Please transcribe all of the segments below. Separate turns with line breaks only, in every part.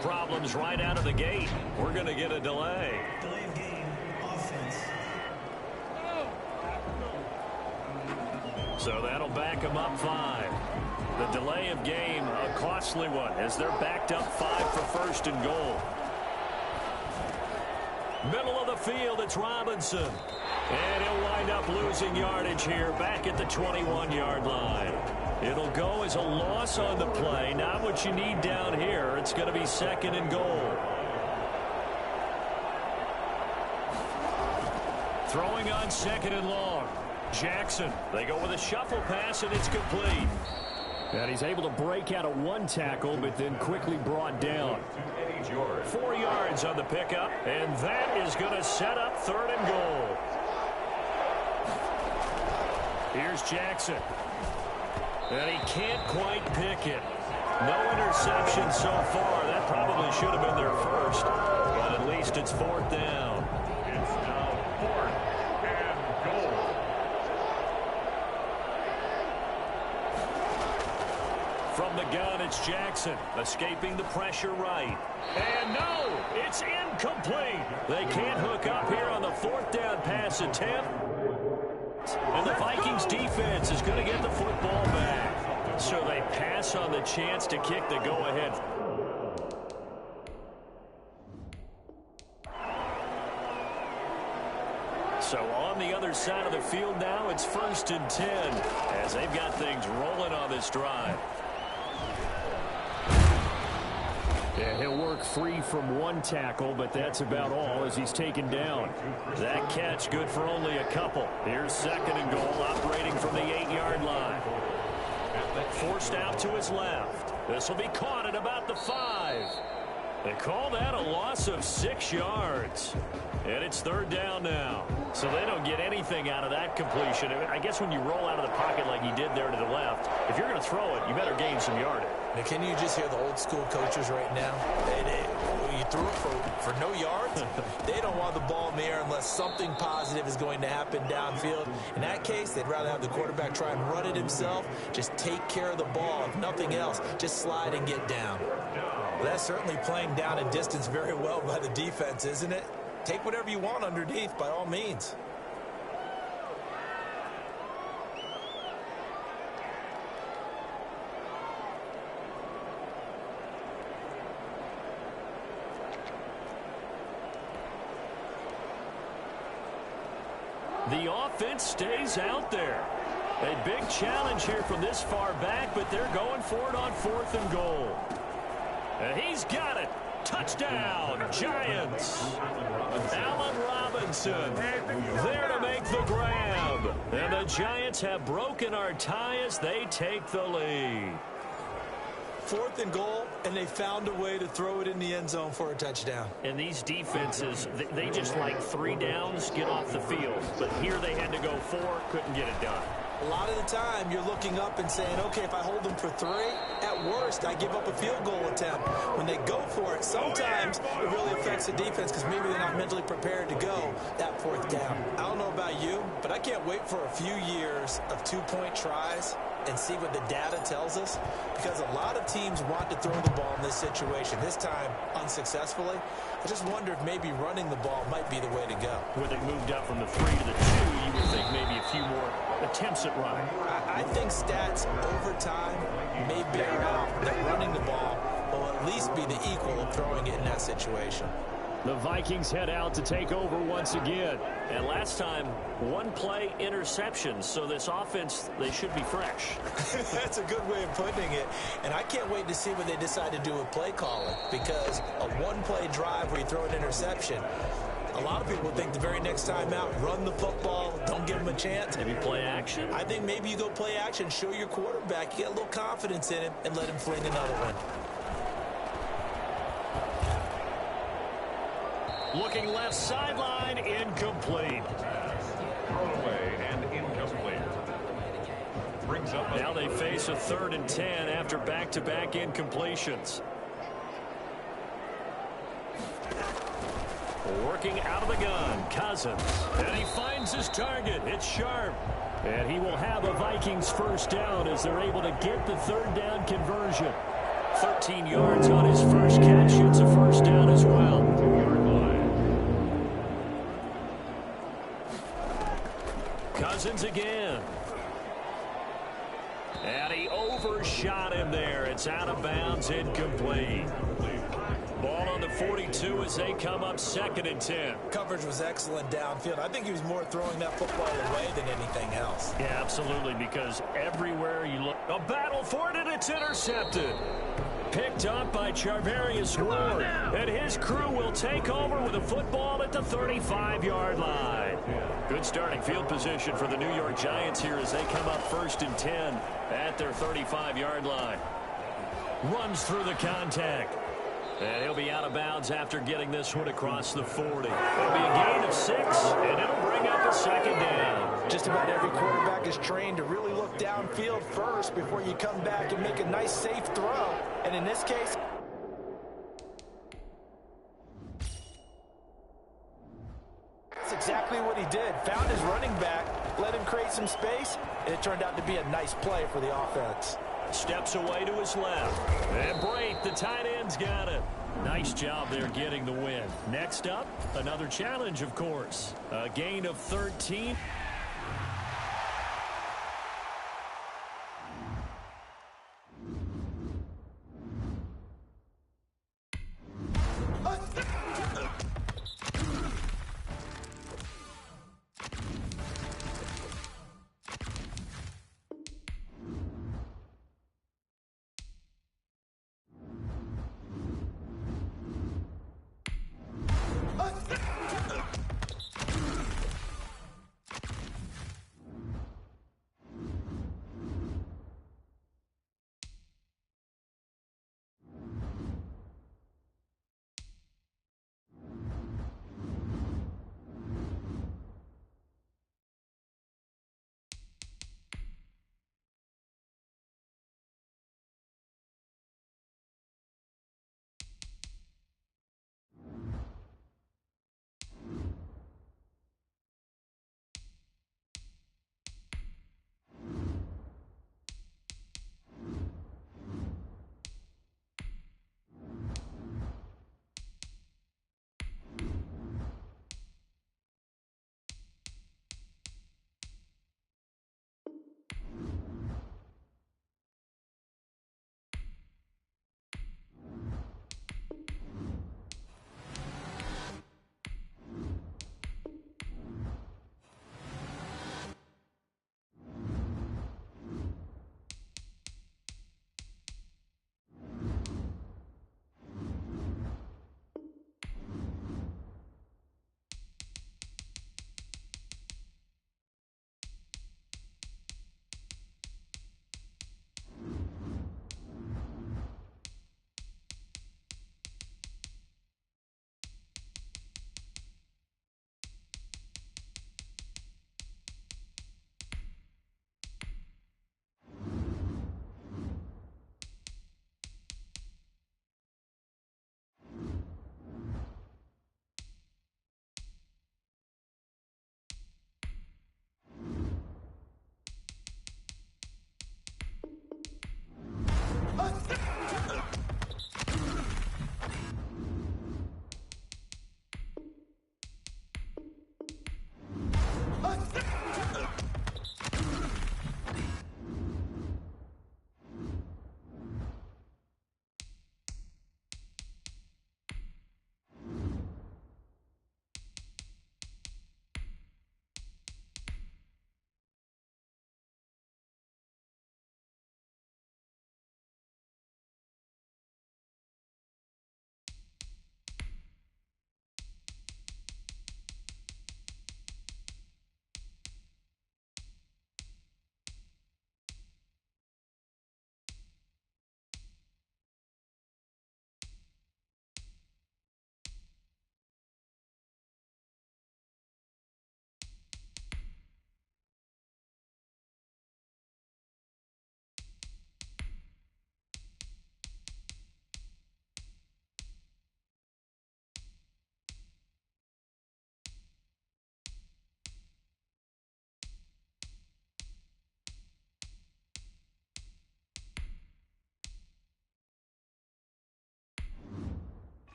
problems right out of the gate. We're going to get a delay.
Delay of game, offense.
So that'll back them up 5. The delay of game, a costly one, as they're backed up 5 for first and goal. Middle of the field, it's Robinson. And he'll wind up losing yardage here back at the 21-yard line. It'll go as a loss on the play. Not what you need down here. It's going to be second and goal. Throwing on second and long. Jackson. They go with a shuffle pass, and it's complete. And he's able to break out of one tackle, but then quickly brought down. 4 yards on the pickup, and that is going to set up third and goal. Here's Jackson. And he can't quite pick it. No interception so far. That probably should have been their first, but at least it's fourth down.
It's now 4th and goal.
From the gun, it's Jackson, escaping the pressure right. And no, it's incomplete. They can't hook up here on the 4th down pass attempt. And the Vikings defense is going to get the football back. So they pass on the chance to kick the go-ahead. So on the other side of the field now, it's 1st and 10 as they've got things rolling on this drive. Yeah, he'll work free from one tackle, but that's about all as he's taken down. That catch good for only a couple. Here's second and goal, operating from the 8-yard line. Forced out to his left. This will be caught at about the 5. They call that a loss of 6 yards. And it's third down now. So they don't get anything out of that completion. I guess when you roll out of the pocket like he did there to the left, if you're going to throw it, you better gain some yardage.
Now, can you just hear the old school coaches right now? You threw it for no yards. They don't want the ball in the air unless something positive is going to happen downfield. In that case, they'd rather have the quarterback try and run it himself. Just take care of the ball. If nothing else, just slide and get down. Well, that's certainly playing down and distance very well by the defense, isn't it? Take whatever you want underneath, by all means.
The offense stays out there. A big challenge here from this far back, but they're going for it on 4th and goal. And he's got it. Touchdown, Giants. Allen Robinson there to make the grab. And the Giants have broken our tie as they take the lead.
4th and goal, and they found a way to throw it in the end zone for a touchdown.
And these defenses, they just like 3 downs, get off the field. But here they had to go 4, couldn't get it done.
A lot of the time, you're looking up and saying, okay, if I hold them for 3, at worst, I give up a field goal attempt. When they go for it, sometimes it really affects the defense because maybe they're not mentally prepared to go that 4th down. I don't know about you, but I can't wait for a few years of 2-point tries and see what the data tells us, because a lot of teams want to throw the ball in this situation, this time unsuccessfully. I just wonder if maybe running the ball might be the way to go.
When they moved up from the 3 to the 2, you would think maybe a few more attempts at running.
I think stats over time may bear out that running the ball will at least be the equal of throwing it in that situation.
The Vikings head out to take over once again. And last time, 1 play interception. So this offense, they should be fresh.
That's a good way of putting it. And I can't wait to see what they decide to do with play calling, because a 1-play drive where you throw an interception, a lot of people think the very next time out, run the football, don't give them a chance.
Maybe play action?
I think maybe you go play action, show your quarterback, you get a little confidence in him, and let him fling another one.
Looking left sideline, incomplete.
Thrown away and incomplete. Brings up
Now they face a 3rd and 10 after back-to-back incompletions. Working out of the gun, Cousins. And he finds his target. It's Sharp. And he will have a Vikings first down as they're able to get the 3rd down conversion. 13 yards on his first catch. It's a first down as well.
2-yard line.
Cousins again. And he overshot him there. It's out of bounds, incomplete. Ball on the 42 as they come up 2nd and 10.
Coverage was excellent downfield. I think he was more throwing that football away than anything else.
Yeah, absolutely, because everywhere you look, a battle for it, and it's intercepted. Picked up by Charvarius Ward, and his crew will take over with a football at the 35-yard line. Good starting field position for the New York Giants here as they come up 1st and 10 at their 35-yard line. Runs through the contact. And he'll be out of bounds after getting this one across the 40. It'll be a gain of 6, and it'll bring up a 2nd down.
Just about every quarterback is trained to really look downfield first before you come back and make a nice, safe throw. And in this case, that's exactly what he did. Found his running back, let him create some space, and it turned out to be a nice play for the offense.
Steps away to his left. And Brate, the tight end's got it. Nice job there getting the win. Next up, another challenge, of course. A gain of 13.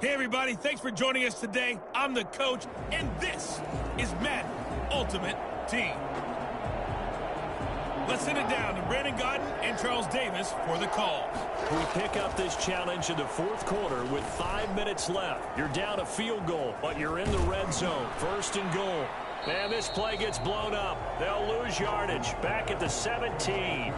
Hey, everybody. Thanks for joining us today. I'm the coach, and this is Madden Ultimate Team. Let's send it down to Brandon Godden and Charles Davis for the call.
We pick up this challenge in the fourth quarter with 5 minutes left. You're down a field goal, but you're in the red zone. First and goal. And this play gets blown up. They'll lose yardage. Back at the 17.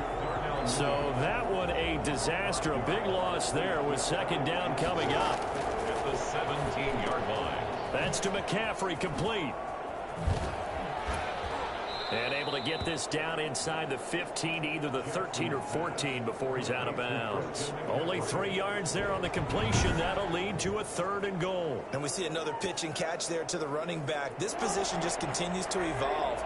So that one a disaster. A big loss there with second down coming up.
At the 17-yard line.
That's to McCaffrey, complete. And able to get this down inside the 15, either the 13 or 14 before he's out of bounds. Only 3 yards there on the completion. That'll lead to a third and goal.
And we see another pitch and catch there to the running back. This position just continues to evolve.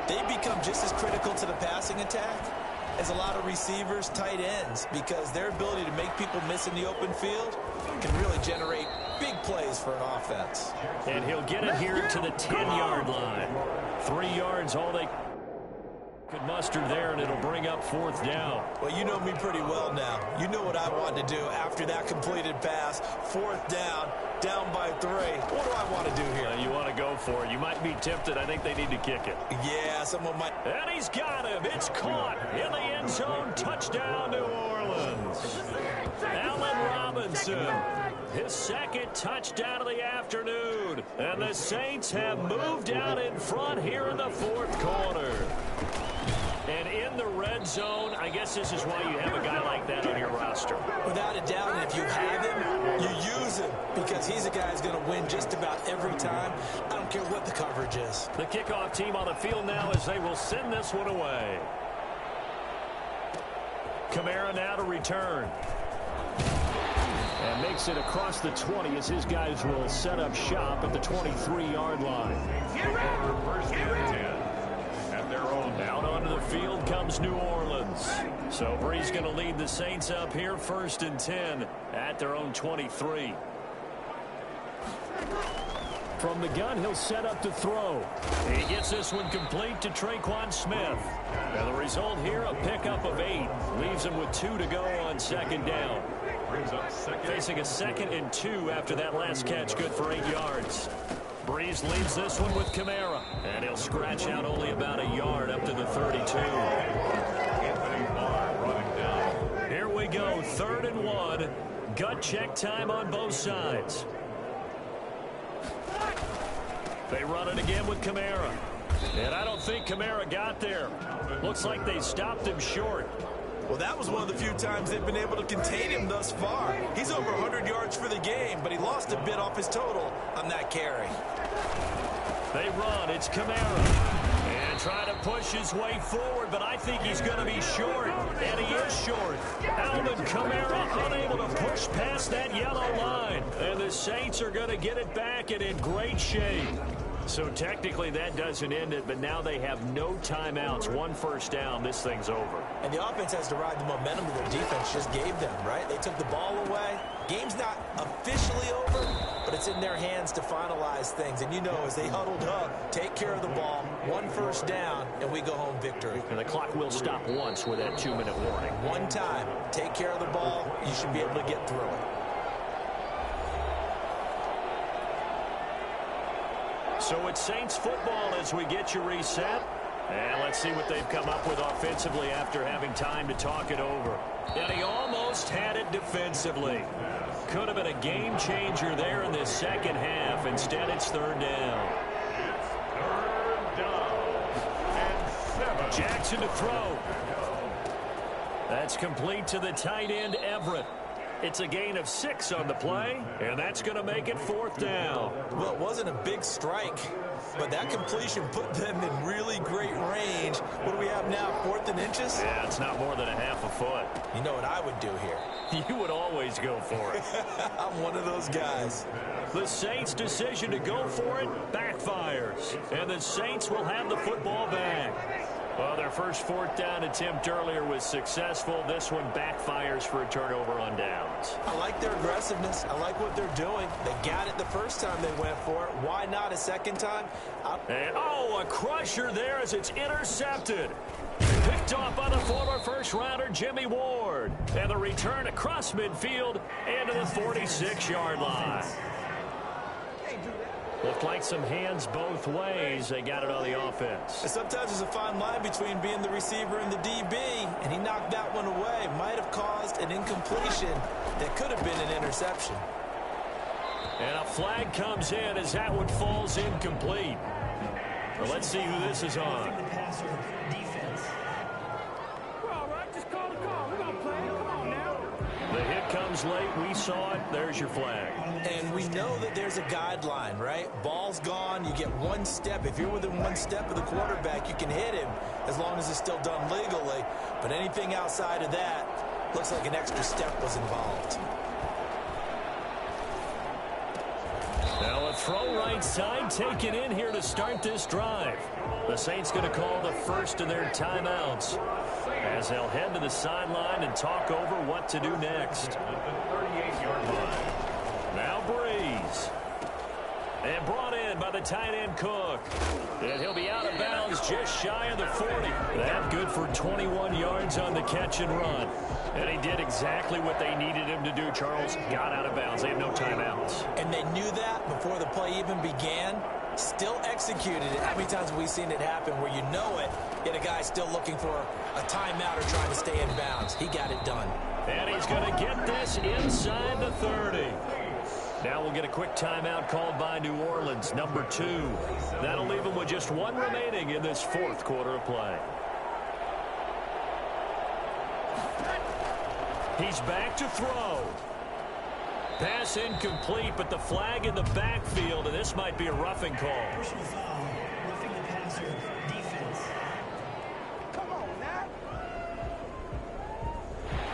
They become just as critical to the passing attack as a lot of receivers, tight ends, because their ability to make people miss in the open field can really generate big plays for an offense.
And he'll get it here to the 10-yard line. 3 yards, all they could muster there, and it'll bring up fourth down.
Well, you know me pretty well now. You know what I want to do after that completed pass. Fourth down, down by 3. What do I want to do here?
You want to go for it. You might be tempted. I think they need to kick it.
Yeah, someone might.
And he's got him. It's caught in the end zone. Touchdown, New Orleans. Allen Robinson, his second touchdown of the afternoon. And the Saints have moved out in front here in the fourth quarter. And in the red zone, I guess this is why you have a guy like that on your roster.
Without a doubt, and if you have him, you use him, because he's a guy who's going to win just about every time. I don't care what the coverage is.
The kickoff team on the field now as they will send this one away. Kamara now to return. And makes it across the 20 as his guys will set up shop at the 23-yard line.
First and 10. At their own.
Out onto the field comes New Orleans. So Bree's going to lead the Saints up here, first and 10 at their own 23. From the gun, he'll set up to throw. He gets this one complete to Traquan Smith. And the result here, a pickup of 8. Leaves him with 2 to go on second down.
Brings up second.
Facing a 2nd and 2 after that last catch, good for 8 yards. Breeze leads this one with Kamara. And he'll scratch out only about a yard up to the 32. Here we go, 3rd and 1. Gut check time on both sides. They run it again with Kamara. And I don't think Kamara got there. Looks like they stopped him short.
Well, that was one of the few times they've been able to contain him thus far. He's over 100 yards for the game, but he lost a bit off his total on that carry.
They run. It's Kamara. And trying to push his way forward, but I think he's going to be short. And he is short. Alvin Kamara unable to push past that yellow line. And the Saints are going to get it back and in great shape. So technically that doesn't end it, but now they have no timeouts. 1 first down, this thing's over.
And the offense has to ride the momentum that their defense just gave them, right? They took the ball away. Game's not officially over, but it's in their hands to finalize things. And you know, as they huddled up, take care of the ball, 1 first down, and we go home victory.
And the clock will stop once with that 2-minute warning.
One time, take care of the ball, you should be able to get through it.
So it's Saints football as we get you reset. And let's see what they've come up with offensively after having time to talk it over. And he almost had it defensively. Could have been a game changer there in this second half. Instead, it's 3rd down.
Third down and 7.
Jackson to throw. That's complete to the tight end, Everett. It's a gain of 6 on the play, and that's going to make it 4th down.
Well, it wasn't a big strike, but that completion put them in really great range. What do we have now, 4th and inches?
Yeah, it's not more than a half a foot.
You know what I would do here?
You would always go for it.
I'm one of those guys.
The Saints' decision to go for it backfires, and the Saints will have the football back. Well, their first 4th down attempt earlier was successful. This one backfires for a turnover on downs.
I like their aggressiveness. I like what they're doing. They got it the first time they went for it. Why not a second time?
And, a crusher there as it's intercepted. Picked off by the former first-rounder Jimmy Ward. forward. And the return across midfield and to the 46-yard line. Looked like some hands both ways. They got it on the offense.
And sometimes there's a fine line between being the receiver and the DB, and he knocked that one away. Might have caused an incompletion that could have been an interception.
And a flag comes in as that one falls incomplete. Well, let's see who this is on.
The passer, defense.
All right, just call the call. We're going to play. Come on now.
The hit comes late. We saw it. There's your flag.
And we know that there's a guideline, right? Ball's gone. You get one step. If you're within one step of the quarterback, you can hit him as long as it's still done legally. But anything outside of that looks like an extra step was involved.
Now a throw right side taken in here to start this drive. The Saints going to call the first of their timeouts as they'll head to the sideline and talk over what to do next.
The 38-yard line.
Now Breeze. And brought in by the tight end Cook. And he'll be out of bounds just shy of the 40. That good for 21 yards on the catch and run. And he did exactly what they needed him to do, Charles. Got out of bounds. They have no timeouts.
And they knew that before the play even began. Still executed it. How many times have we seen it happen where you know it, yet a guy's still looking for a timeout or trying to stay in bounds? He got it done.
And he's going to get this inside the 30. Now we'll get a quick timeout called by New Orleans, number 2. That'll leave them with just one remaining in this fourth quarter of play. He's back to throw. Pass incomplete, but the flag in the backfield, and this might be a roughing call.
Personal foul, roughing the passer, defense.
Come on now.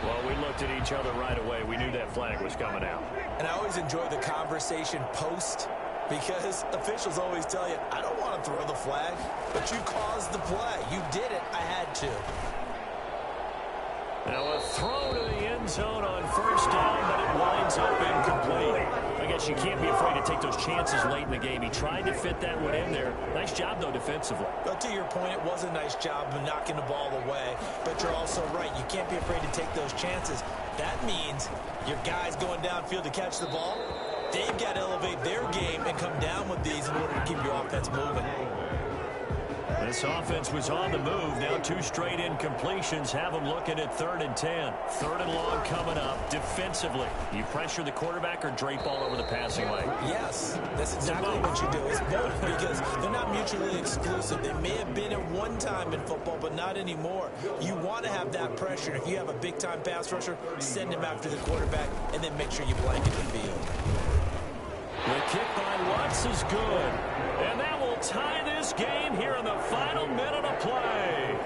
Well, we looked at each other right away. We knew that flag was coming out.
And I always enjoy the conversation post because officials always tell you, I don't want to throw the flag, but you caused the play. You did it. I had to.
Now a throw to the end zone on first down, but it winds up incomplete. I guess you can't be afraid to take those chances late in the game. He tried to fit that one in there. Nice job, though, defensively.
But to your point, it was a nice job of knocking the ball away. But you're also right. You can't be afraid to take those chances. That means your guys going downfield to catch the ball, they've got to elevate their game and come down with these in order to keep your offense moving.
This offense was on the move. Now 2 straight incompletions have them looking at 3rd and 10. 3rd and long coming up defensively. You pressure the quarterback or drape all over the passing lane?
Yes, that's exactly what you do. It's both because they're not mutually exclusive. They may have been at one time in football, but not anymore. You want to have that pressure. If you have a big-time pass rusher, send him after the quarterback and then make sure you blanket the field.
The kick by Lutz is good. And that will tie this game here in the final minute of play.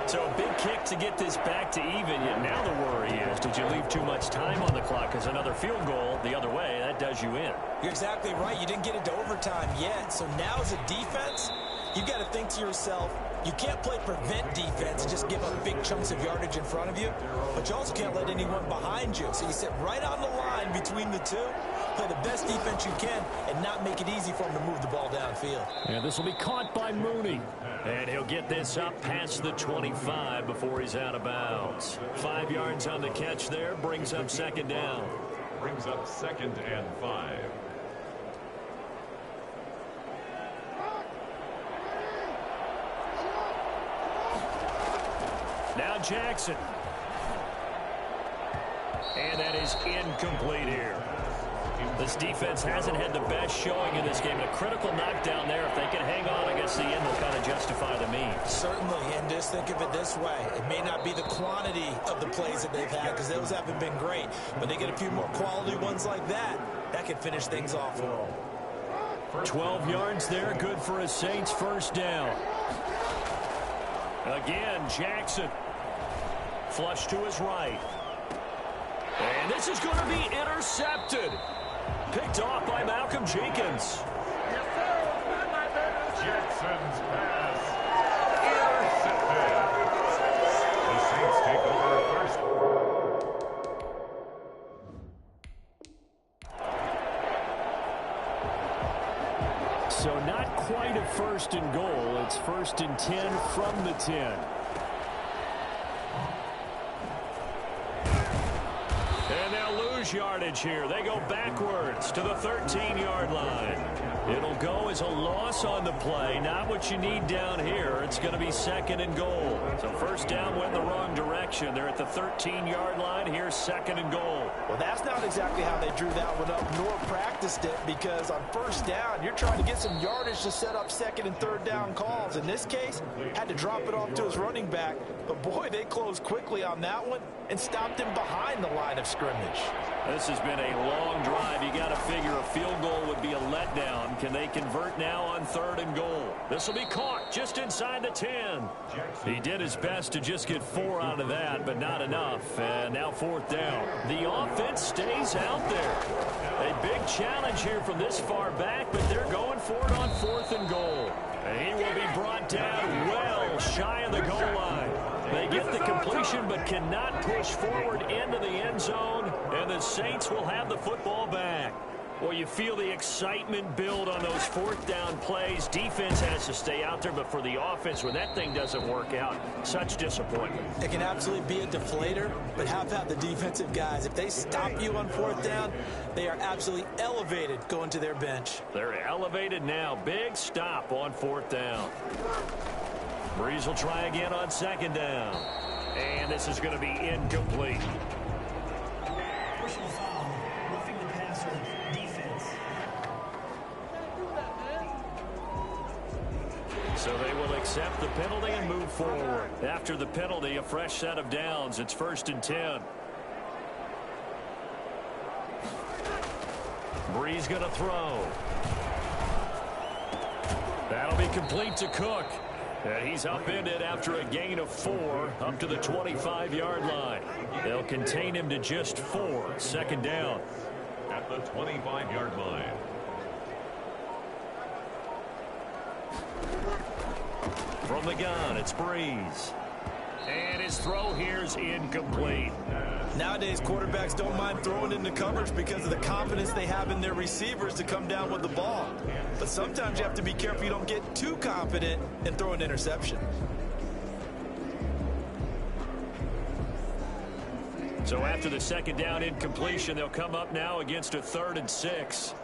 So a big kick to get this back to even. Yet now the worry is, did you leave too much time on the clock? Because another field goal the other way, that does you in.
You're exactly right. You didn't get it to overtime yet. So now as a defense, you've got to think to yourself, you can't play prevent defense and just give up big chunks of yardage in front of you, but you also can't let anyone behind you. So you sit right on the line between the two, play the best defense you can, and not make it easy for them to move the ball downfield.
And this will be caught by Mooney. And he'll get this up past the 25 before he's out of bounds. 5 yards on the catch there, brings up 2nd down.
Brings up 2nd and 5.
Now Jackson. And that is incomplete here. This defense hasn't had the best showing in this game. A critical knockdown there. If they can hang on, I guess the end will kind of justify the means.
Certainly, and just think of it this way. It may not be the quantity of the plays that they've had because those haven't been great. But they get a few more quality ones like that, that can finish things off for them.
12 yards there, good for a Saints first down. Again, Jackson. Flush to his right. And this is going to be intercepted. Picked off by Malcolm Jenkins.
Jackson's pass intercepted. The Saints take over first.
So not quite a 1st and goal. It's 1st and 10 from the 10. much yardage here. They go backwards to the 13-yard line. It'll go as a loss on the play. Not what you need down here. It's going to be 2nd and goal. So first down went the wrong direction. They're at the 13-yard line. Here's 2nd and goal.
Well, that's not exactly how they drew that one up nor practiced it, because on first down, you're trying to get some yardage to set up 2nd and 3rd down calls. In this case, had to drop it off to his running back. But, boy, they closed quickly on that one and stopped him behind the line of scrimmage.
This has been a long drive. You got to figure a field goal would be a letdown. Can they convert now on 3rd and goal? This will be caught just inside the 10. He did his best to just get 4 out of that, but not enough. And now 4th down. The offense stays out there. A big challenge here from this far back, but they're going for it on 4th and goal. And he will be brought down well shy of the goal line. They get the completion but cannot push forward into the end zone, and the Saints will have the football back. Well, you feel the excitement build on those 4th down plays. Defense has to stay out there, but for the offense, when that thing doesn't work out, such disappointment.
It can absolutely be a deflator, but how about the defensive guys? If they stop you on 4th down, they are absolutely elevated going to their bench.
They're elevated now. Big stop on 4th down. Breeze will try again on 2nd down. And this is going to be incomplete.
Personal foul, roughing the passer, defense.
So they will accept the penalty and move forward. After the penalty, a fresh set of downs. It's 1st and 10. Breeze going to throw. That'll be complete to Cook. And he's upended after a gain of 4 up to the 25-yard line. They'll contain him to just 4. 2nd down.
At the 25-yard line.
From the gun, it's Breeze. And his throw here's incomplete.
Nowadays, quarterbacks don't mind throwing into coverage because of the confidence they have in their receivers to come down with the ball. But sometimes you have to be careful you don't get too confident and throw an interception.
So after the 2nd down incompletion, they'll come up now against a 3rd and 6.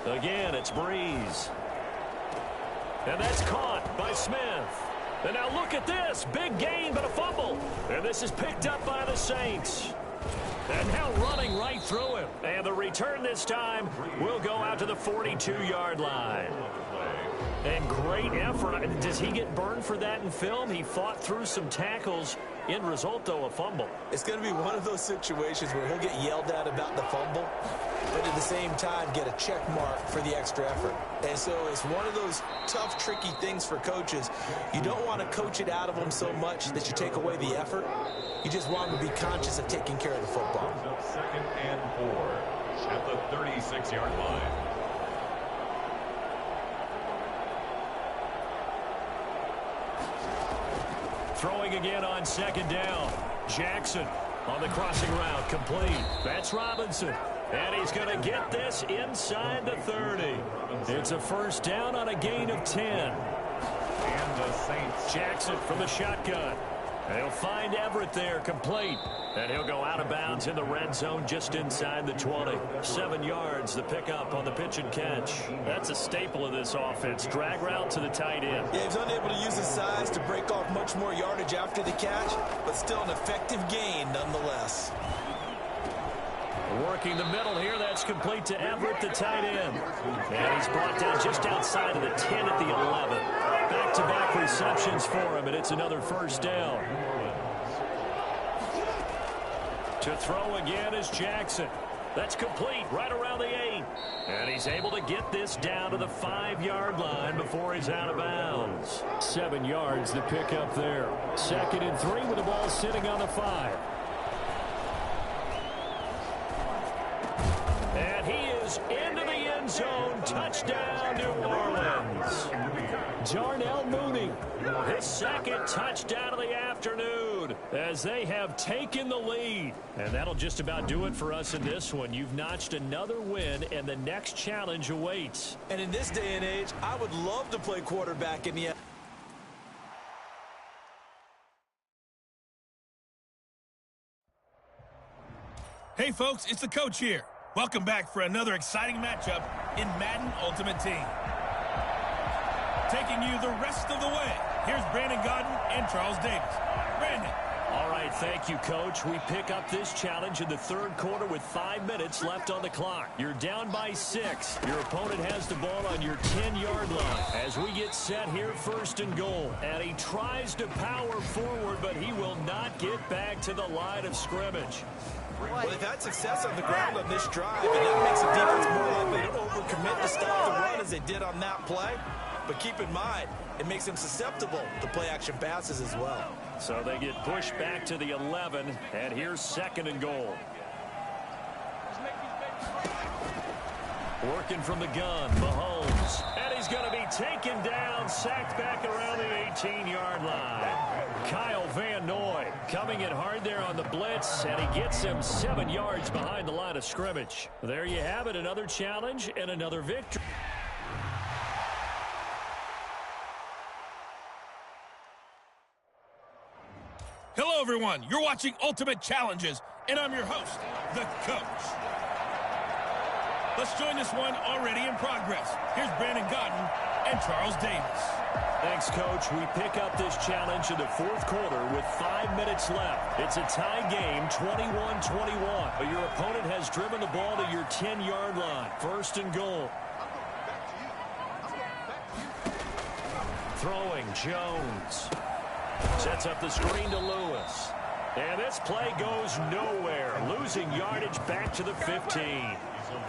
Again, it's Breeze. And that's caught by Smith. And now look at this. Big gain, but a fumble. And this is picked up by the Saints. And now running right through him. And the return this time will go out to the 42-yard line. And great effort. Does he get burned for that in film? He fought through some tackles. End result, though, a fumble.
It's going to be one of those situations where he'll get yelled at about the fumble, but at the same time get a check mark for the extra effort. And so it's one of those tough, tricky things for coaches. You don't want to coach it out of them so much that you take away the effort. You just want them to be conscious of taking care of the football.
2nd and 4 at the 36-yard line.
Throwing again on 2nd down. Jackson on the crossing route, complete. That's Robinson. And he's going to get this inside the 30. It's a 1st down on a gain of 10.
And the Saints.
Jackson from the shotgun. They'll find Everett there, complete. And he'll go out of bounds in the red zone just inside the 20. 7 yards, the pickup on the pitch and catch. That's a staple of this offense. Drag route to the tight end.
Yeah, he's unable to use his size to break off much more yardage after the catch, but still an effective gain nonetheless.
Working the middle here, that's complete to Everett, the tight end. And he's brought down just outside of the 10 at the 11. Back-to-back receptions for him, and it's another 1st down. To throw again is Jackson. That's complete right around the 8. And he's able to get this down to the 5-yard line before he's out of bounds. 7 yards, the pickup there. 2nd and 3 with the ball sitting on the 5. And he is into the end zone. Touchdown, New Orleans. Darnell Mooney, his 2nd touchdown of the afternoon as they have taken the lead. And that'll just about do it for us in this one. You've notched another win, and the next challenge awaits.
And in this day and age, I would love to play quarterback in the
Hey folks, it's the coach here. Welcome back for another exciting matchup in Madden Ultimate Team. Taking you the rest of the way, here's Brandon Gaudin and Charles Davis. Brandon.
All right, thank you, Coach. We pick up this challenge in the third quarter with 5 minutes left on the clock. You're down by 6. Your opponent has the ball on your 10-yard line. As we get set here, first and goal. And he tries to power forward, but he will not get back to the line of scrimmage.
Well, they've had success on the ground on this drive, and that makes the defense more likely to overcommit to stop the run as they did on that play. But keep in mind, it makes them susceptible to play-action passes as well.
So they get pushed back to the 11, and here's second and goal. Working from the gun, Mahomes. And he's going to be taken down, sacked back around the 18-yard line. Kyle Van Noy coming in hard there on the blitz, and he gets him 7 yards behind the line of scrimmage. There you have it, another challenge and another victory.
Hello, everyone. You're watching Ultimate Challenges, and I'm your host, the coach. Let's join this one already in progress. Here's Brandon Gaudin and Charles Davis.
Thanks, Coach. We pick up this challenge in the fourth quarter with 5 minutes left. It's a tie game, 21-21. But your opponent has driven the ball to your 10-yard line. First and goal. Throwing, Jones. Sets up the screen to Lewis. And this play goes nowhere. Losing yardage back to the 15.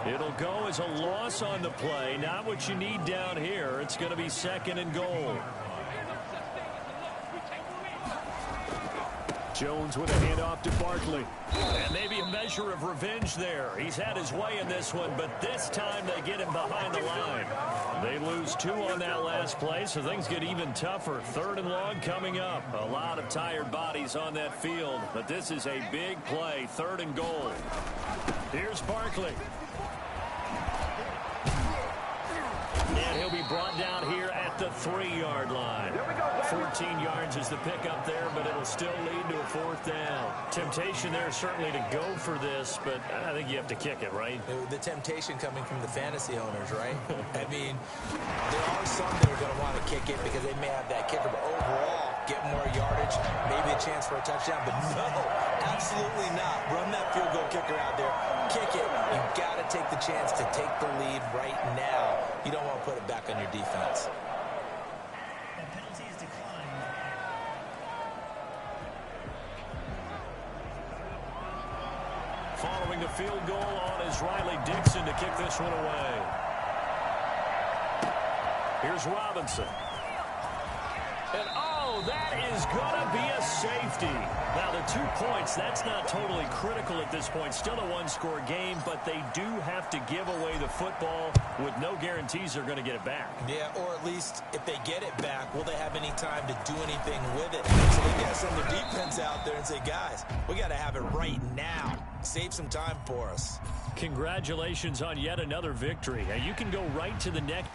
It'll go as a loss on the play. Not what you need down here. It's going to be second and goal. Jones with a handoff to Barkley. And maybe a measure of revenge there. He's had his way in this one, but this time they get him behind the line. They lose 2 on that last play, so things get even tougher. Third and long coming up. A lot of tired bodies on that field, but this is a big play. Third and goal. Here's Barkley. And he'll be brought down here at the 3-yard line. 14 yards is the pickup there, but it'll still lead to a fourth down. Temptation there certainly to go for this, but I think you have to kick it, right?
The temptation coming from the fantasy owners, right? I mean, there are some that are going to want to kick it because they may have that kicker, but overall, get more yardage, maybe a chance for a touchdown, but no, absolutely not. Run that field goal kicker out there, kick it. You've got to take the chance to take the lead right now. You don't want to put it back on your defense.
That penalty is declined.
Following the field goal on is Riley Dixon to kick this one away. Here's Robinson. And that is going to be a safety. Now, the 2 points, that's not totally critical at this point. Still a one-score game, but they do have to give away the football with no guarantees they're going to get it back.
Yeah, or at least if they get it back, will they have any time to do anything with it? So they got to send their defense out there and say, guys, we got to have it right now. Save some time for us.
Congratulations on yet another victory. Now, you can go right to the next.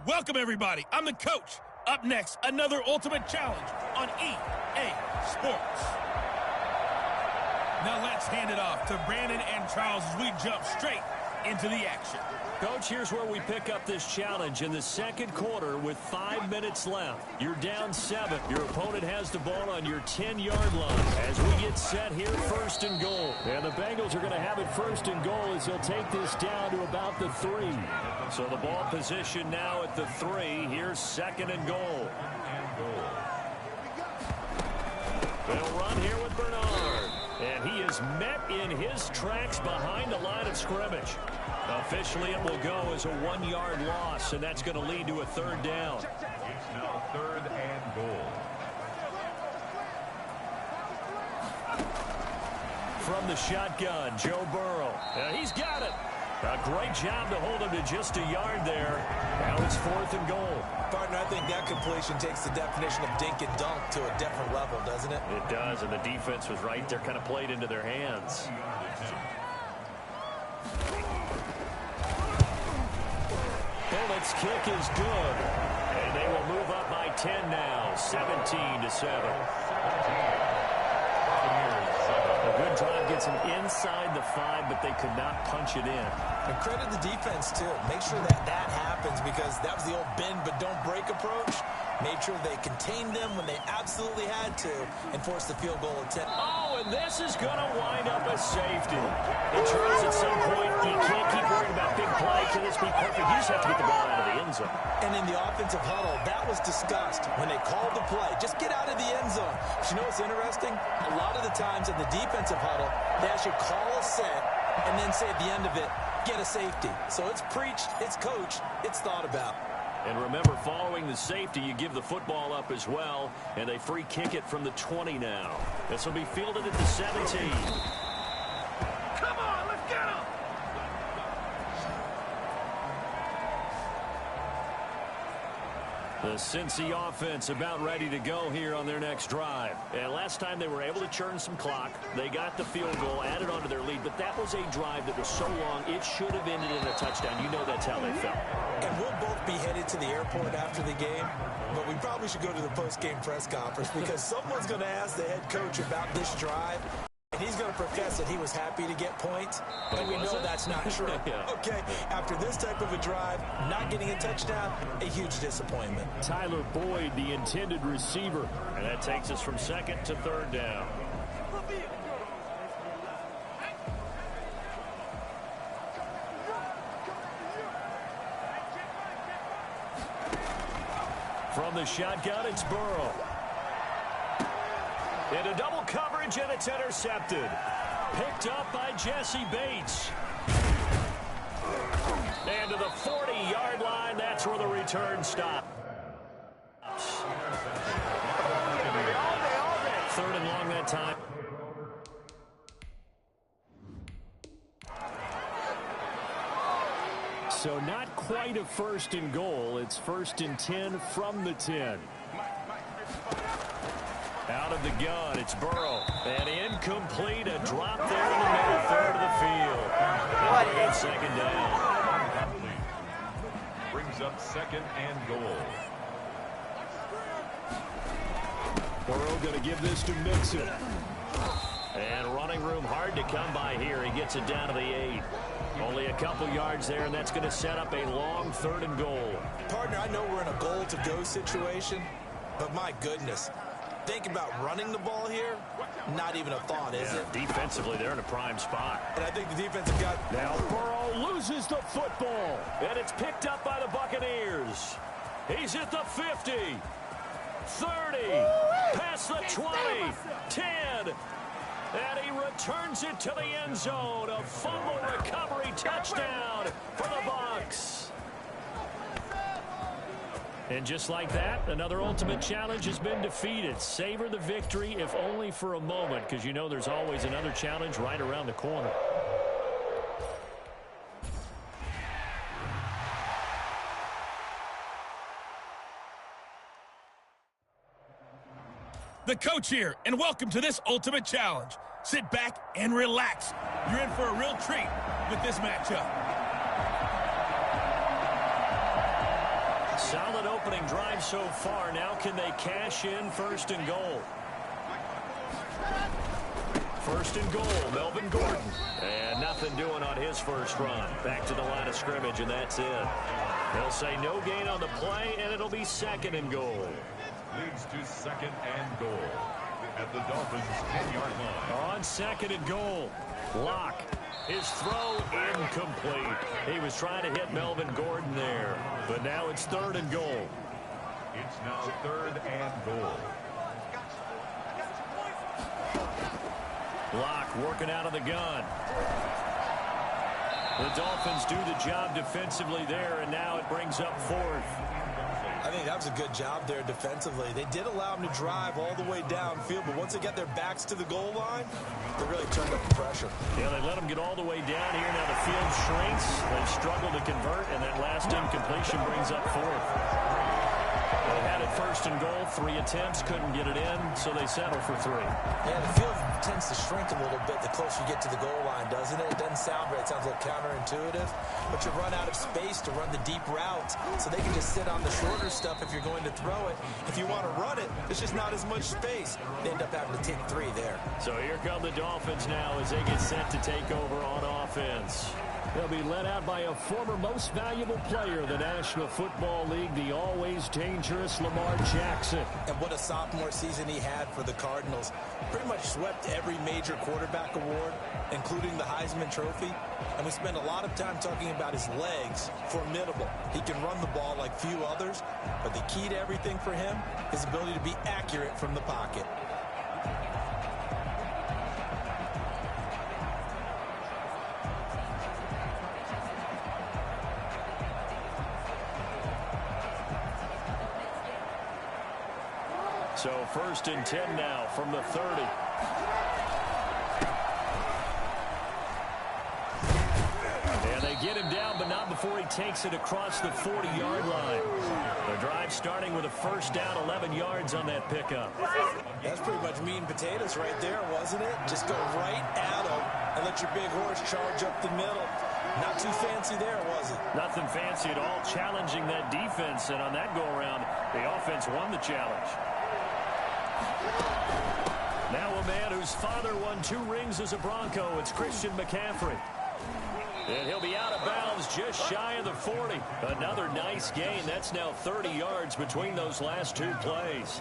Welcome, everybody. I'm the coach. Up next, another Ultimate Challenge on EA Sports. Now let's hand it off to Brandon and Charles as we jump straight into the action.
Coach, here's where we pick up this challenge in the second quarter with 5 minutes left. You're down 7. Your opponent has the ball on your 10-yard line. As we get set here, first and goal. And the Bengals are going to have it first and goal as they'll take this down to about the 3. So the ball position now at the 3. Here's second and goal. They'll run here with Bernard. And he is met in his tracks behind the line of scrimmage. Officially, it will go as a 1-yard loss, and that's going to lead to a third down.
It's now third and goal.
From the shotgun, Joe Burrow. He's got it. A great job to hold him to just a yard there. Now it's fourth and goal.
Partner, I think that completion takes the definition of dink and dunk to a different level, doesn't it?
It does, and the defense was right there, kind of played into their hands. Bullett's kick is good. And they will move up by 10 now, 17-7. A good drive gets them inside the 5, but they could not punch it in.
And credit the defense, too. Make sure that that happens because that was the old bend but don't break approach. Made sure they contained them when they absolutely had to and forced the field goal attempt.
Oh, and this is going to wind up a safety. It turns at some point. You can't keep worrying about big play. Can this be perfect? You just have to get the ball out of the end zone.
And in the offensive huddle, that was discussed when they called the play. Just get out of the end zone. But you know what's interesting? A lot of the times in the defensive huddle, they actually call a set and then say at the end of it, get a safety. So it's preached, it's coached, it's thought about.
And remember, following the safety, you give the football up as well, and they free kick it from the 20 now. This will be fielded at the 17.
Come on, let's get him!
The Cincy offense about ready to go here on their next drive. And last time they were able to churn some clock. They got the field goal, added on to their lead, but that was a drive that was so long, it should have ended in a touchdown. You know that's how they felt.
And we'll both be headed to the airport after the game, but we probably should go to the post-game press conference because someone's going to ask the head coach about this drive. And he's going to profess that he was happy to get points, and we know that's not true.
Yeah.
Okay, after this type of a drive, not getting a touchdown, a huge disappointment.
Tyler Boyd, the intended receiver. And that takes us from second to third down. From the shotgun, it's Burrow. Into double coverage, and it's intercepted. Picked up by Jesse Bates. And to the 40-yard line, that's where the return stops. Third and long that time. So not quite a first and goal. It's first and 10 from the 10. Out of the gun, it's Burrow. And incomplete, a drop there in the middle third of the field. And second down.
Brings up second and goal.
Burrow going to give this to Mixon. And running room hard to come by here. He gets it down to the 8. Only a couple yards there, and that's going to set up a long third and goal.
Partner, I know we're in a goal-to-go situation, but my goodness. Think about running the ball here, not even a thought, is it?
Defensively, they're in a prime spot.
And I think the defensive guy...
Now Burrow loses the football, and it's picked up by the Buccaneers. He's at the 50, 30, past the 20, 10, and he returns it to the end zone. A fumble recovery touchdown for the Bucs. And just like that, another ultimate challenge has been defeated. Savor the victory, if only for a moment, because you know there's always another challenge right around the corner.
The coach here, and welcome to this ultimate challenge. Sit back and relax. You're in for a real treat with this matchup.
Solid opening drive so far. Now can they cash in first and goal? First and goal, Melvin Gordon. And nothing doing on his first run. Back to the line of scrimmage, and that's it. They'll say no gain on the play, and it'll be second and goal.
Leads to second and goal at the Dolphins' 10-yard line.
On second and goal, Locke. His throw incomplete. He was trying to hit Melvin Gordon there, but now it's third and goal.
It's now third and goal.
Locke working out of the gun. The Dolphins do the job defensively there, and now it brings up fourth.
I think that was a good job there defensively. They did allow them to drive all the way downfield, but once they got their backs to the goal line, they really turned up the pressure.
Yeah, they let them get all the way down here. Now the field shrinks. They struggle to convert, and that last incompletion brings up fourth. They had it first First and goal, 3 attempts, couldn't get it in, so they settle for 3.
Yeah, the field tends to shrink a little bit the closer you get to the goal line, doesn't it? It doesn't sound right. It sounds a little counterintuitive, but you run out of space to run the deep routes, so they can just sit on the shorter stuff if you're going to throw it. If you want to run it, there's just not as much space. They end up having to take 3 there.
So here come the Dolphins now as they get set to take over on offense. They'll be led out by a former most valuable player of the National Football League, the always dangerous Lamar Jackson.
And what a sophomore season he had for the Cardinals. Pretty much swept every major quarterback award, including the Heisman Trophy. And we spend a lot of time talking about his legs. Formidable. He can run the ball like few others, but the key to everything for him is the ability to be accurate from the pocket.
So first and 10 now from the 30. And they get him down, but not before he takes it across the 40-yard line. The drive starting with a first down, 11 yards on that pickup.
That's pretty much meat and potatoes right there, wasn't it? Just go right at him and let your big horse charge up the middle. Not too fancy there, was it?
Nothing fancy at all, challenging that defense. And on that go-around, the offense won the challenge. Now a man whose father won 2 rings as a Bronco. It's Christian McCaffrey. And he'll be out of bounds just shy of the 40. Another nice gain. That's now 30 yards between those last 2 plays.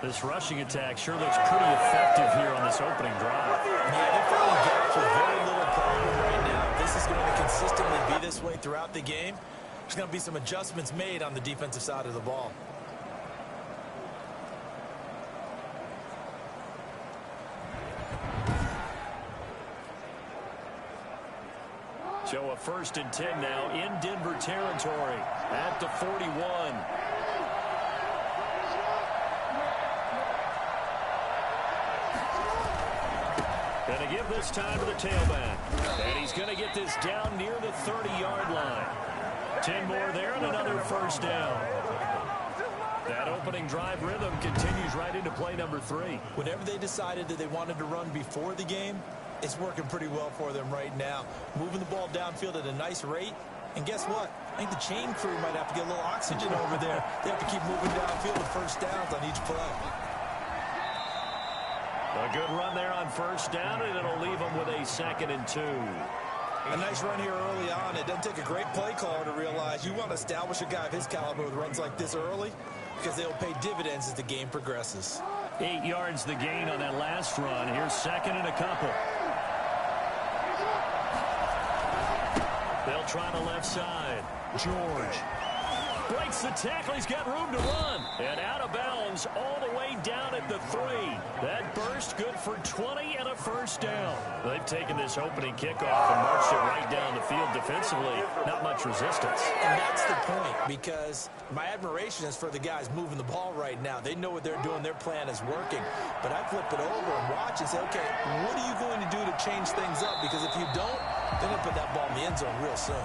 This rushing attack sure looks pretty effective here on this opening drive.
Yeah, they're filling gaps with very little problem right now. This is going to consistently be this way throughout the game. There's going to be some adjustments made on the defensive side of the ball.
So a first and 10 now in Denver territory at the 41. Going to give this time to the tailback. And he's going to get this down near the 30-yard line. 10 more there and another first down. That opening drive rhythm continues right into play number 3.
Whenever they decided that they wanted to run before the game, it's working pretty well for them right now. Moving the ball downfield at a nice rate. And guess what? I think the chain crew might have to get a little oxygen over there. They have to keep moving downfield with first downs on each play.
A good run there on first down, and it'll leave them with a 2nd and 2.
A nice run here early on. It doesn't take a great play caller to realize you want to establish a guy of his caliber with runs like this early because they'll pay dividends as the game progresses.
8 yards the gain on that last run. Here's 2nd and a couple. They'll try the left side. George breaks the tackle. He's got room to run. And out of bounds all the way down at the 3. That burst good for 20 and a first down. They've taken this opening kickoff and marched it right down the field defensively. Not much resistance.
And that's the point, because my admiration is for the guys moving the ball right now. They know what they're doing. Their plan is working. But I flip it over and watch and say, okay, what are you going to do to change things up? Because if you don't, they're going to put that ball in the end zone real soon.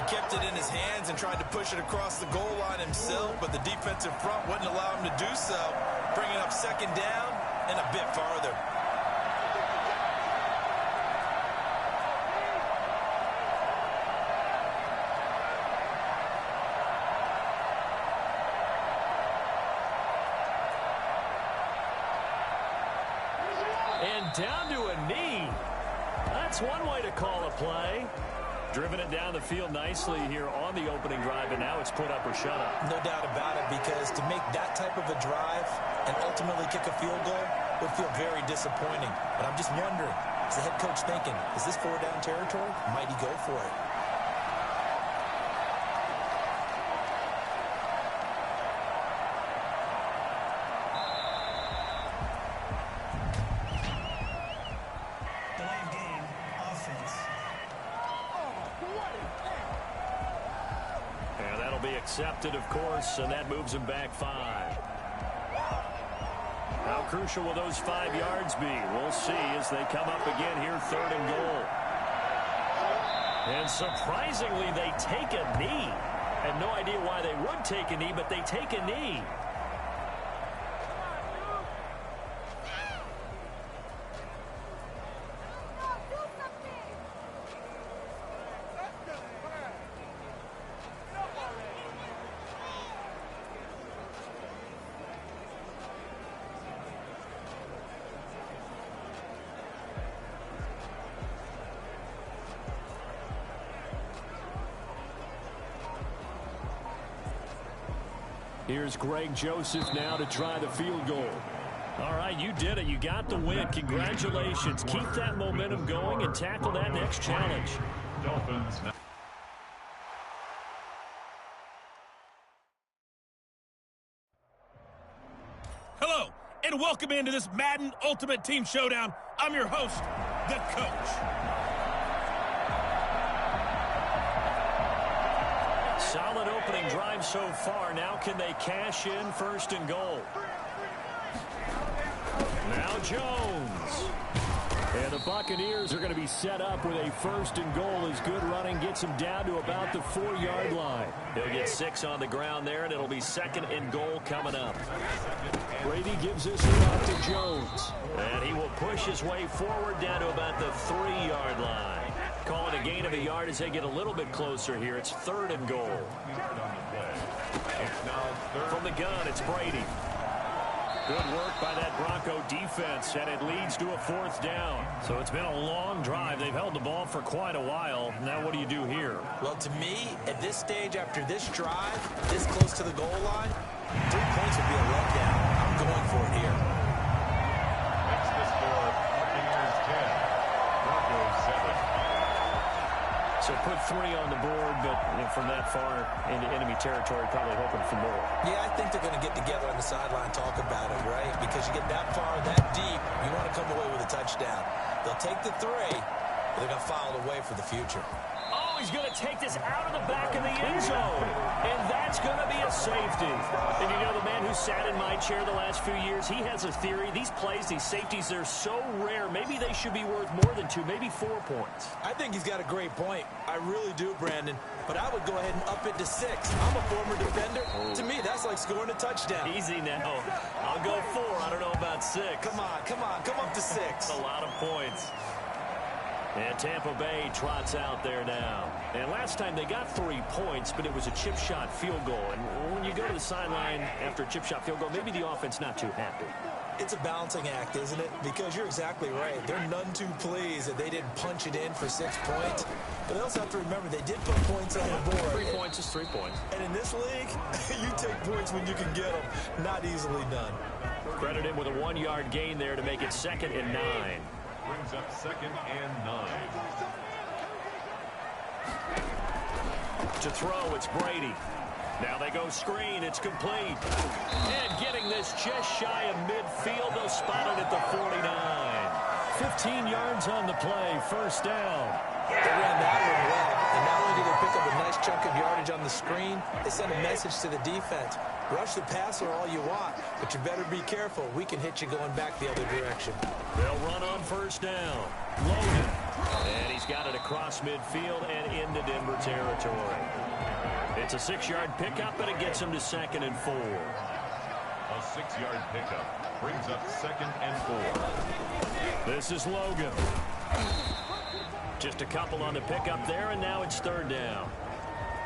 He kept it in his hands and tried to push it across the goal line himself, but the defensive front wouldn't allow him to do so, bringing up 2nd down and a bit farther.
And down to a knee. That's one way to call a play. Driven it down the field nicely here on the opening drive, and now it's put up or shut up.
No doubt about it, because to make that type of a drive and ultimately kick a field goal would feel very disappointing. But I'm just wondering, is the head coach thinking, is this 4-down territory? Might he go for it?
Accepted, of course, and that moves him back 5. How crucial will those 5 yards be? We'll see as they come up again here, 3rd and goal. And surprisingly, they take a knee. I had no idea why they would take a knee, but they take a knee. Here's Greg Joseph now to try the field goal. All right, you did it. You got the win. Congratulations. Keep that momentum going and tackle that next challenge.
Dolphins.
Hello, and welcome into this Madden Ultimate Team Showdown. I'm your host, the Coach.
Solid opening drive so far. Now can they cash in 1st and goal? Now Jones. And the Buccaneers are going to be set up with a 1st and goal as good running gets him down to about the 4-yard line. He'll get 6 on the ground there, and it'll be 2nd and goal coming up. Brady gives this one out to Jones. And he will push his way forward down to about the 3-yard line. Calling a gain of a yard as they get a little bit closer here. It's 3rd and goal. From the gun, it's Brady. Good work by that Bronco defense, and it leads to a 4th down. So it's been a long drive. They've held the ball for quite a while. Now what do you do here?
Well, to me, at this stage, after this drive, this close to the goal line, 3 points would be a letdown. I'm going for it here.
That's the score. Buccaneers 10, Broncos 7.
So put 3 on the board, but from that far into enemy territory, probably hoping for more.
Yeah, I think they're going to get together on the sideline and talk about it, right? Because you get that far, that deep, you want to come away with a touchdown. They'll take the 3, but they're going to file it away for the future.
Oh, he's going to take this out of the back of the end zone. And that's going to be a safety. And you know, the man who sat in my chair the last few years, he has a theory. These plays, these safeties, they're so rare. Maybe they should be worth more than 2, maybe 4 points.
I think he's got a great point. I really do, Brandon. But I would go ahead and up it to 6. I'm a former defender. Oh. To me, that's like scoring a touchdown.
Easy now. I'll go 4. I don't know about 6.
Come on. Come up to 6.
A lot of points. And Tampa Bay trots out there now. And last time they got 3 points, but it was a chip shot field goal. And when you go to the sideline after a chip shot field goal, maybe the offense not too happy.
It's a balancing act, isn't it? Because you're exactly right. They're none too pleased that they didn't punch it in for 6 points. But they also have to remember they did put points on the board.
3 points is 3 points.
And in this league, you take points when you can get them. Not easily done.
Credit him with a 1-yard gain there to make it 2nd and 9.
Brings up 2nd and 9.
To throw, it's Brady. Now they go screen. It's complete. And getting this just shy of midfield. They'll spot it at the 49. 15 yards on the play. 1st down.
They ran that one well. And not only did they pick up a nice chunk of yardage on the screen, they sent a message to the defense. Rush the passer all you want, but you better be careful. We can hit you going back the other direction.
They'll run on 1st down. Logan. And he's got it across midfield and into Denver territory. It's a 6-yard pickup, and it gets him to 2nd and 4.
A 6-yard pickup brings up 2nd and 4.
This is Logan. Just a couple on the pickup there, and now it's 3rd down.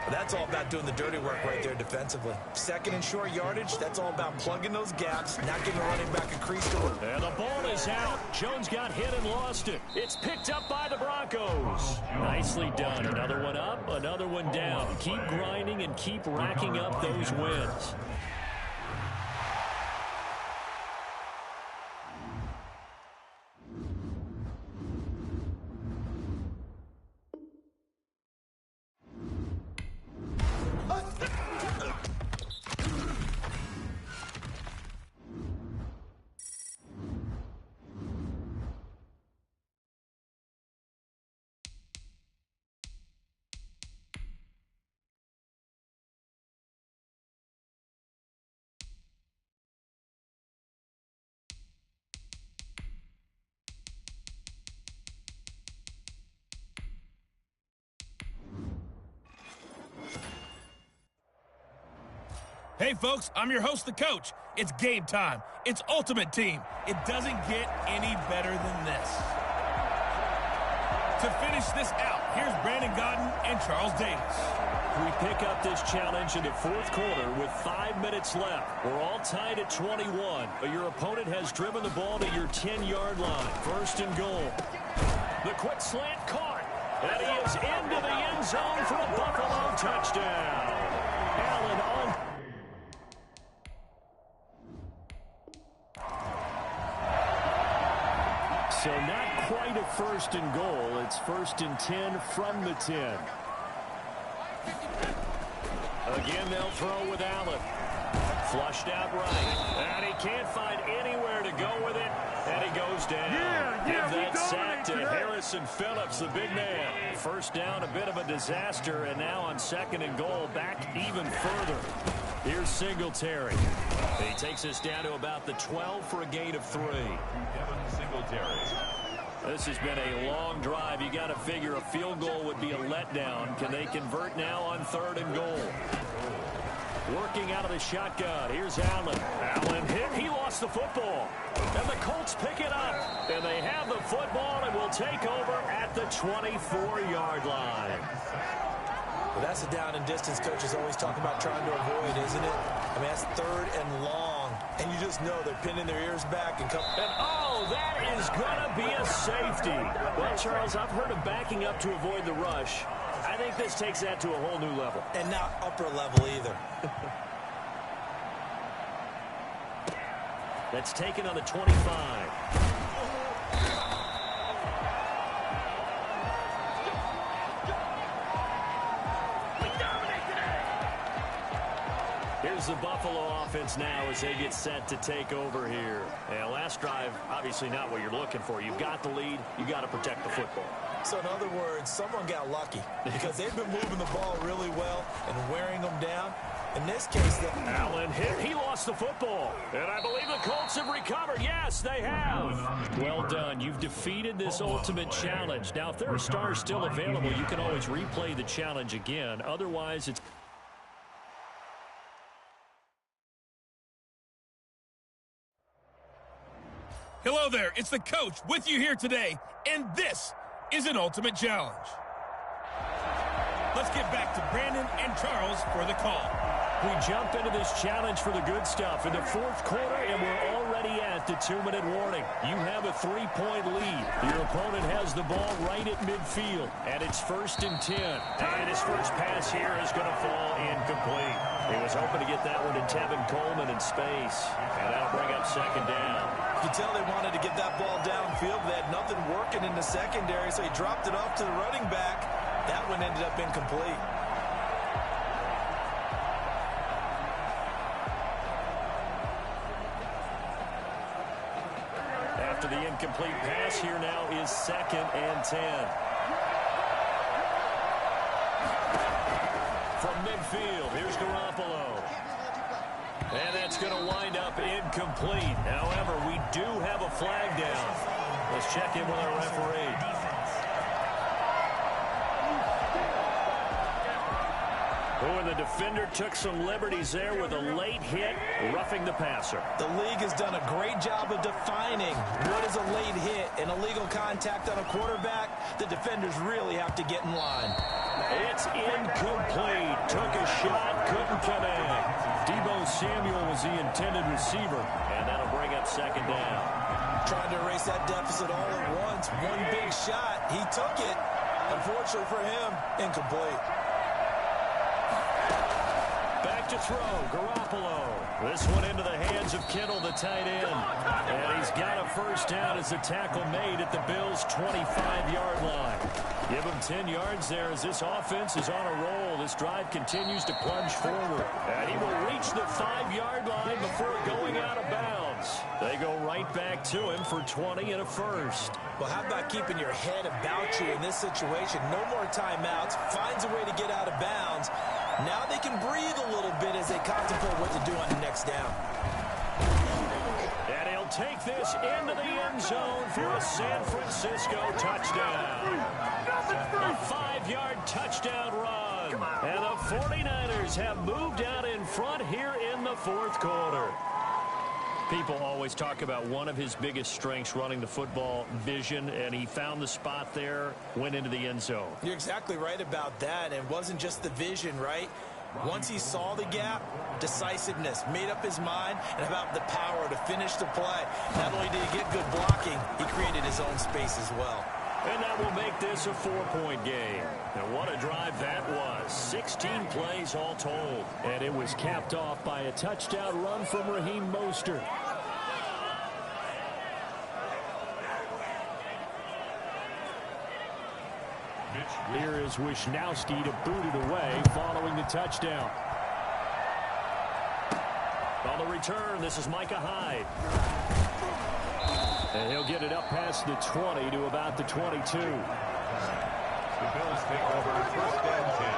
That's all about doing the dirty work right there defensively. 2nd and short yardage, that's all about plugging those gaps, not giving the running back a crease to work.
And the ball is out. Jones got hit and lost it. It's picked up by the Broncos. Nicely done. Another one up, another one down. Keep grinding and keep racking up those wins.
Hey, folks, I'm your host, the Coach. It's game time. It's Ultimate Team. It doesn't get any better than this. To finish this out, here's Brandon Godden and Charles Davis.
We pick up this challenge in the 4th quarter with 5 minutes left. We're all tied at 21, but your opponent has driven the ball to your 10-yard line. 1st and goal. The quick slant caught, and he is into the end zone for a Buffalo touchdown. Allen on. So not quite a 1st and goal. It's 1st and 10 from the 10. Again, they'll throw with Allen. Flushed out right. And he can't find anywhere to go with it. And he goes down. Give that sack to Harrison Phillips, the big man. 1st down, a bit of a disaster. And now on 2nd and goal, back even further. Here's Singletary. He takes us down to about the 12 for a gain of 3.
Devin Singletary.
This has been a long drive. You got to figure a field goal would be a letdown. Can they convert now on 3rd and goal? Working out of the shotgun. Here's Allen. Allen hit. He lost the football. And the Colts pick it up. And they have the football and will take over at the 24-yard line.
Well, that's a down and distance coaches always talk about trying to avoid, isn't it? I mean, that's 3rd and long. And you just know they're pinning their ears back and come.
And oh, that is going to be a safety. Well, Charles, I've heard of backing up to avoid the rush. I think this takes that to a whole new level.
And not upper level either.
That's taken on the 25. Here's the Buffalo offense now as they get set to take over here. And last drive, obviously not what you're looking for. You've got the lead. You got to protect the football.
So in other words, someone got lucky because they've been moving the ball really well and wearing them down. In this case,
Allen hit. He lost the football. And I believe the Colts have recovered. Yes, they have. Well done. You've defeated this ultimate challenge. Now, if there are stars still available, you can always replay the challenge again. Otherwise, it's...
Hello there, it's the coach with you here today, and this is an ultimate challenge. Let's get back to Brandon and Charles for the call.
We jump into this challenge for the good stuff in the 4th quarter, and we're already at the 2-minute warning. You have a 3-point lead. Your opponent has the ball right at midfield, and it's 1st and 10. And his first pass here is going to fall incomplete. He was hoping to get that one to Tevin Coleman in space, and that'll bring up 2nd down.
You can tell they wanted to get that ball downfield. They had nothing working in the secondary, so he dropped it off to the running back. That one ended up incomplete.
After the incomplete pass, here now is 2nd and 10. From midfield, here's Garoppolo. And that's going to wind up incomplete. However, we do have a flag down. Let's check in with our referee. Oh, and the defender took some liberties there with a late hit, roughing the passer.
The league has done a great job of defining what is a late hit and illegal contact on a quarterback. The defenders really have to get in line.
It's incomplete. Took a shot, couldn't connect. Deebo Samuel was the intended receiver, and that'll bring up 2nd down.
Trying to erase that deficit all at once. One big shot. He took it. Unfortunately for him, incomplete.
Back to throw, Garoppolo. This one into the hands of Kittle, the tight end. And he's got a 1st down as the tackle made at the Bills' 25-yard line. Give him 10 yards there as this offense is on a roll. This drive continues to plunge forward. And he will reach the 5-yard line before going out of bounds. They go right back to him for 20 and a 1st.
Well, how about keeping your head about you in this situation? No more timeouts. Finds a way to get out of bounds. Now they can breathe a little bit as they contemplate what to do on the next down.
And he'll take this into the end zone for a San Francisco touchdown. A 5-yard touchdown run. And the 49ers have moved out in front here in the 4th quarter. People always talk about one of his biggest strengths running the football, vision, and he found the spot there, went into the end zone.
You're exactly right about that. It wasn't just the vision, right? Once he saw the gap, decisiveness, made up his mind, and about the power to finish the play. Not only did he get good blocking, he created his own space as well.
And that will make this a 4-point game. And what a drive that was. 16 plays all told. And it was capped off by a touchdown run from Raheem Mostert. Here is Wisnowski to boot it away following the touchdown. On the return, this is Micah Hyde. And he'll get it up past the 20 to about the 22.
The Bills take over first and 10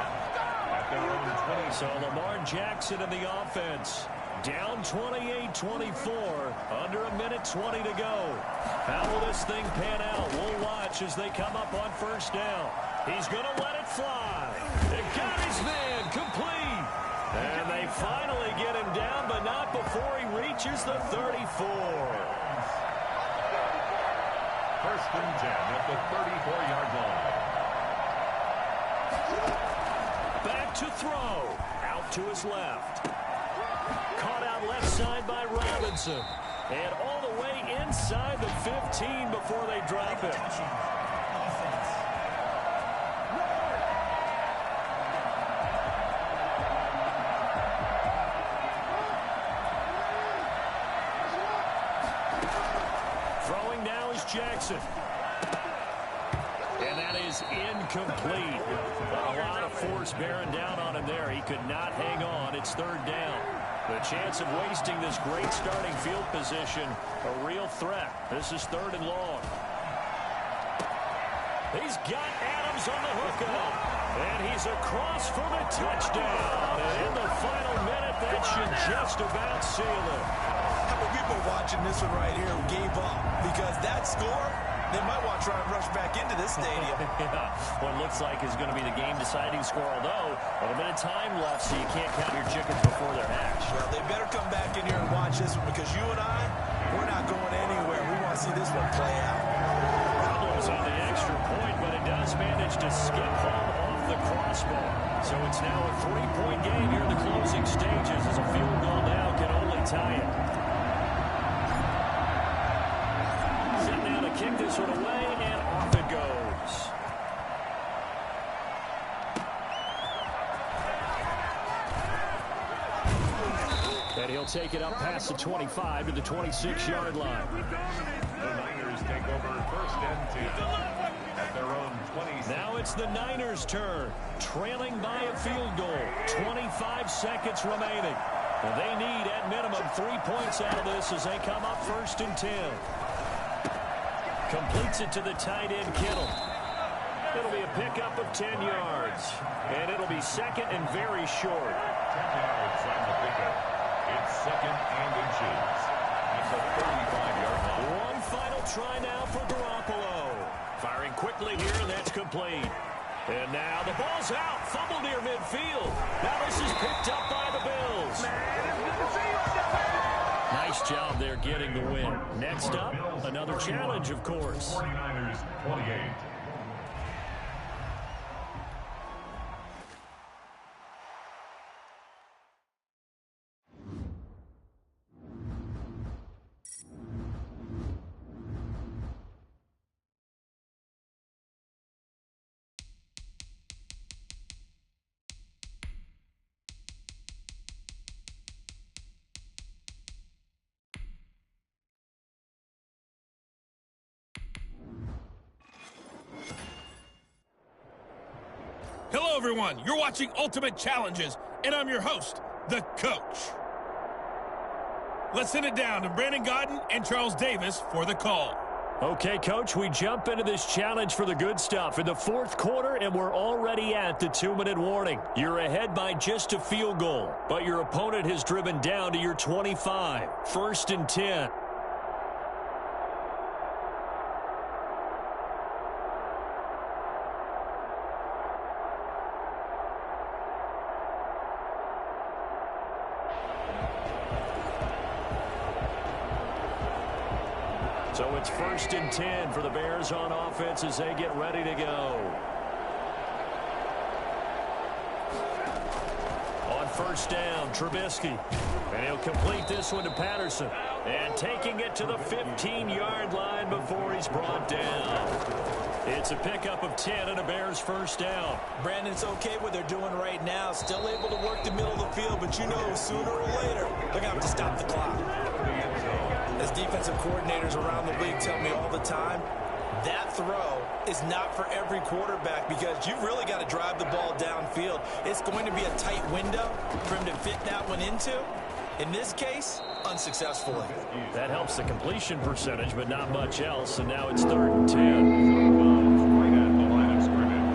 at their own 20.
So Lamar Jackson in the offense. Down 28-24. Under a minute 20 to go. How will this thing pan out? We'll watch as they come up on first down. He's going to let it fly. It got his man complete. And they finally get him down, but not before he reaches the 34.
First and 10 at the 34-yard line.
Back to throw. Out to his left. Caught out left side by Robinson. And all the way inside the 15 before they drop it. Throwing now is Jackson. And that is incomplete. A lot of force bearing down on him there. He could not hang on. It's third down. The chance of wasting this great starting field position, a real threat. This is third and long. He's got Adams on the hookup. And he's across for the touchdown. And in the final minute, that should just about seal it.
How many people watching this one right here who gave up? Because that score, they might want to try and rush back into this stadium.
Yeah, what looks like is going to be the game-deciding score, although a bit of time left, so you can't count your chickens before they're hatched.
Well, they better come back in here and watch this one because you and I, we're not going anywhere. We want to see this one play out.
Problems on the extra point, but it does manage to skip home off the crossbar. So it's now a 3-point game here in the closing stages as a field goal now can only tie it. Set now to kick this one away, and off it goes. And he'll take it up past the 25 to the 26-yard line.
The Niners take over first and 10 at their own 20.
Now it's the Niners' turn, trailing by a field goal. 25 seconds remaining. And they need, at minimum, 3 points out of this as they come up first and 10. Completes it to the tight end, Kittle. It'll be a pickup of 10 yards. And it'll be second and very short.
10 yards on the pickup. It's second and inches at the 35-yard line.
One final try now for Garoppolo. Firing quickly here, and that's complete. And now the ball's out. Fumble near midfield. Now this is picked up by the Bills. Nice job there getting the win. Next up, another challenge, of course.
49ers 28.
Hello, everyone. You're watching Ultimate Challenges, and I'm your host, the Coach. Let's send it down to Brandon Godden and Charles Davis for the call.
Okay, Coach, we jump into this challenge for the good stuff in the fourth quarter, and we're already at the 2-minute warning. You're ahead by just a field goal, but your opponent has driven down to your 25. First and 10. So it's first and 10 for the Bears on offense as they get ready to go. On first down, Trubisky. And he'll complete this one to Patterson. And taking it to the 15-yard line before he's brought down. It's a pickup of 10 and a Bears first down.
Brandon, it's okay what they're doing right now. Still able to work the middle of the field, but you know sooner or later they're going to have to stop the clock. As defensive coordinators around the league tell me all the time, That throw is not for every quarterback because you've really got to drive the ball downfield. It's going to be a tight window for him to fit that one into. In this case, unsuccessfully.
That helps the completion percentage, but not much else. And now it's 3rd and 10.
Right at the line of scrimmage.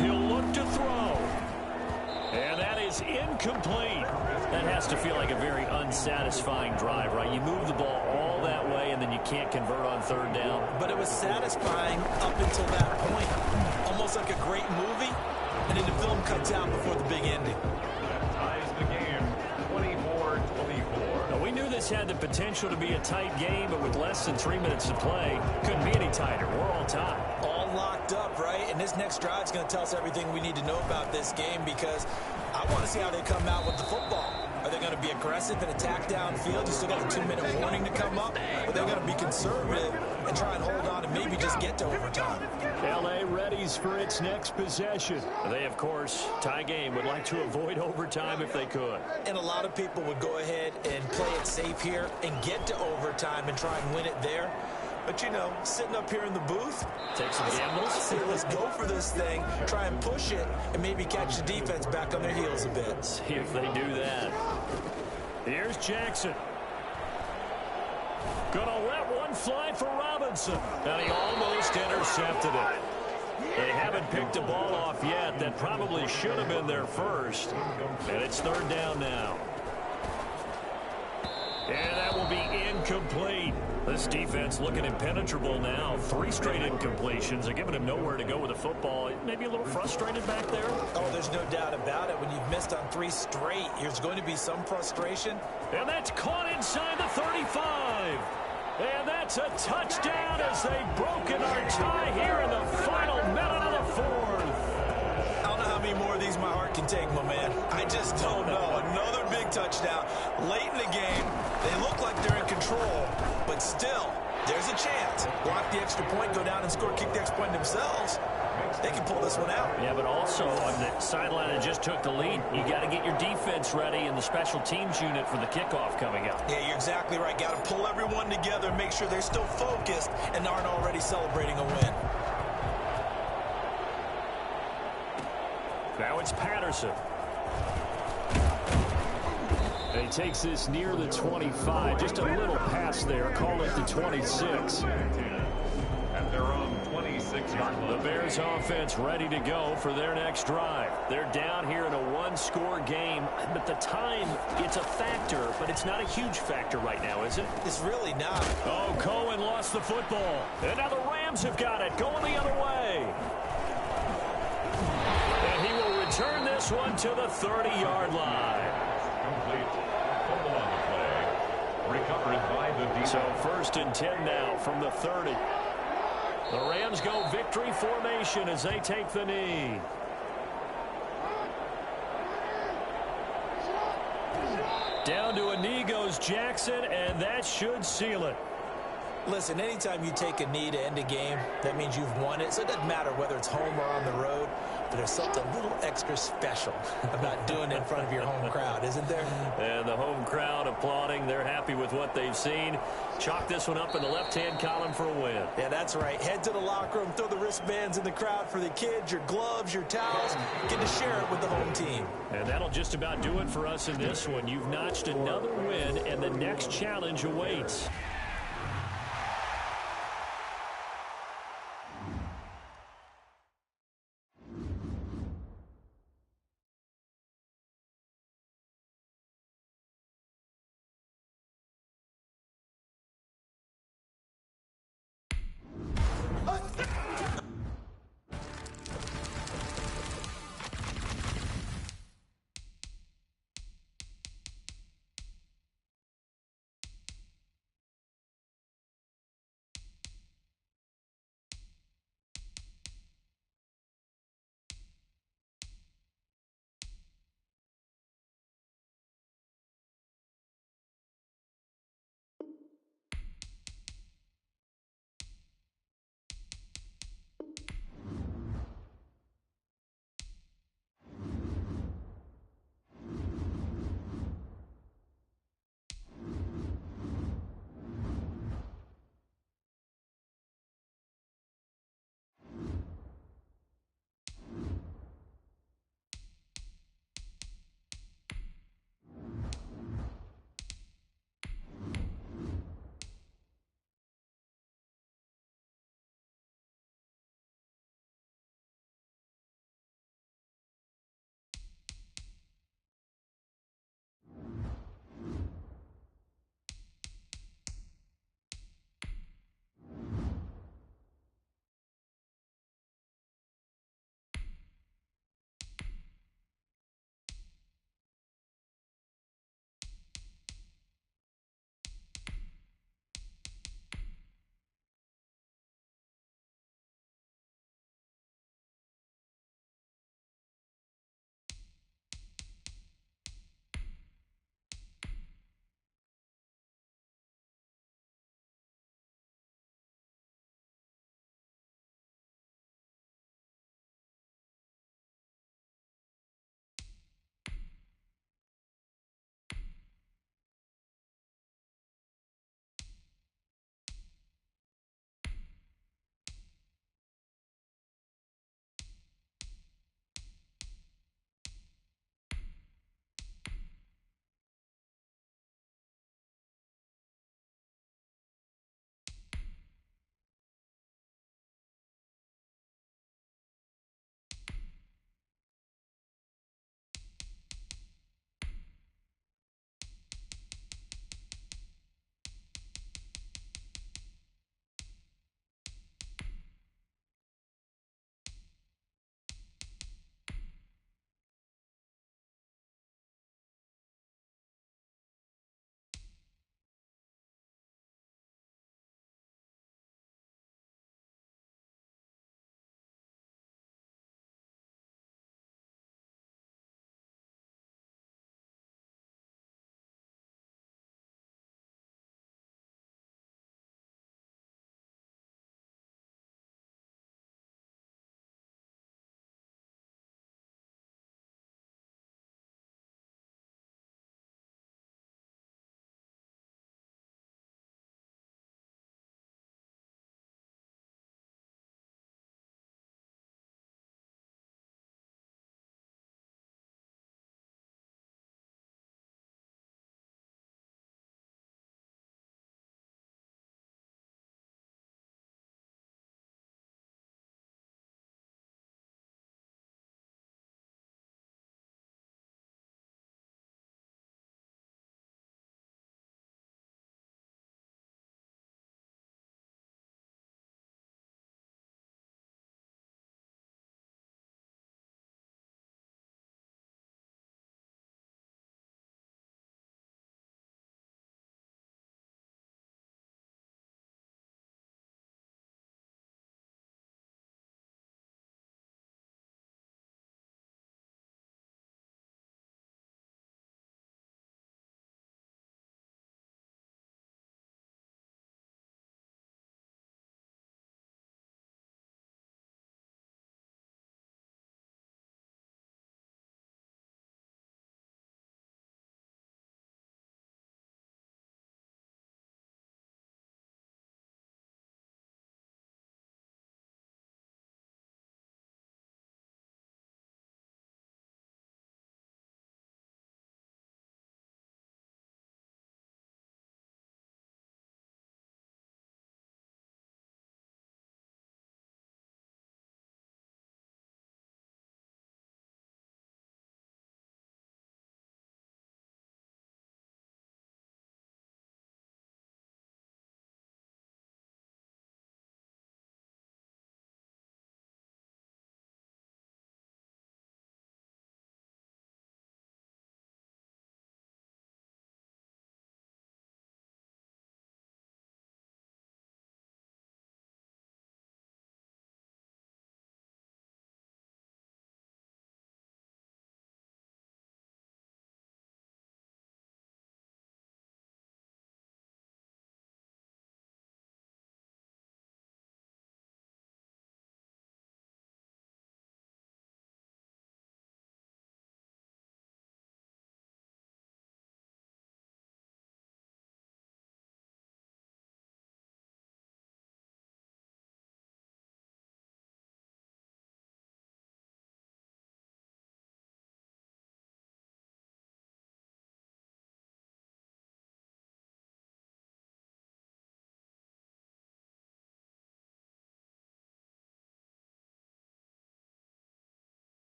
He'll look to throw. And that is incomplete. That has to feel like a very unsatisfying drive, right? You move the ball all that way, and then you can't convert on 3rd down.
But it was satisfying up until that point. Almost like a great movie, and then the film cuts out before the big ending.
That ties the game 24-24.
Now, we knew this had the potential to be a tight game, but with less than 3 minutes to play, couldn't be any tighter. We're all tied.
All locked up, right? And this next drive is going to tell us everything we need to know about this game because I want to see how they come out with the football. Are they going to be aggressive and attack downfield? You still got a 2-minute warning to come up. Or they're going to be conservative and try and hold on and maybe just get to overtime.
L.A. readies for its next possession. They, of course, tie game, would like to avoid overtime if they could.
And a lot of people would go ahead and play it safe here and get to overtime and try and win it there. But, you know, sitting up here in the booth,
take some gambles.
Say, let's go for this thing, try and push it, and maybe catch the defense back on their heels a bit.
See if they do that. Here's Jackson. Gonna let one fly for Robinson. And he almost intercepted it. They haven't picked a ball off yet. That probably should have been their first. And it's 3rd down now. And that will be incomplete. This defense looking impenetrable now. 3 straight incompletions. They're giving him nowhere to go with the football. Maybe a little frustrated back there.
Oh, there's no doubt about it. When you've missed on 3 straight, there's going to be some frustration.
And that's caught inside the 35. And that's a touchdown as they've broken our tie here in the final minute of the 4th.
I don't know how many more of these my heart can take, my man. I just don't know. Another big touchdown. Late in the game, they look like they're in control, but still, there's a chance. Block the extra point, go down and score, kick the extra point themselves. They can pull this one out.
Yeah, but also on the sideline that just took the lead, you got to get your defense ready and the special teams unit for the kickoff coming up.
Yeah, you're exactly right. Got to pull everyone together and make sure they're still focused and aren't already celebrating a win.
Now it's Patterson. And he takes this near the 25. Just a little pass there. Call it the 26.
At their own 26-yard line.
The Bears offense ready to go for their next drive. They're down here in a 1-score game, but the time, it's a factor, but it's not a huge factor right now, is it?
It's really not.
Oh, Cohen lost the football. And now the Rams have got it, going the other way. And he will return this one to the 30-yard line.
Complete. Fumble on the play. Recovered by the defense.
So 1st and 10 now from the 30. The Rams go victory formation as they take the knee. Down to a knee goes Jackson, and that should seal it.
Listen, anytime you take a knee to end a game, that means you've won it. So it doesn't matter whether it's home or on the road, but there's something a little extra special about doing it in front of your home crowd, isn't there?
And the home crowd applauding. They're happy with what they've seen. Chalk this one up in the left-hand column for a win.
Yeah, that's right. Head to the locker room, throw the wristbands in the crowd for the kids, your gloves, your towels. Get to share it with the home team.
And that'll just about do it for us in this one. You've notched another win, and the next challenge awaits.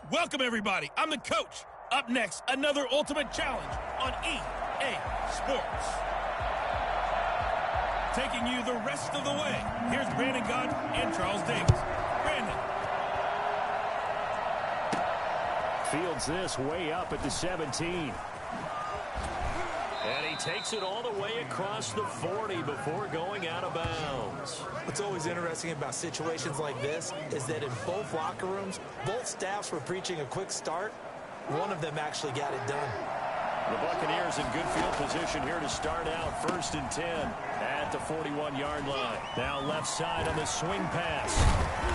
Welcome, everybody. I'm the coach. Up next, another Ultimate Challenge on EA Sports. Taking you the rest of the way. Here's Brandon Gott and Charles Davis. Brandon.
Fields this way up at the 17. And he takes it all the way across the 40 before going out of bounds.
What's always interesting about situations like this is that in both locker rooms, both staffs were preaching a quick start. One of them actually got it done.
The Buccaneers in good field position here to start out 1st and 10 at the 41-yard line. Now left side on the swing pass.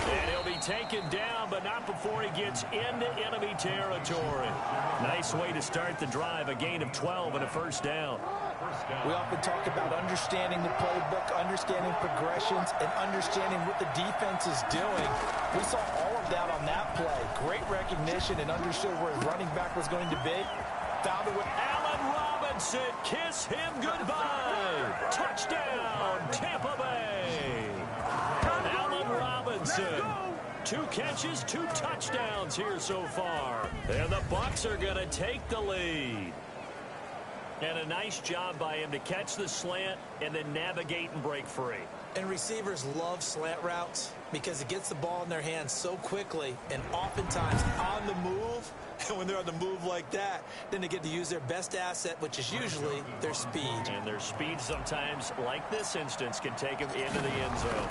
And he'll be taken down, but not before he gets into enemy territory. Nice way to start the drive, a gain of 12 and a first down.
We often talk about understanding the playbook, understanding progressions, and understanding what the defense is doing. We saw all of that on that play. Great recognition and understood where his running back was going to be. Found it with
Allen Robinson. Kiss him goodbye. Touchdown, Tampa Bay. Allen Robinson. 2 catches, 2 touchdowns here so far. And the Bucs are going to take the lead. And a nice job by him to catch the slant and then navigate and break free.
And receivers love slant routes because it gets the ball in their hands so quickly and oftentimes on the move. And when they're on the move like that, then they get to use their best asset, which is usually their speed.
And their speed sometimes, like this instance, can take them into the end zone.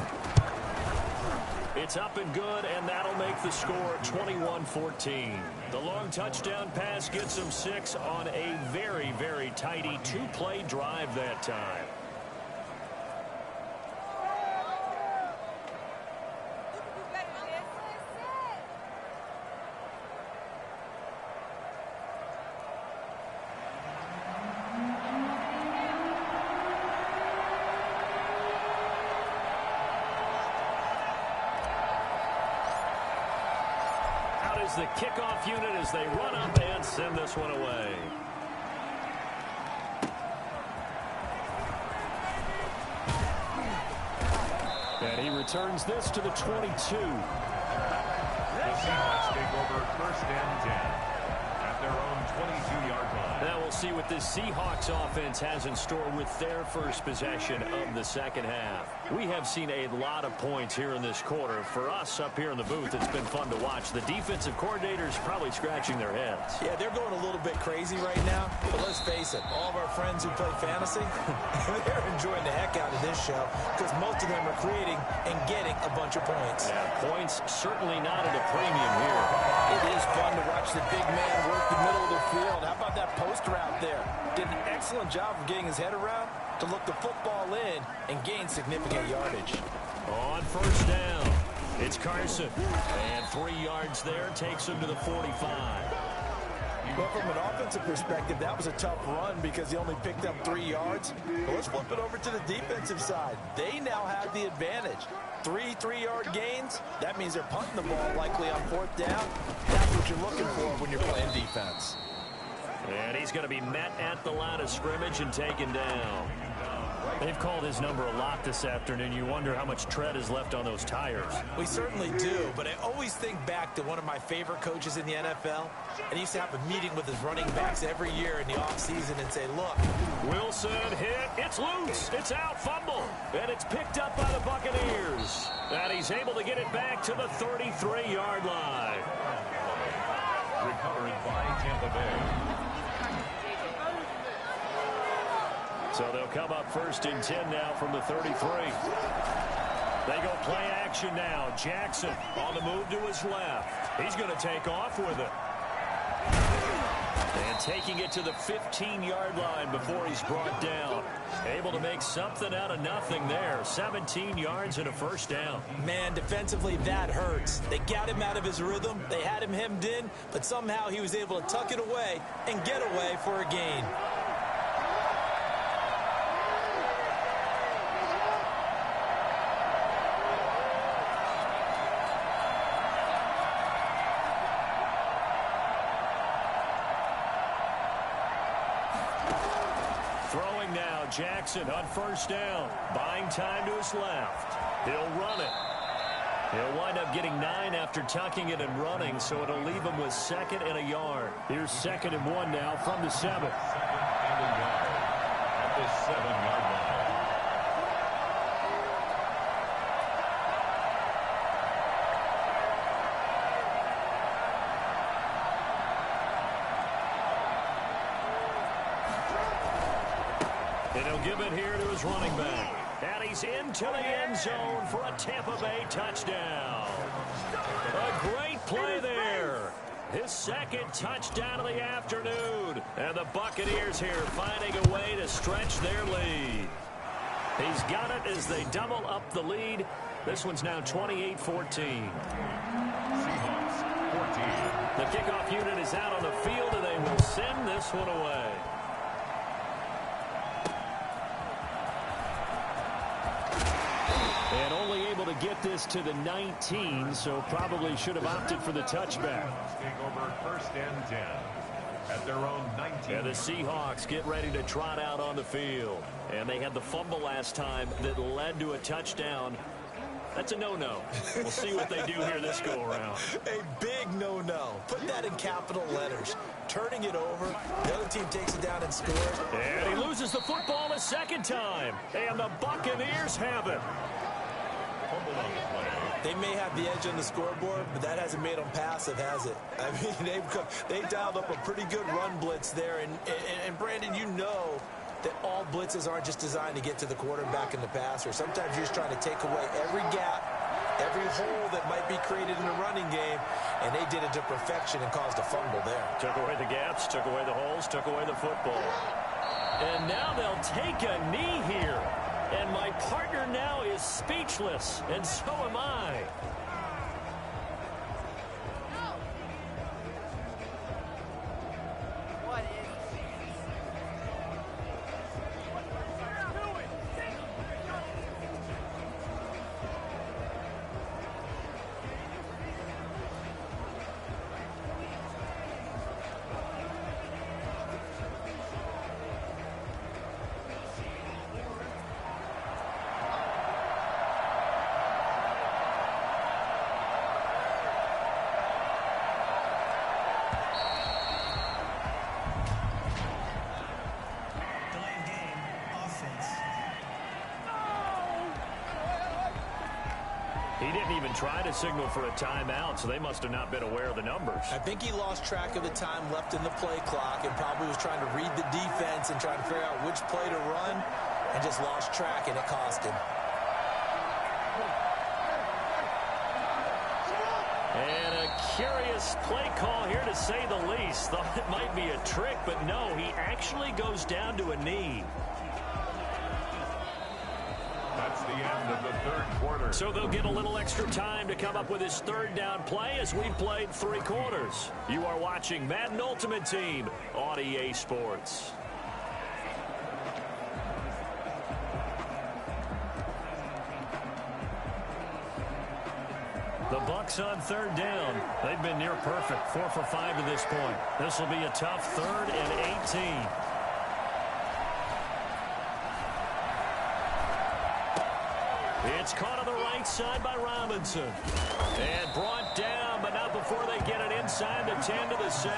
It's up and good, and that'll make the score 21-14. The long touchdown pass gets them 6 on a very, very tidy 2-play drive that time. The kickoff unit as they run up and send this one away. And he returns this to the 22.
The Seahawks take over 1st and 10 at their own 22-yard line.
Now we'll see what this Seahawks offense has in store with their first possession of the second half. We have seen a lot of points here in this quarter. For us up here in the booth, it's been fun to watch. The defensive coordinators probably scratching their heads.
Yeah, they're going a little bit crazy right now. But let's face it, all of our friends who play fantasy, they're enjoying the heck out of this show because most of them are creating and getting a bunch of points.
Yeah, points certainly not at a premium here.
It is fun to watch the big man work the middle of the field. How about that post route there? Did an excellent job of getting his head around to look the football in and gain significant yardage.
On 1st down, it's Carson. And 3 yards there takes him to the 45.
Well, from an offensive perspective, that was a tough run because he only picked up 3 yards. But let's flip it over to the defensive side. They now have the advantage. 3 3-yard gains, that means they're punting the ball likely on 4th down. That's what you're looking for when you're playing defense.
And he's going to be met at the line of scrimmage and taken down. They've called his number a lot this afternoon. You wonder how much tread is left on those tires.
We certainly do, but I always think back to one of my favorite coaches in the NFL, and he used to have a meeting with his running backs every year in the offseason and say, look.
Wilson hit. It's loose. It's out. Fumble. And it's picked up by the Buccaneers. And he's able to get it back to the 33-yard line.
Recovered by Tampa Bay.
So they'll come up 1st and 10 now from the 33. They go play action now. Jackson on the move to his left. He's going to take off with it. And taking it to the 15-yard line before he's brought down. Able to make something out of nothing there. 17 yards and a first down.
Man, defensively, that hurts. They got him out of his rhythm. They had him hemmed in, but somehow he was able to tuck it away and get away for a gain.
Jackson on 1st down, buying time to his left. He'll run it. He'll wind up getting 9 after tucking it and running, so it'll leave him with 2nd and a yard. Here's 2nd and 1 now from the 7.
2nd and a yard at the 7-yard line.
And he'll give it here to his running back. And he's into the end zone for a Tampa Bay touchdown. A great play there. His 2nd touchdown of the afternoon. And the Buccaneers here finding a way to stretch their lead. He's got it as they double up the lead. This one's now 28-14.
Seahawks 14.
The kickoff unit is out on the field, and they will send this one away. And only able to get this to the 19, so probably should have opted for the touchback.
Take over 1st and 10 at their own 19.
And the Seahawks get ready to trot out on the field. And they had the fumble last time that led to a touchdown. That's a no-no. We'll see what they do here this go-around.
A big no-no. Put that in capital letters. Turning it over, the other team takes it down and scores.
And he loses the football a 2nd time. And the Buccaneers have it.
They may have the edge on the scoreboard, but that hasn't made them passive, has it? I mean, they dialed up a pretty good run blitz there. And Brandon, you know that all blitzes aren't just designed to get to the quarterback and the passer. Sometimes you're just trying to take away every gap, every hole that might be created in the running game, and they did it to perfection and caused a fumble there.
Took away the gaps, took away the holes, took away the football. And now they'll take a knee here. And my partner now is speechless, and so am I. He didn't even try to signal for a timeout, so they must have not been aware of the numbers.
I think he lost track of the time left in the play clock and probably was trying to read the defense and trying to figure out which play to run and just lost track, and it cost him.
And a curious play call here, to say the least. Thought it might be a trick, but no, he actually goes down to a knee.
That's the end of the 3rd quarter.
So they'll get a little extra time to come up with his 3rd down play as we've played 3 quarters. You are watching Madden Ultimate Team on EA Sports. The Bucs on 3rd down. They've been near perfect, 4 for 5 to this point. This will be a tough 3rd and 18. It's caught on the right side by Robinson. And brought down, but not before they get it inside the 10 to the 7.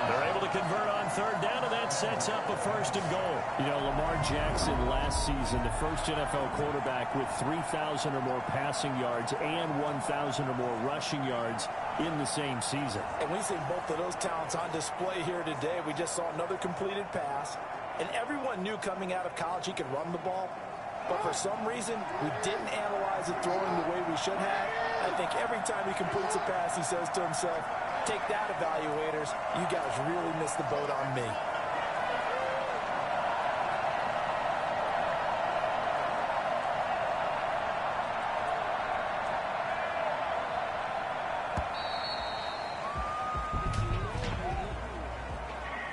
They're able to convert on 3rd down, and that sets up a 1st and goal. You know, Lamar Jackson last season, the first NFL quarterback with 3,000 or more passing yards and 1,000 or more rushing yards in the same season.
And we see both of those talents on display here today. We just saw another completed pass, and everyone knew coming out of college he could run the ball. But for some reason, we didn't analyze it throwing the way we should have. I think every time he completes a pass, he says to himself, take that, evaluators. You guys really missed the boat on me.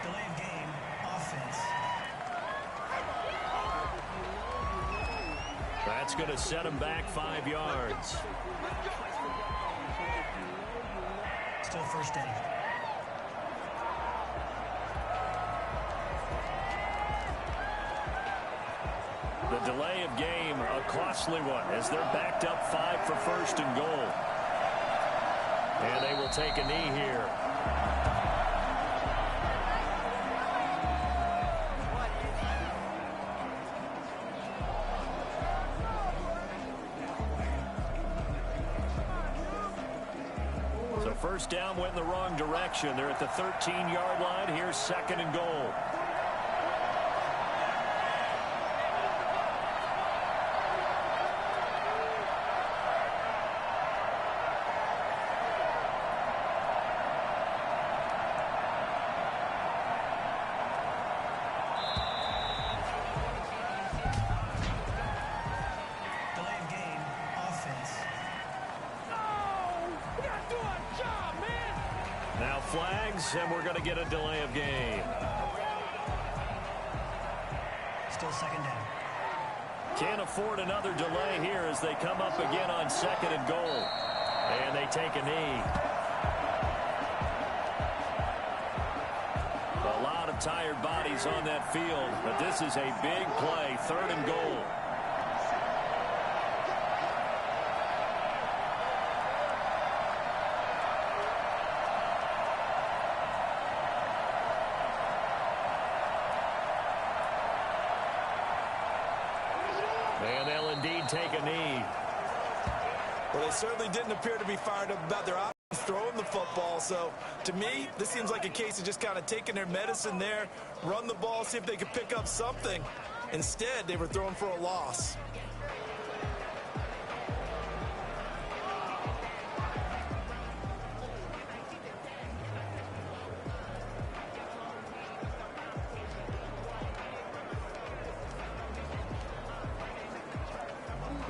Delayed game, offense.
That's going to set him back 5 yards.
Still 1st down.
The A delay of game, a costly one, as they're backed up 5 for first and goal. And they will take a knee here. So first down went in the wrong direction. They're at the 13-yard line. Here's second and goal. Flags, and we're going to get a delay of game.
Still second down.
Can't afford another delay here as they come up again on second and goal. And they take a knee. A lot of tired bodies on that field, but this is a big play, third and goal. And they'll indeed take a knee.
Well, they certainly didn't appear to be fired up about their options throwing the football. So, to me, this seems like a case of just kind of taking their medicine there, run the ball, see if they could pick up something. Instead, they were throwing for a loss.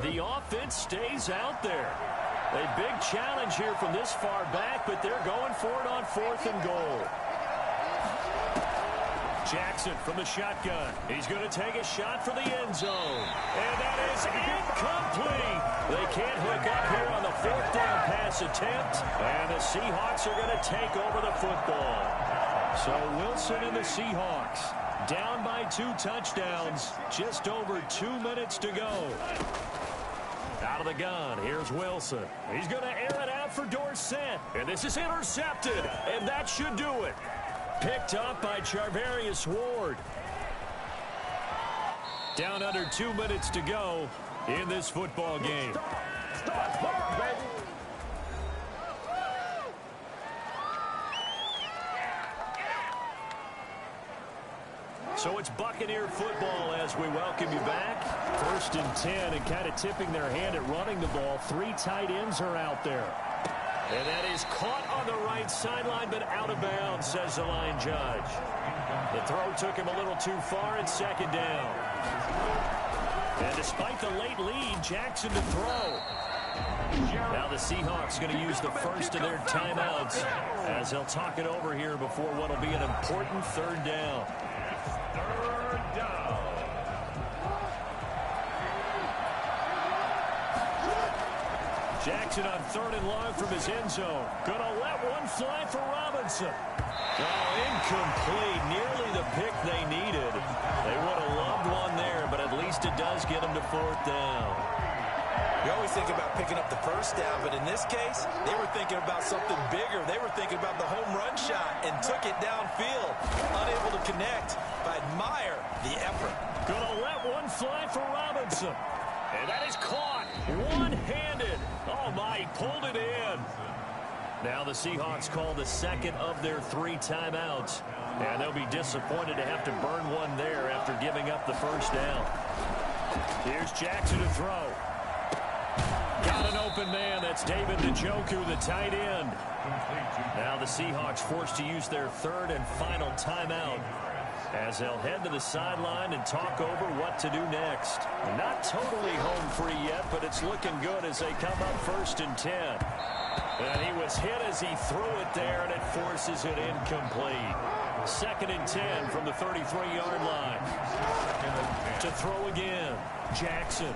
The offense stays out there. A big challenge here from this far back, but they're going for it on fourth and goal. Jackson from the shotgun. He's going to take a shot for the end zone. And that is incomplete. They can't hook up here on the fourth down pass attempt. And the Seahawks are going to take over the football. So Wilson and the Seahawks down by 2 touchdowns. Just over 2 minutes to go. Out of the gun, here's Wilson. He's going to air it out for Dorsett. And this is intercepted, and that should do it. Picked up by Charvarius Ward. Down under 2 minutes to go in this football game.
Start ball, baby.
So it's Buccaneer football as we welcome you back. 1st and 10, and kind of tipping their hand at running the ball. 3 tight ends are out there. And that is caught on the right sideline, but out of bounds, says the line judge. The throw took him a little too far, and second down. And despite the late lead, Jackson to throw. Now the Seahawks going to use the first of their timeouts as they'll talk it over here before what will be an important third down.
Third down.
Jackson on 3rd and long from his end zone. Gonna let one fly for Robinson. Oh, incomplete. Nearly the pick they needed. They would have loved one there, but at least it does get them to 4th down.
You always think about picking up the first down, but in this case, they were thinking about something bigger. They were thinking about the home run shot and took it downfield. Unable to connect, but I admire the effort.
Gonna let one fly for Robinson. And that is caught one-handed. Oh, my, he pulled it in. Now the Seahawks call the second of their 3 timeouts. And they'll be disappointed to have to burn one there after giving up the first down. Here's Jackson to throw. Got an open man. That's David Njoku, the tight end. Now the Seahawks forced to use their 3rd and final timeout as they'll head to the sideline and talk over what to do next. Not totally home free yet, but it's looking good as they come up 1st and 10. And he was hit as he threw it there, and it forces it incomplete. 2nd and 10 from the 33-yard line. To throw again, Jackson.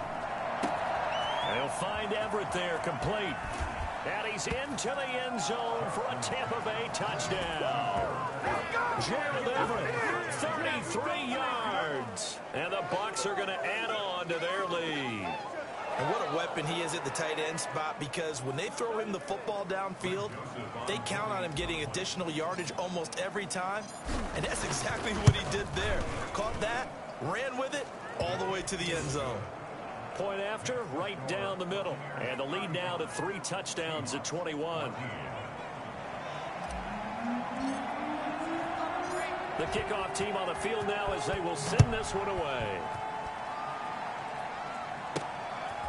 They'll find Everett there, complete. And he's into the end zone for a Tampa Bay touchdown. Gerald Everett, 33 yards. And the Bucs are going to add on to their lead.
And what a weapon he is at the tight end spot, because when they throw him the football downfield, they count on him getting additional yardage almost every time. And that's exactly what he did there. Caught that, ran with it, all the way to the end zone.
Point after, right down the middle. And the lead now to 3 touchdowns at 21. The kickoff team on the field now as they will send this one away.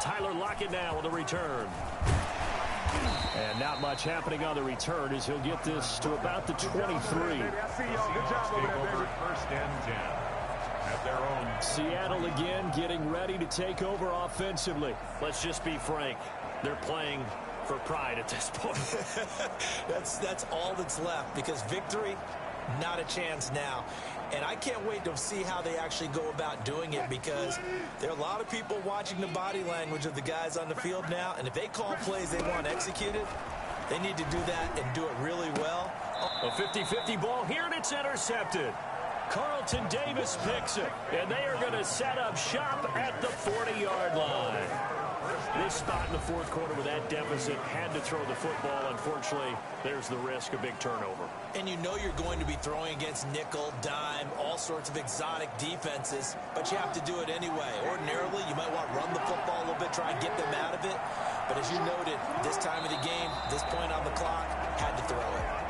Tyler Lockett now with the return. And not much happening on the return as he'll get this to about the 23.
First and 10 at their own.
Seattle again getting ready to take over offensively. Let's just be frank. They're playing for pride at this point.
That's all that's left, because victory, not a chance now. And I can't wait to see how they actually go about doing it, because there are a lot of people watching the body language of the guys on the field now, and if they call plays they want executed, they need to do that and do it really well.
A 50-50 ball here, and it's intercepted. Carlton Davis picks it, and they are going to set up shop at the 40-yard line. This spot in the fourth quarter with that deficit, had to throw the football. Unfortunately, there's the risk of big turnover.
And you know you're going to be throwing against nickel, dime, all sorts of exotic defenses, but you have to do it anyway. Ordinarily, you might want to run the football a little bit, try and get them out of it. But as you noted, this time of the game, this point on the clock, had to throw it.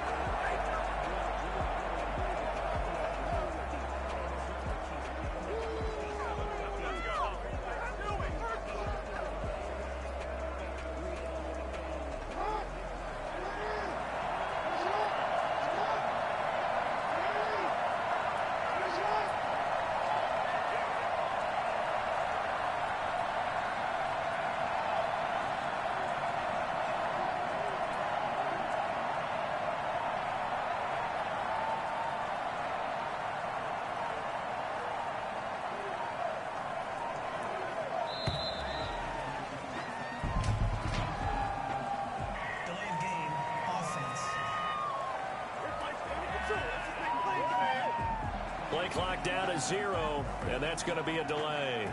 Play clock down to 0, and that's going to be a delay.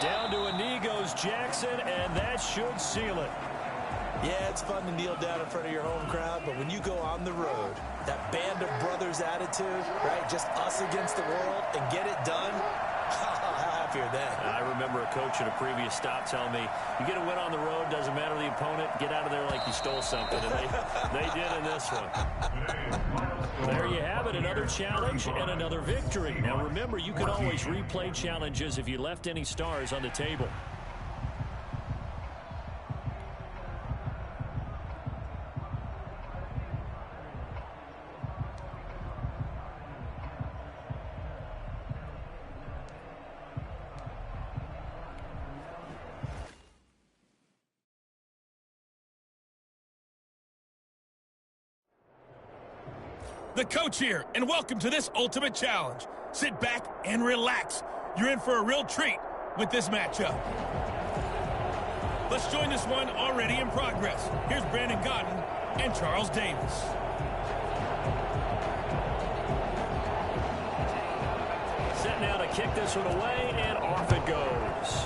Down to a knee goes Jackson, and that should seal it.
Yeah, it's fun to kneel down in front of your home crowd, but when you go on the road, that band of brothers attitude, right, just us against the world, and get it done, how happier then.
I remember a coach at a previous stop telling me, you get a win on the road, doesn't matter the opponent, get out of there like you stole something, and they did in this one. There you have it, another challenge and another victory. Now remember, you can always replay challenges if you left any stars on the table.
The coach here, and welcome to this ultimate challenge. Sit back and relax. You're in for a real treat with this matchup. Let's join this one already in progress. Here's Brandon Godden and Charles Davis.
Set now to kick this one away, and off it goes.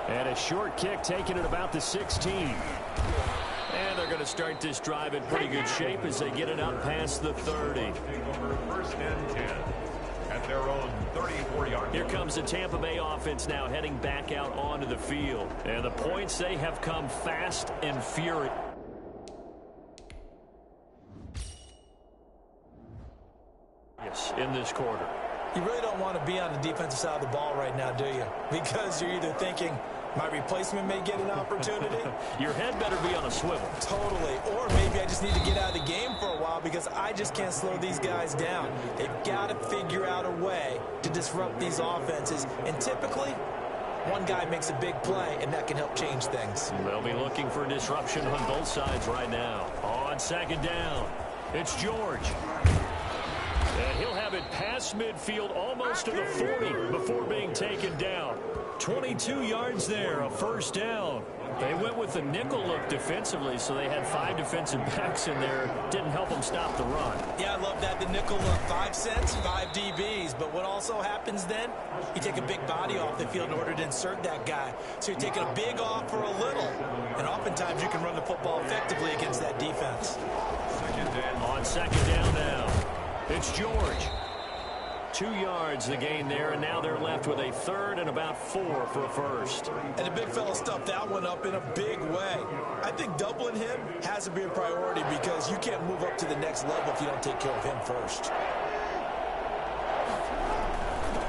And a short kick taken at about the 16. And they're going to start this drive in pretty good shape as they get it up past the 30.
First and 10 at their own 34-yard.
Here comes the Tampa Bay offense now heading back out onto the field. And the points, they have come fast and furious. In this quarter.
You really don't want to be on the defensive side of the ball right now, do you? Because you're either thinking, my replacement may get an opportunity.
Your head better be on a swivel.
Totally. Or maybe I just need to get out of the game for a while because I just can't slow these guys down. They've got to figure out a way to disrupt these offenses. And typically, one guy makes a big play, and that can help change things.
They'll be looking for disruption on both sides right now. On second down, it's George. And he'll have it past midfield almost to the 40 before being taken down. 22 yards there, a first down. They went with the nickel look defensively, so they had 5 defensive backs in there. Didn't help them stop the run.
Yeah, I love that, the nickel look. 5 cents, 5 DBs. But what also happens then, you take a big body off the field in order to insert that guy. So you're taking a big off for a little. And oftentimes you can run the football effectively against that defense.
On second down now, it's George. 2 yards the gain there, and now they're left with a third and about 4 for a first.
And the big fella stuffed that one up in a big way. I think doubling him has to be a priority because you can't move up to the next level if you don't take care of him first.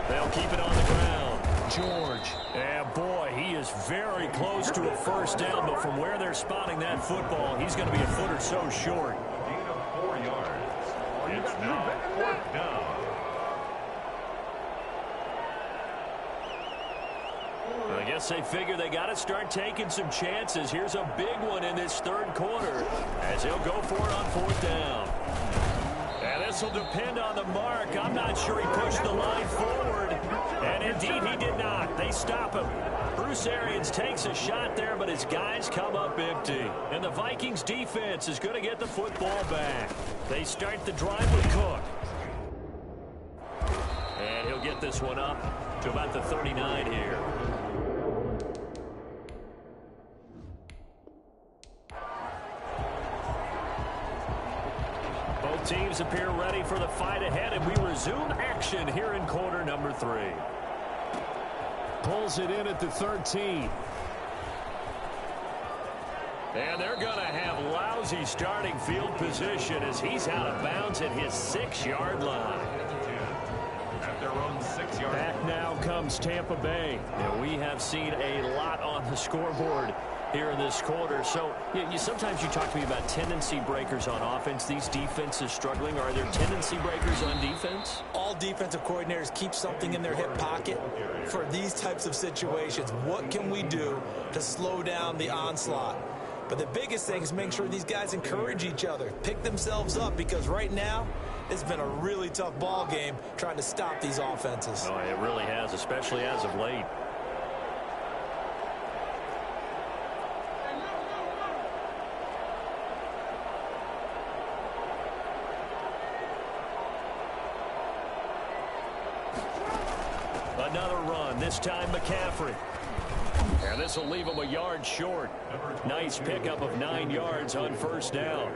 They'll keep it on the ground. George. And boy, he is very close to a first down, but from where they're spotting that football, he's going to be a foot or so short.
Gain of 4 yards. It's now 4th down.
I guess they figure they got to start taking some chances. Here's a big one in this third quarter as he'll go for it on 4th down. And this will depend on the mark. I'm not sure he pushed the line forward. And indeed he did not. They stop him. Bruce Arians takes a shot there, but his guys come up empty. And the Vikings defense is going to get the football back. They start the drive with Cook. And he'll get this one up to about the 39 here. Both teams appear ready for the fight ahead, and we resume action here in quarter number 3. Pulls it in at the 13. And they're going to have lousy starting field position as he's out of bounds at his 6-yard line.
At their own 6-yard.
Back now comes Tampa Bay. And we have seen a lot on the scoreboard here in this quarter. So sometimes you talk to me about tendency breakers on offense. These defenses struggling. Are there tendency breakers on defense?
All defensive coordinators keep something in their hip pocket for these types of situations. What can we do to slow down the onslaught? But the biggest thing is make sure these guys encourage each other, pick themselves up, because right now it's been a really tough ball game trying to stop these offenses.
Oh, it really has, especially as of late. Another run, this time McCaffrey. And this will leave him a yard short. Nice pickup of 9 yards on first down.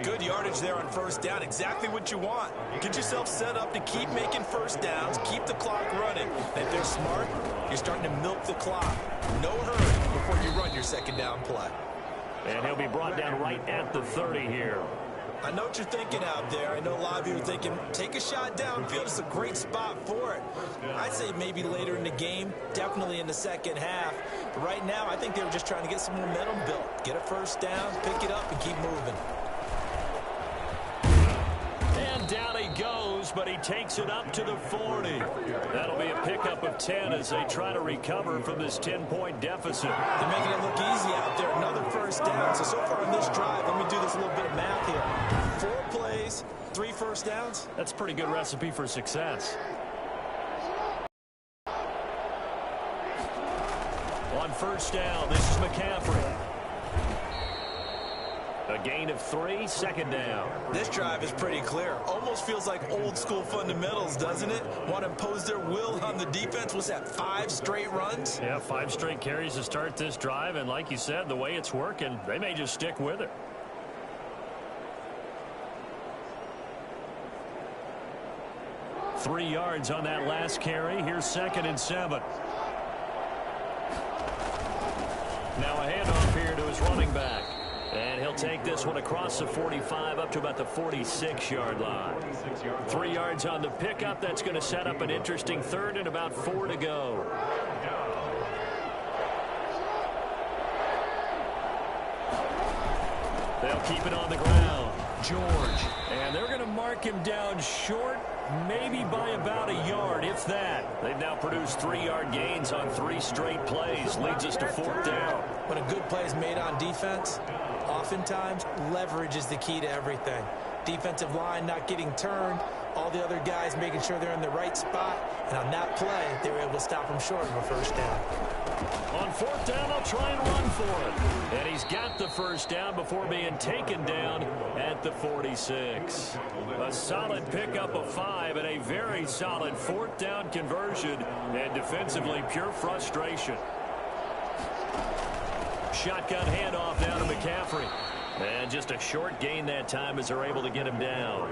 Good yardage there on first down. Exactly what you want. Get yourself set up to keep making first downs, keep the clock running. And if they're smart, you're starting to milk the clock. No hurry before you run your second down play.
And he'll be brought down right at the 30 here.
I know what you're thinking out there. I know a lot of you are thinking, take a shot downfield. It's a great spot for it. I'd say maybe later in the game, definitely in the second half. But right now, I think they were just trying to get some momentum built. Get a first down, pick it up, and keep moving.
And down he goes, but he takes it up to the 40. That'll be a pickup of 10 as they try to recover from this 10-point deficit.
They're making it look easy out there. Another first down. So far on this drive, let me do this little bit of math here. 4 plays, 3 first downs.
That's a pretty good recipe for success. On first down, this is McCaffrey. A gain of 3, second down.
This drive is pretty clear. Almost feels like old school fundamentals, doesn't it? Want to impose their will on the defense. Was that 5 straight runs?
Yeah, 5 straight carries to start this drive. And like you said, the way it's working, they may just stick with it. Three yards on that last carry. Here's 2nd and 7. Now a handoff here to his running back. And he'll take this one across the 45 up to about the 46-yard line. 3 yards on the pickup. That's going to set up an interesting 3rd and about 4 to go. They'll keep it on the ground. George. And they're going to mark him down short, maybe by about a yard, if that. They've now produced 3-yard gains on 3 straight plays. Leads us to 4th down.
When a good play is made on defense, oftentimes leverage is the key to everything. Defensive line not getting turned, all the other guys making sure they're in the right spot. And on that play, they were able to stop him short of a first down.
On fourth down, they'll try and run for it. And he's got the first down before being taken down at the 46. A solid pickup of 5 and a very solid fourth down conversion. And defensively, pure frustration. Shotgun handoff down to McCaffrey. And just a short gain that time as they're able to get him down.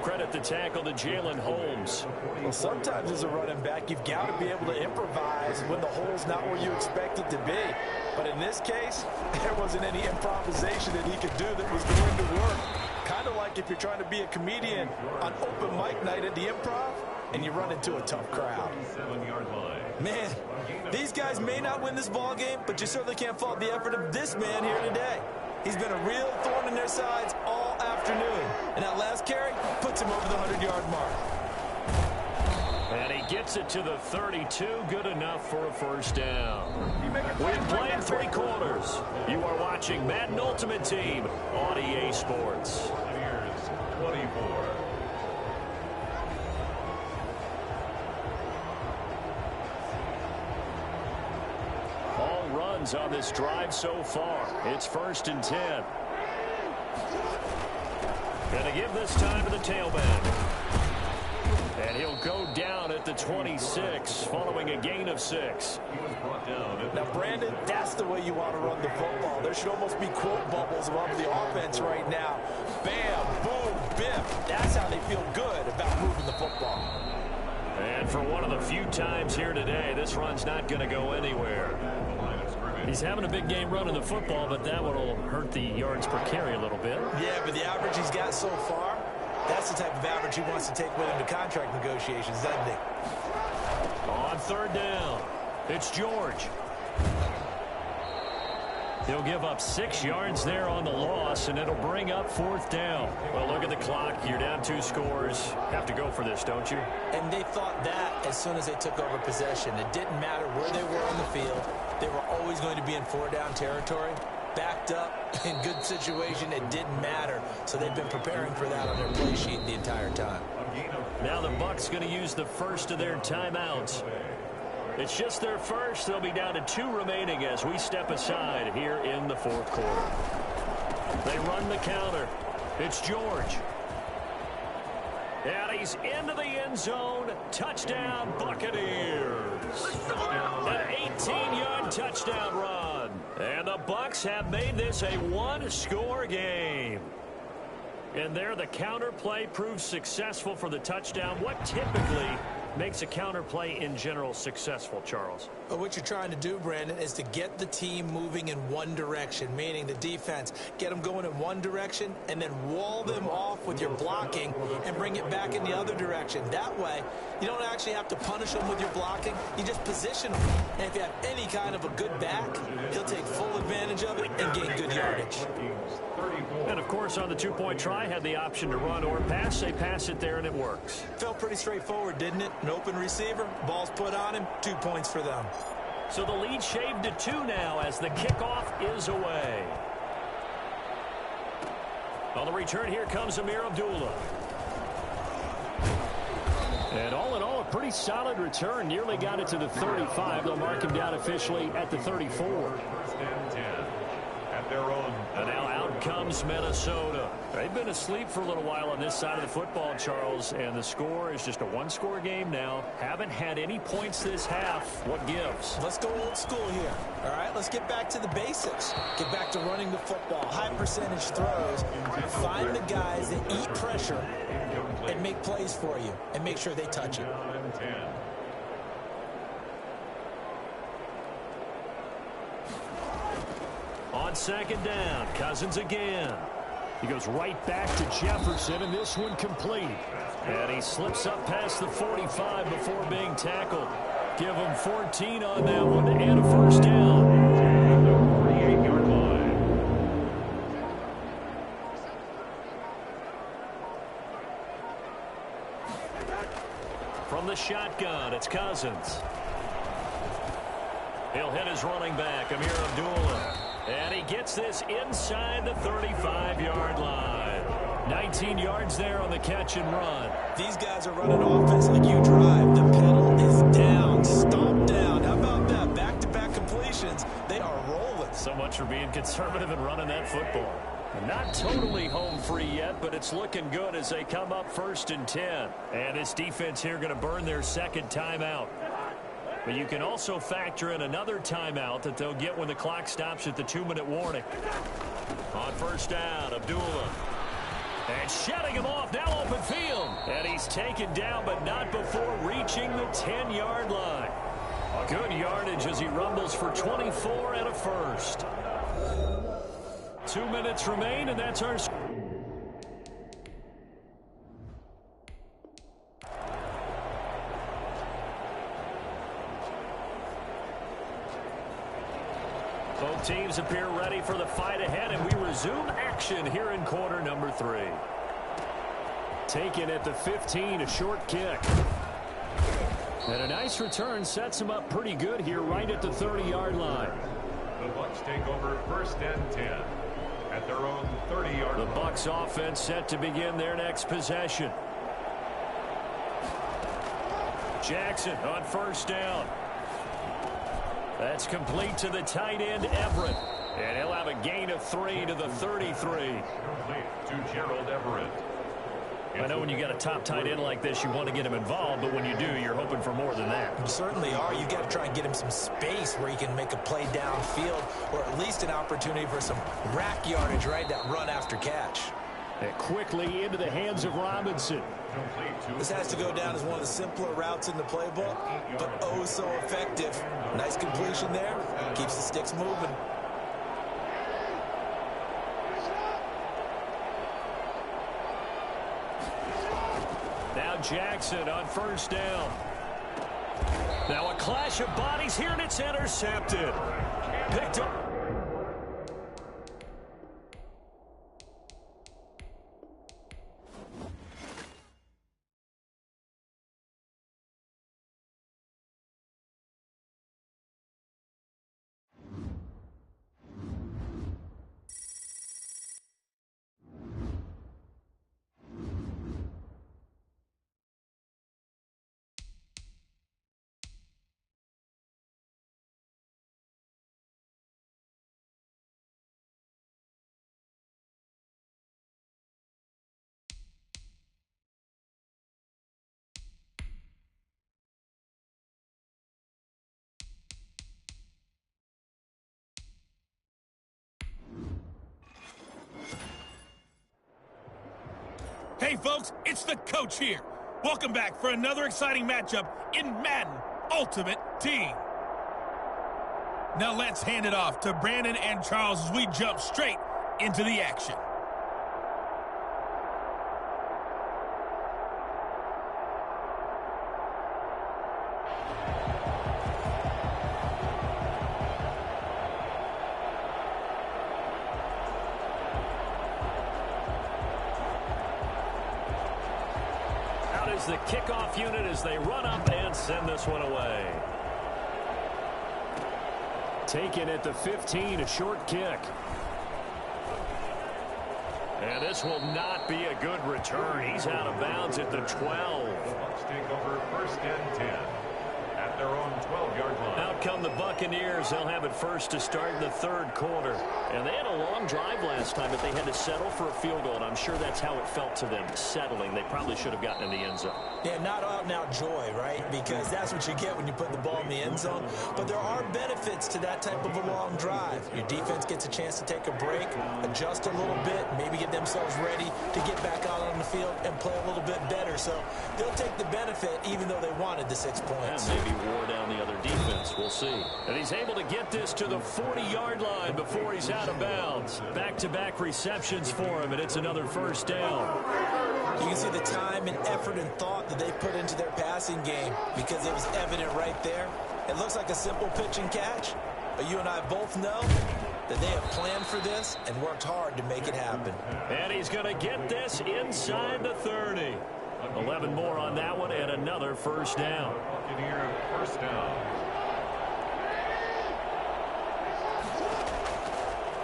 Credit the tackle to Jalen Holmes.
Well, sometimes as a running back, you've got to be able to improvise when the hole's not where you expect it to be. But in this case, there wasn't any improvisation that he could do that was going to work. Kind of like if you're trying to be a comedian on open mic night at the Improv and you run into a tough crowd.
7-yard line.
Man, these guys may not win this ball game, but you certainly can't fault the effort of this man here today. He's been a real thorn in their sides all afternoon. And that last carry puts him over the 100-yard mark.
And he gets it to the 32. Good enough for a first down. We've played 3 quarters. You are watching Madden Ultimate Team on EA Sports.
Here's 24.
All runs on this drive so far. It's 1st and 10. Gonna give this time to the tailback. And he'll go down at the 26 following a gain of 6.
He was brought down.
Now, Brandon, that's the way you want to run the football. There should almost be quote bubbles above the offense right now. Bam, boom, biff. That's how they feel good about moving the football.
And for one of the few times here today, this run's not going to go anywhere. He's having a big game running the football, but that one will hurt the yards per carry a little bit.
Yeah, but the average he's got so far, that's the type of average he wants to take with him to contract negotiations, doesn't he?
On 3rd down, it's George. He'll give up 6 yards there on the loss, and it'll bring up 4th down. Well, look at the clock. You're down 2 scores. Have to go for this, don't you?
And they thought that as soon as they took over possession. It didn't matter where they were on the field. They were always going to be in 4-down territory. Backed up, in good situation, it didn't matter. So they've been preparing for that on their play sheet the entire time.
Now the Bucs going to use the first of their timeouts. It's just their first. They'll be down to 2 remaining as we step aside here in the 4th quarter. They run the counter. It's George. And he's into the end zone. Touchdown, Buccaneers. An 18-yard touchdown run. And the Bucs have made this a 1-score game. And there the counter play proves successful for the touchdown. What typically makes a counter play in general successful, Charles?
But what you're trying to do, Brandon, is to get the team moving in one direction, meaning the defense. Get them going in one direction and then wall them off with your blocking and bring it back in the other direction. That way, you don't actually have to punish them with your blocking. You just position them. And if you have any kind of a good back, he'll take full advantage of it and gain good yardage.
And, of course, on the 2-point try, had the option to run or pass. They pass it there, and it works.
Felt pretty straightforward, didn't it? An open receiver, ball's put on him, 2 points for them.
So the lead shaved to 2 now as the kickoff is away. On the return, here comes Amir Abdullah. And all in all, a pretty solid return. Nearly got it to the 35. They'll mark him down officially at the 34.
1st and 10 at their own.
And now out comes Minnesota. They've been asleep for a little while on this side of the football, Charles, and the score is just a 1-score game now. Haven't had any points this half. What gives?
Let's go old school here. All right, let's get back to the basics. Get back to running the football, high percentage throws. Find the guys that eat pressure and make plays for you and make sure they touch it.
On 2nd down, Cousins again. He goes right back to Jefferson, and this one complete. And he slips up past the 45 before being tackled. Give him 14 on that one and a first down.
48-yard line.
From the shotgun, it's Cousins. He'll hit his running back, Amir Abdullah. And he gets this inside the 35-yard line. 19 yards there on the catch and run.
These guys are running offense like you drive. The pedal is down, stomped down. How about that? Back-to-back completions. They are rolling.
So much for being conservative and running that football. Not totally home free yet, but it's looking good as they come up 1st and 10. And this defense here going to burn their second timeout. But you can also factor in another timeout that they'll get when the clock stops at the 2-minute warning. On 1st down, Abdullah. And shutting him off, now open field. And he's taken down, but not before reaching the 10-yard line. Good yardage as he rumbles for 24 and a first. 2 minutes remain, and that's our... Both teams appear ready for the fight ahead, and we resume action here in quarter number 3. Taken at the 15, a short kick. And a nice return sets him up pretty good here right at the 30-yard line.
The Bucs take over 1st and 10 at their own 30-yard line.
The Bucs offense set to begin their next possession. Jackson on 1st down. That's complete to the tight end, Everett. And he'll have a gain of 3 to the 33.
Complete to Gerald Everett.
I know when you got a top tight end like this, you want to get him involved, but when you do, you're hoping for more than that.
You certainly are. You got to try and get him some space where he can make a play downfield, or at least an opportunity for some rack yardage, right? That run after catch.
And quickly into the hands of Robinson.
This has to go down as one of the simpler routes in the playbook, but oh so effective. Nice completion there. Keeps the sticks moving.
Now Jackson on 1st down. Now a clash of bodies here, and it's intercepted. Picked up.
Hey, folks, it's the coach here. Welcome back for another exciting matchup in Madden Ultimate Team. Now let's hand it off to Brandon and Charles as we jump straight into the action.
The kickoff unit as they run up and send this one away. Taken at the 15, a short kick. And this will not be a good return. He's out of bounds at the 12.
The Bucs take over 1st and 10 at their own 12-yard line.
Out come the Buccaneers. They'll have it first to start in the 3rd quarter. And they had a long drive last time, but they had to settle for a field goal, and I'm sure that's how it felt to them, settling. They probably should have gotten in the end zone.
Yeah, not out-and-out joy, right? Because that's what you get when you put the ball in the end zone. But there are benefits to that type of a long drive. Your defense gets a chance to take a break, adjust a little bit, maybe get themselves ready to get back out on the field and play a little bit better. So they'll take the benefit even though they wanted the 6 points.
And maybe wore down the other defense. We'll see. And he's able to get this to the 40-yard line before he's out of bounds. Back-to-back receptions for him, and it's another 1st down.
You can see the time and effort and thought that they put into their passing game because it was evident right there. It looks like a simple pitch and catch, but you and I both know that they have planned for this and worked hard to make it happen.
And he's going to get this inside the 30. 11 more on that one and another 1st down.
Buccaneer 1st down.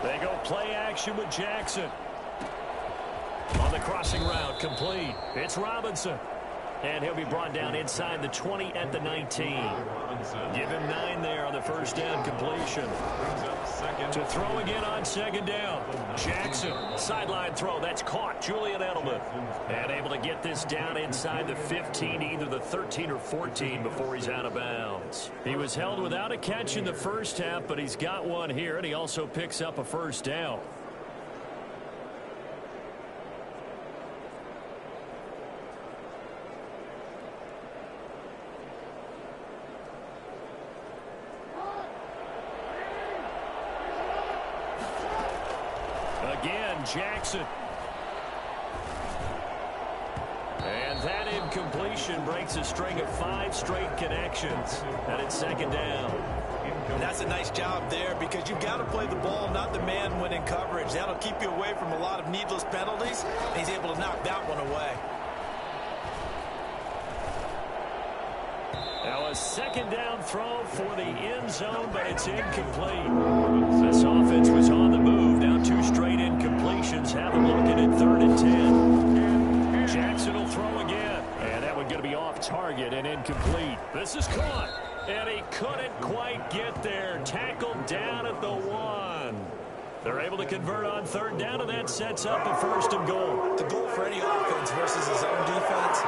They go play action with Jackson. On the crossing route complete. It's Robinson. And he'll be brought down inside the 20 at the 19. Give him 9 there on the first down completion. To throw again on second down. Jackson, sideline throw. That's caught. Julian Edelman. And able to get this down inside the 15, either the 13 or 14 before he's out of bounds. He was held without a catch in the first half, but he's got one here, and he also picks up a first down. Again, Jackson. And that incompletion breaks a string of 5 straight connections. And it's second down.
And that's a nice job there because you've got to play the ball, not the man when in coverage. That'll keep you away from a lot of needless penalties. And he's able to knock that one away.
Now a second down throw for the end zone, but it's incomplete. This offense was on the move. Now 2 straight incompletions. Have them looking at 3rd and 10. Jackson will throw again. And that one going to be off target and incomplete. This is caught. And he couldn't quite get there. Tackled down at the 1. They're able to convert on 3rd down, and that sets up a 1st and goal.
The goal for any offense versus his own defense,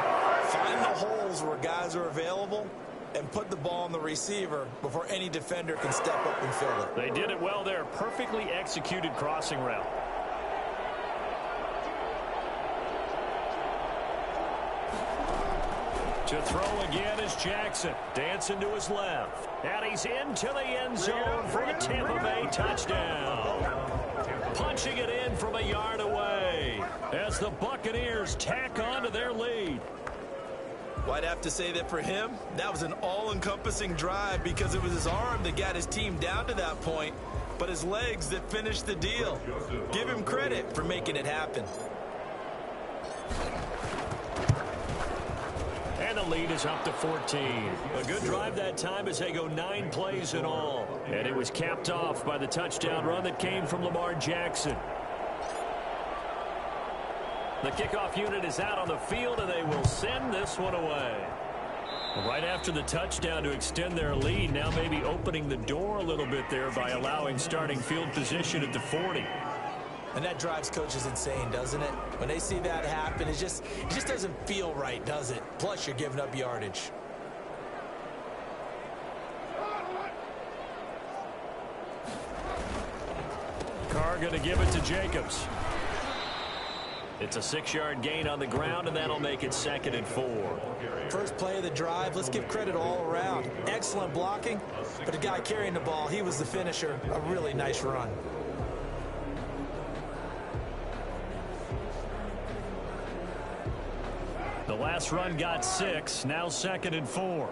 find the holes where guys are available and put the ball on the receiver before any defender can step up and fill it.
They did it well there. Perfectly executed crossing route. To throw again is Jackson. Dancing to his left. And he's into the end zone for a Tampa Bay touchdown. Punching it in from a yard away as the Buccaneers tack on to their lead.
Well, I'd have to say that for him, that was an all-encompassing drive because it was his arm that got his team down to that point, but his legs that finished the deal. Give him credit for making it happen.
And the lead is up to 14. A good drive that time as they go 9 plays in all. And it was capped off by the touchdown run that came from Lamar Jackson. The kickoff unit is out on the field, and they will send this one away. Right after the touchdown to extend their lead, now maybe opening the door a little bit there by allowing starting field position at the 40.
And that drives coaches insane, doesn't it? When they see that happen, it just doesn't feel right, does it? Plus, you're giving up yardage.
Carr going to give it to Jacobs. It's a 6-yard gain on the ground, and that'll make it 2nd and 4.
First play of the drive, let's give credit all around. Excellent blocking, but the guy carrying the ball, he was the finisher. A really nice run.
The last run got 6, now 2nd and 4.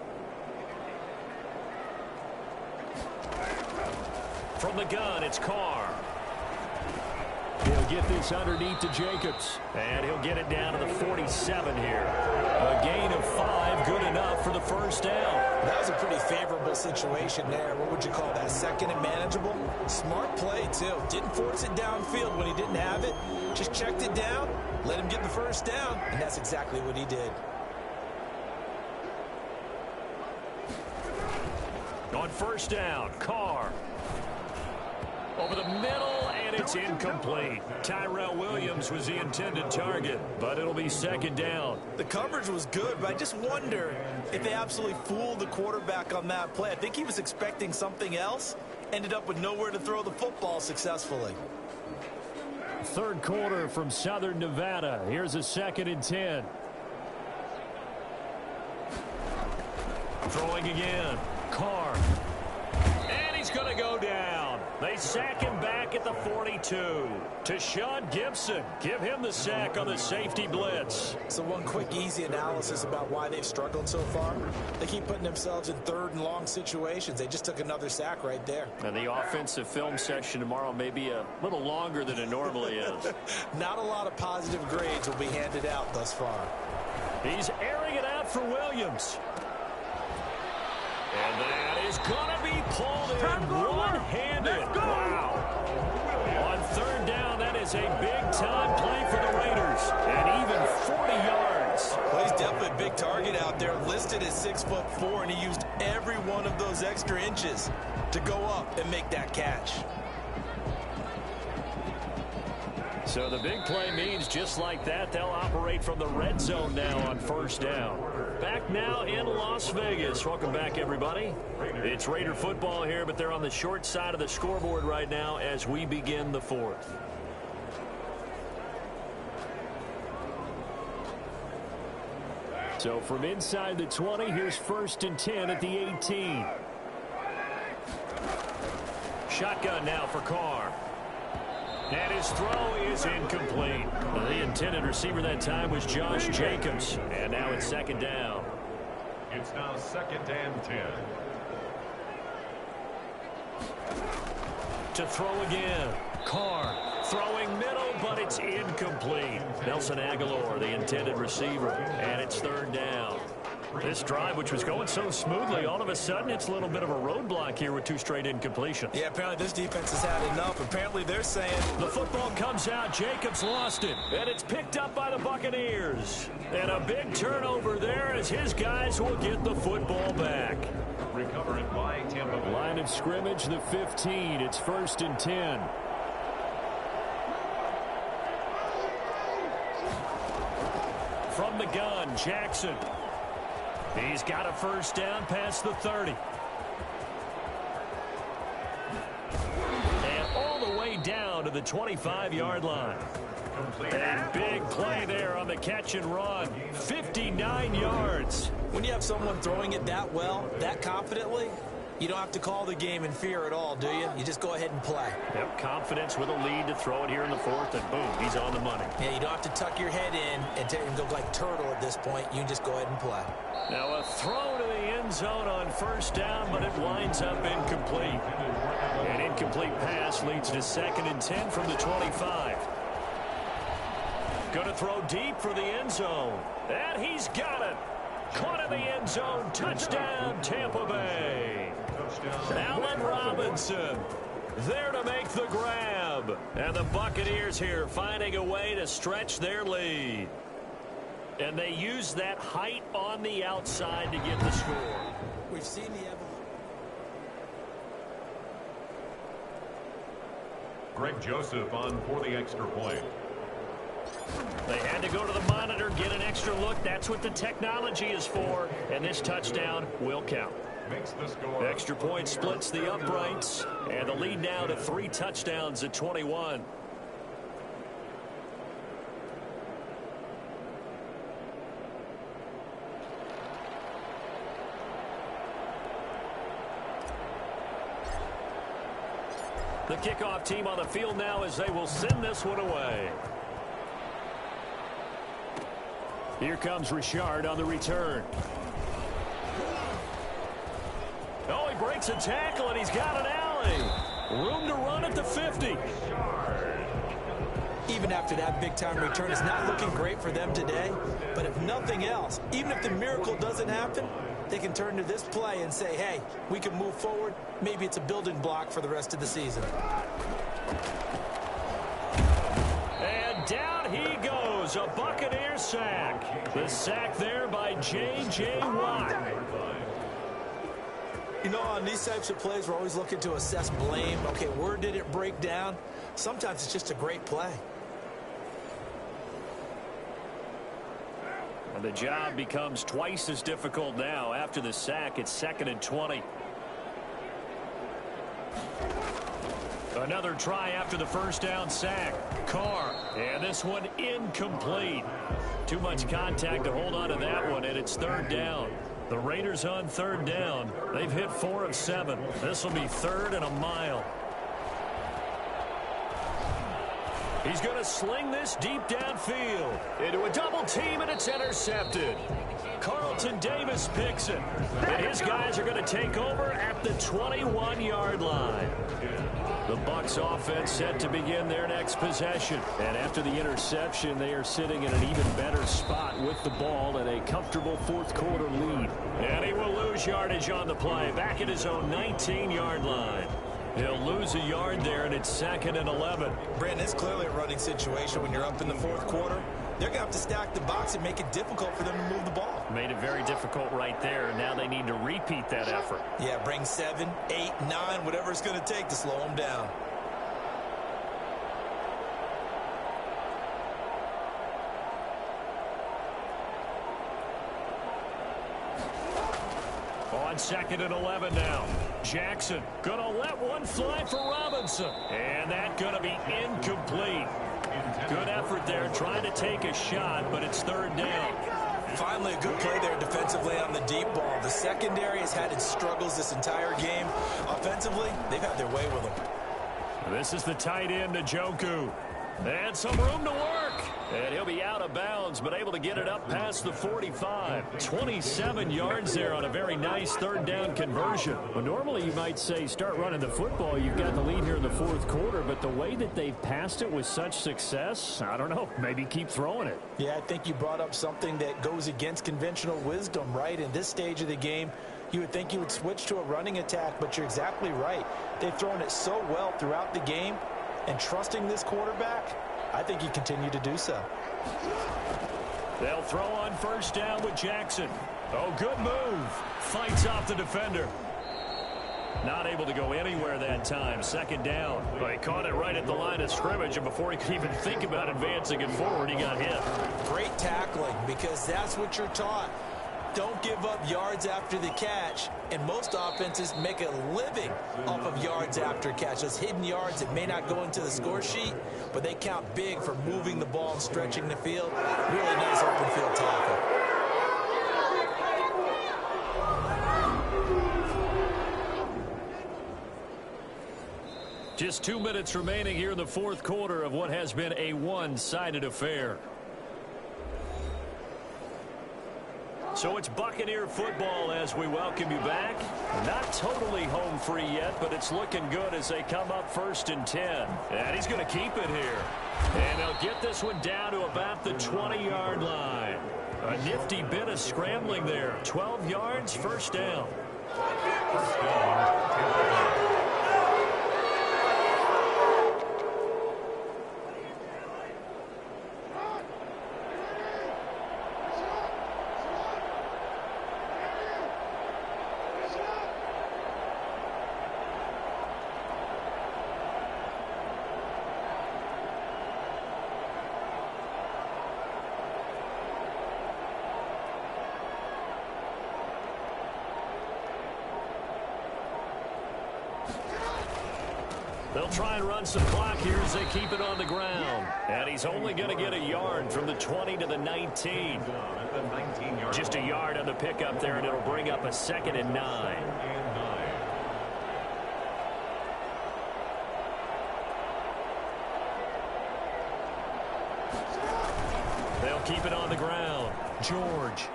From the gun, it's Carr. He'll get this underneath to Jacobs. And he'll get it down to the 47 here. A gain of 5, good enough for the first down.
That was a pretty favorable situation there. What would you call that? 2nd and manageable? Smart play, too. Didn't force it downfield when he didn't have it. Just checked it down, let him get the first down, and that's exactly what he did.
On first down, Carr. Over the middle, and it's incomplete. Tyrell Williams was the intended target, but it'll be 2nd down.
The coverage was good, but I just wonder if they absolutely fooled the quarterback on that play. I think he was expecting something else, ended up with nowhere to throw the football successfully.
3rd quarter from Southern Nevada. Here's a 2nd and 10. Throwing again. Carr. And he's going to go down. They sack him back at the 42. To Sean Gibson. Give him the sack on the safety blitz.
So one quick, easy analysis about why they've struggled so far. They keep putting themselves in 3rd and long situations. They just took another sack right there.
And the offensive film session tomorrow may be a little longer than it normally is.
Not a lot of positive grades will be handed out thus far.
He's airing it out for Williams. And that is going to be pulled in one-handed. Wow. On 3rd down, that is a big-time play for the Raiders. 40 yards.
Well, he's definitely a big target out there, listed as 6'4", and he used every one of those extra inches to go up and make that catch.
So the big play means just like that, they'll operate from the red zone now on first down. Back now in Las Vegas. Welcome back, everybody. It's Raider football here, but they're on the short side of the scoreboard right now as we begin the fourth. So from inside the 20, here's 1st and 10 at the 18. Shotgun now for Carr. And his throw is incomplete. The intended receiver that time was Josh Jacobs. And now it's 2nd down.
It's now 2nd and 10.
To throw again. Carr throwing middle, but it's incomplete. Nelson Aguilar, the intended receiver. And it's 3rd down. This drive, which was going so smoothly, all of a sudden it's a little bit of a roadblock here with 2 straight incompletions.
Yeah, apparently this defense has had enough. Apparently they're saying
the football comes out. Jacobs lost it, and it's picked up by the Buccaneers. And a big turnover there as his guys will get the football back.
Recover it by Tampa Bay.
Line of scrimmage, the 15. It's 1st and 10. From the gun, Jackson. He's got a 1st down past the 30. And all the way down to the 25-yard line. And big play there on the catch and run. 59 yards.
when you have someone throwing it that well, that confidently, you don't have to call the game in fear at all, do you? You just go ahead and play.
Yep, confidence with a lead to throw it here in the 4th, and boom, he's on the money.
Yeah, you don't have to tuck your head in and go like turtle at this point. You just go ahead and play.
Now a throw to the end zone on 1st down, but it winds up incomplete. An incomplete pass leads to 2nd and 10 from the 25. Going to throw deep for the end zone. And he's got it. Caught in the end zone. Touchdown, Tampa Bay. Allen Robinson there to make the grab. And the Buccaneers here finding a way to stretch their lead. And they use that height on the outside to get the score.
We've seen the evolution.
Greg Joseph on for the extra point.
They had to go to the monitor, get an extra look. That's what the technology is for. And this touchdown will count.
Makes the score.
Extra point splits the uprights. And the lead now to 3 touchdowns at 21. The kickoff team on the field now as they will send this one away. Here comes Richard on the return. Oh, he breaks a tackle, and he's got an alley. Room to run at the 50.
Even after that big-time return, it's not looking great for them today. But if nothing else, even if the miracle doesn't happen, they can turn to this play and say, hey, we can move forward. Maybe it's a building block for the rest of the season.
And down he goes. A Buccaneer sack. The sack there by J.J. Watt.
You know, on these types of plays, we're always looking to assess blame. Okay, where did it break down? Sometimes it's just a great play.
And the job becomes twice as difficult now. After the sack, it's 2nd and 20. Another try after the 1st down sack. Carr. And this one incomplete. Too much contact to hold on to that one, and it's 3rd down. The Raiders on 3rd down. They've hit 4 of 7. This will be 3rd and a mile. He's going to sling this deep downfield into a double team, and it's intercepted. Carlton Davis picks it. And his guys are going to take over at the 21-yard line. The Bucs offense set to begin their next possession. And after the interception, they are sitting in an even better spot with the ball and a comfortable 4th quarter lead. And he will lose yardage on the play, back at his own 19-yard line. He'll lose a yard there, and it's 2nd and 11.
Brandon, it's clearly a running situation when you're up in the 4th quarter. they're going to have to stack the box and make it difficult for them to move the ball.
Made it very difficult right there, and now they need to repeat that effort.
Yeah, bring 7, 8, 9, whatever it's going to take to slow them down.
On 2nd and 11 now. Jackson gonna let one fly for Robinson. And that gonna be incomplete. Good effort there trying to take a shot, but it's 3rd down.
Finally a good play there defensively on the deep ball. The secondary has had its struggles this entire game. Offensively, they've had their way with them.
This is the tight end, Njoku. And some room to work. And he'll be out of bounds, but able to get it up past the 45. 27 yards there on a very nice 3rd down conversion. Well, normally you might say start running the football. You've got the lead here in the 4th quarter, but the way that they've passed it with such success, I don't know, maybe keep throwing it.
Yeah, I think you brought up something that goes against conventional wisdom, right? In this stage of the game, you would think you would switch to a running attack, but you're exactly right. They've thrown it so well throughout the game, and trusting this quarterback, I think you continue to do so.
They'll throw on 1st down with Jackson. Oh, good move. Fights off the defender. Not able to go anywhere that time. 2nd down. Well, he caught it right at the line of scrimmage, and before he could even think about advancing it forward, he got hit.
Great tackling, because that's what you're taught. Don't give up yards after the catch, and most offenses make a living off of yards after catch. Those hidden yards that may not go into the score sheet, but they count big for moving the ball and stretching the field. Really nice open field tackle.
Just 2 minutes remaining here in the 4th quarter of what has been a one-sided affair. So it's Buccaneer football as we welcome you back. Not totally home free yet, but it's looking good as they come up 1st and 10. And he's going to keep it here. And they'll get this one down to about the 20-yard line. A nifty bit of scrambling there. 12 yards, 1st down. They'll try and run some clock here as they keep it on the ground. And he's only going to get a yard from the 20 to the 19. Just a yard on the pickup there, and it'll bring up a 2nd and 9. They'll keep it on the ground. George.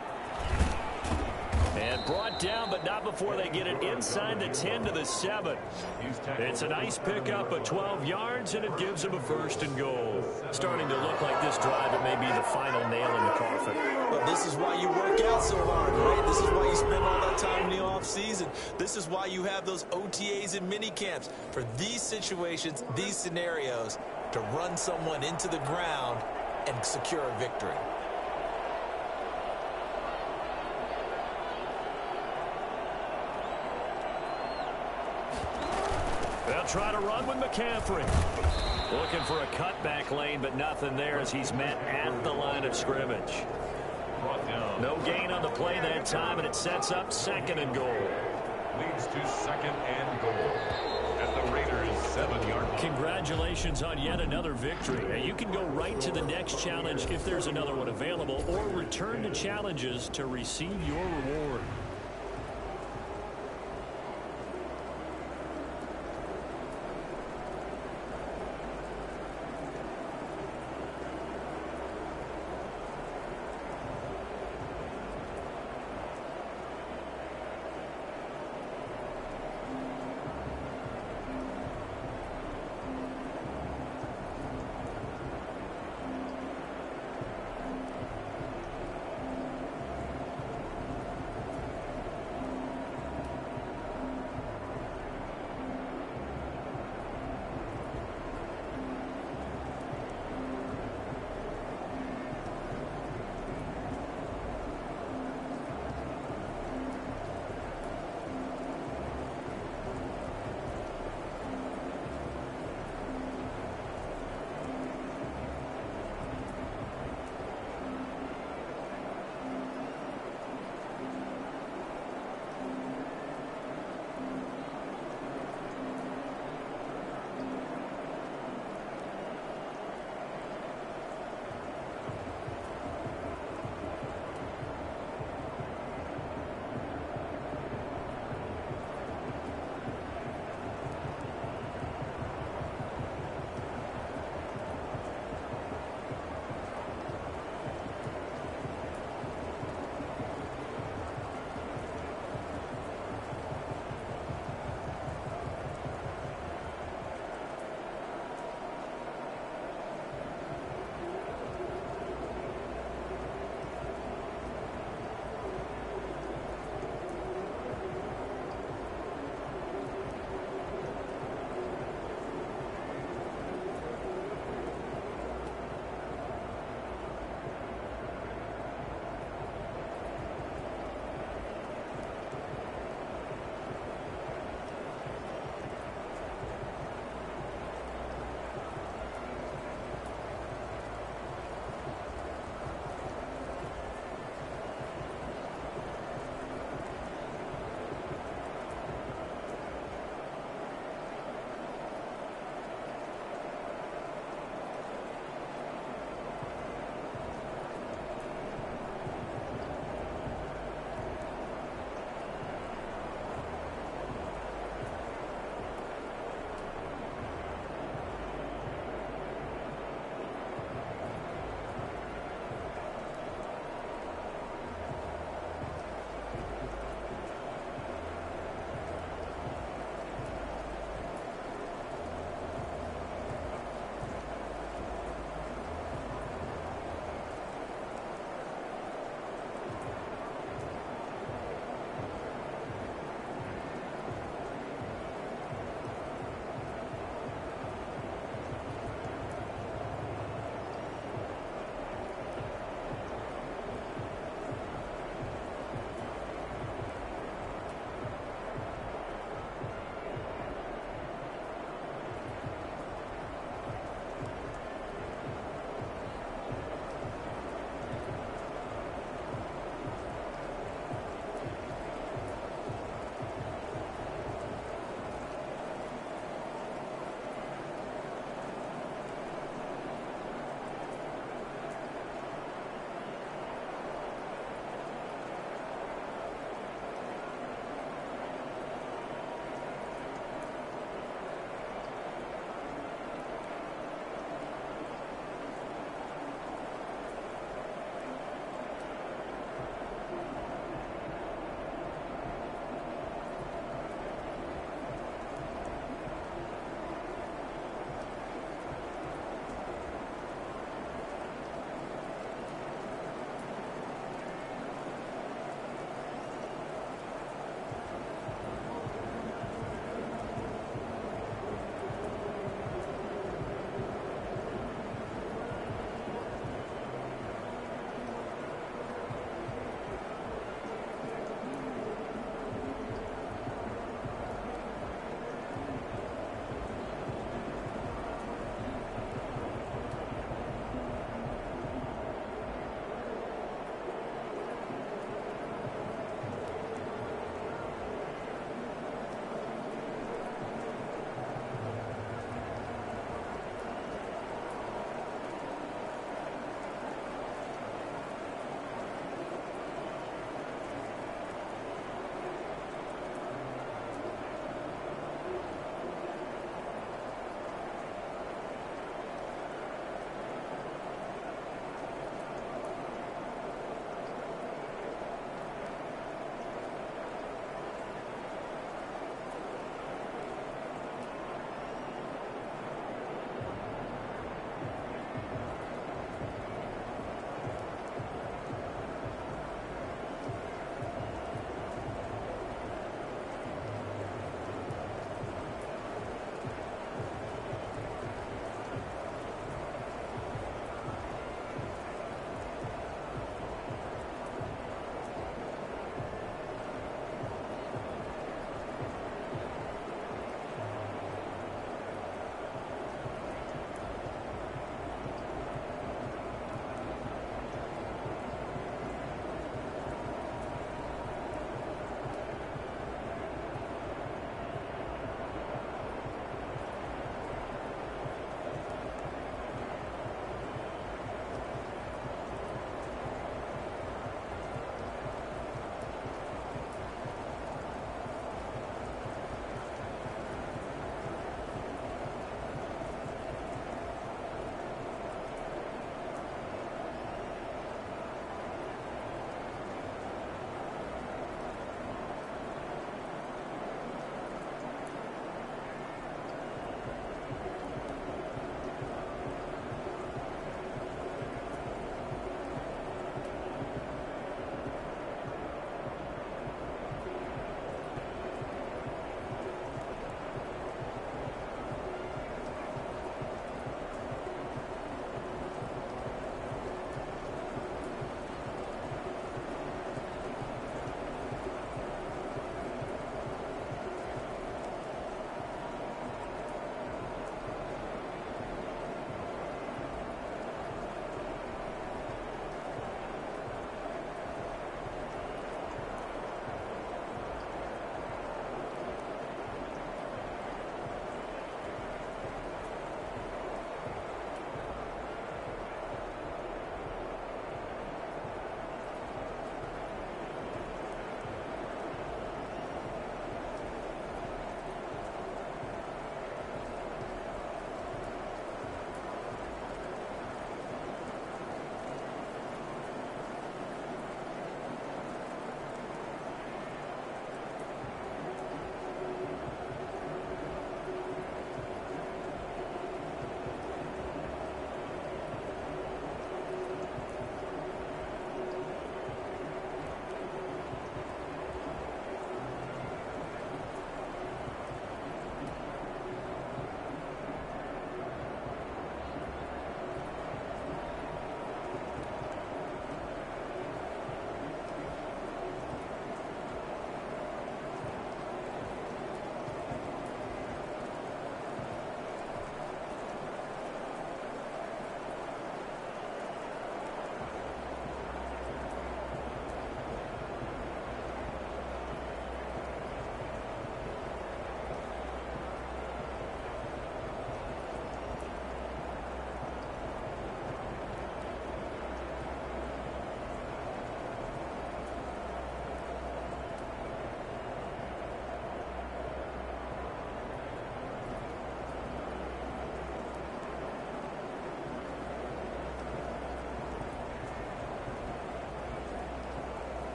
And brought down, but not before they get it inside the 10 to the 7. It's a nice pickup of 12 yards, and it gives them a 1st and goal. Starting to look like this drive, it may be the final nail in the coffin.
Well, this is why you work out so hard, right? This is why you spend all that time in the offseason. This is why you have those OTAs and mini camps. For these situations, these scenarios, to run someone into the ground and secure a victory.
They'll try to run with McCaffrey. Looking for a cutback lane, but nothing there as he's met at the line of scrimmage. No gain on the play that time, and it sets up 2nd and goal.
Leads to 2nd and goal. At the Raiders' 7-yard line.
Congratulations on yet another victory. Now, you can go right to the next challenge if there's another one available, or return to challenges to receive your reward.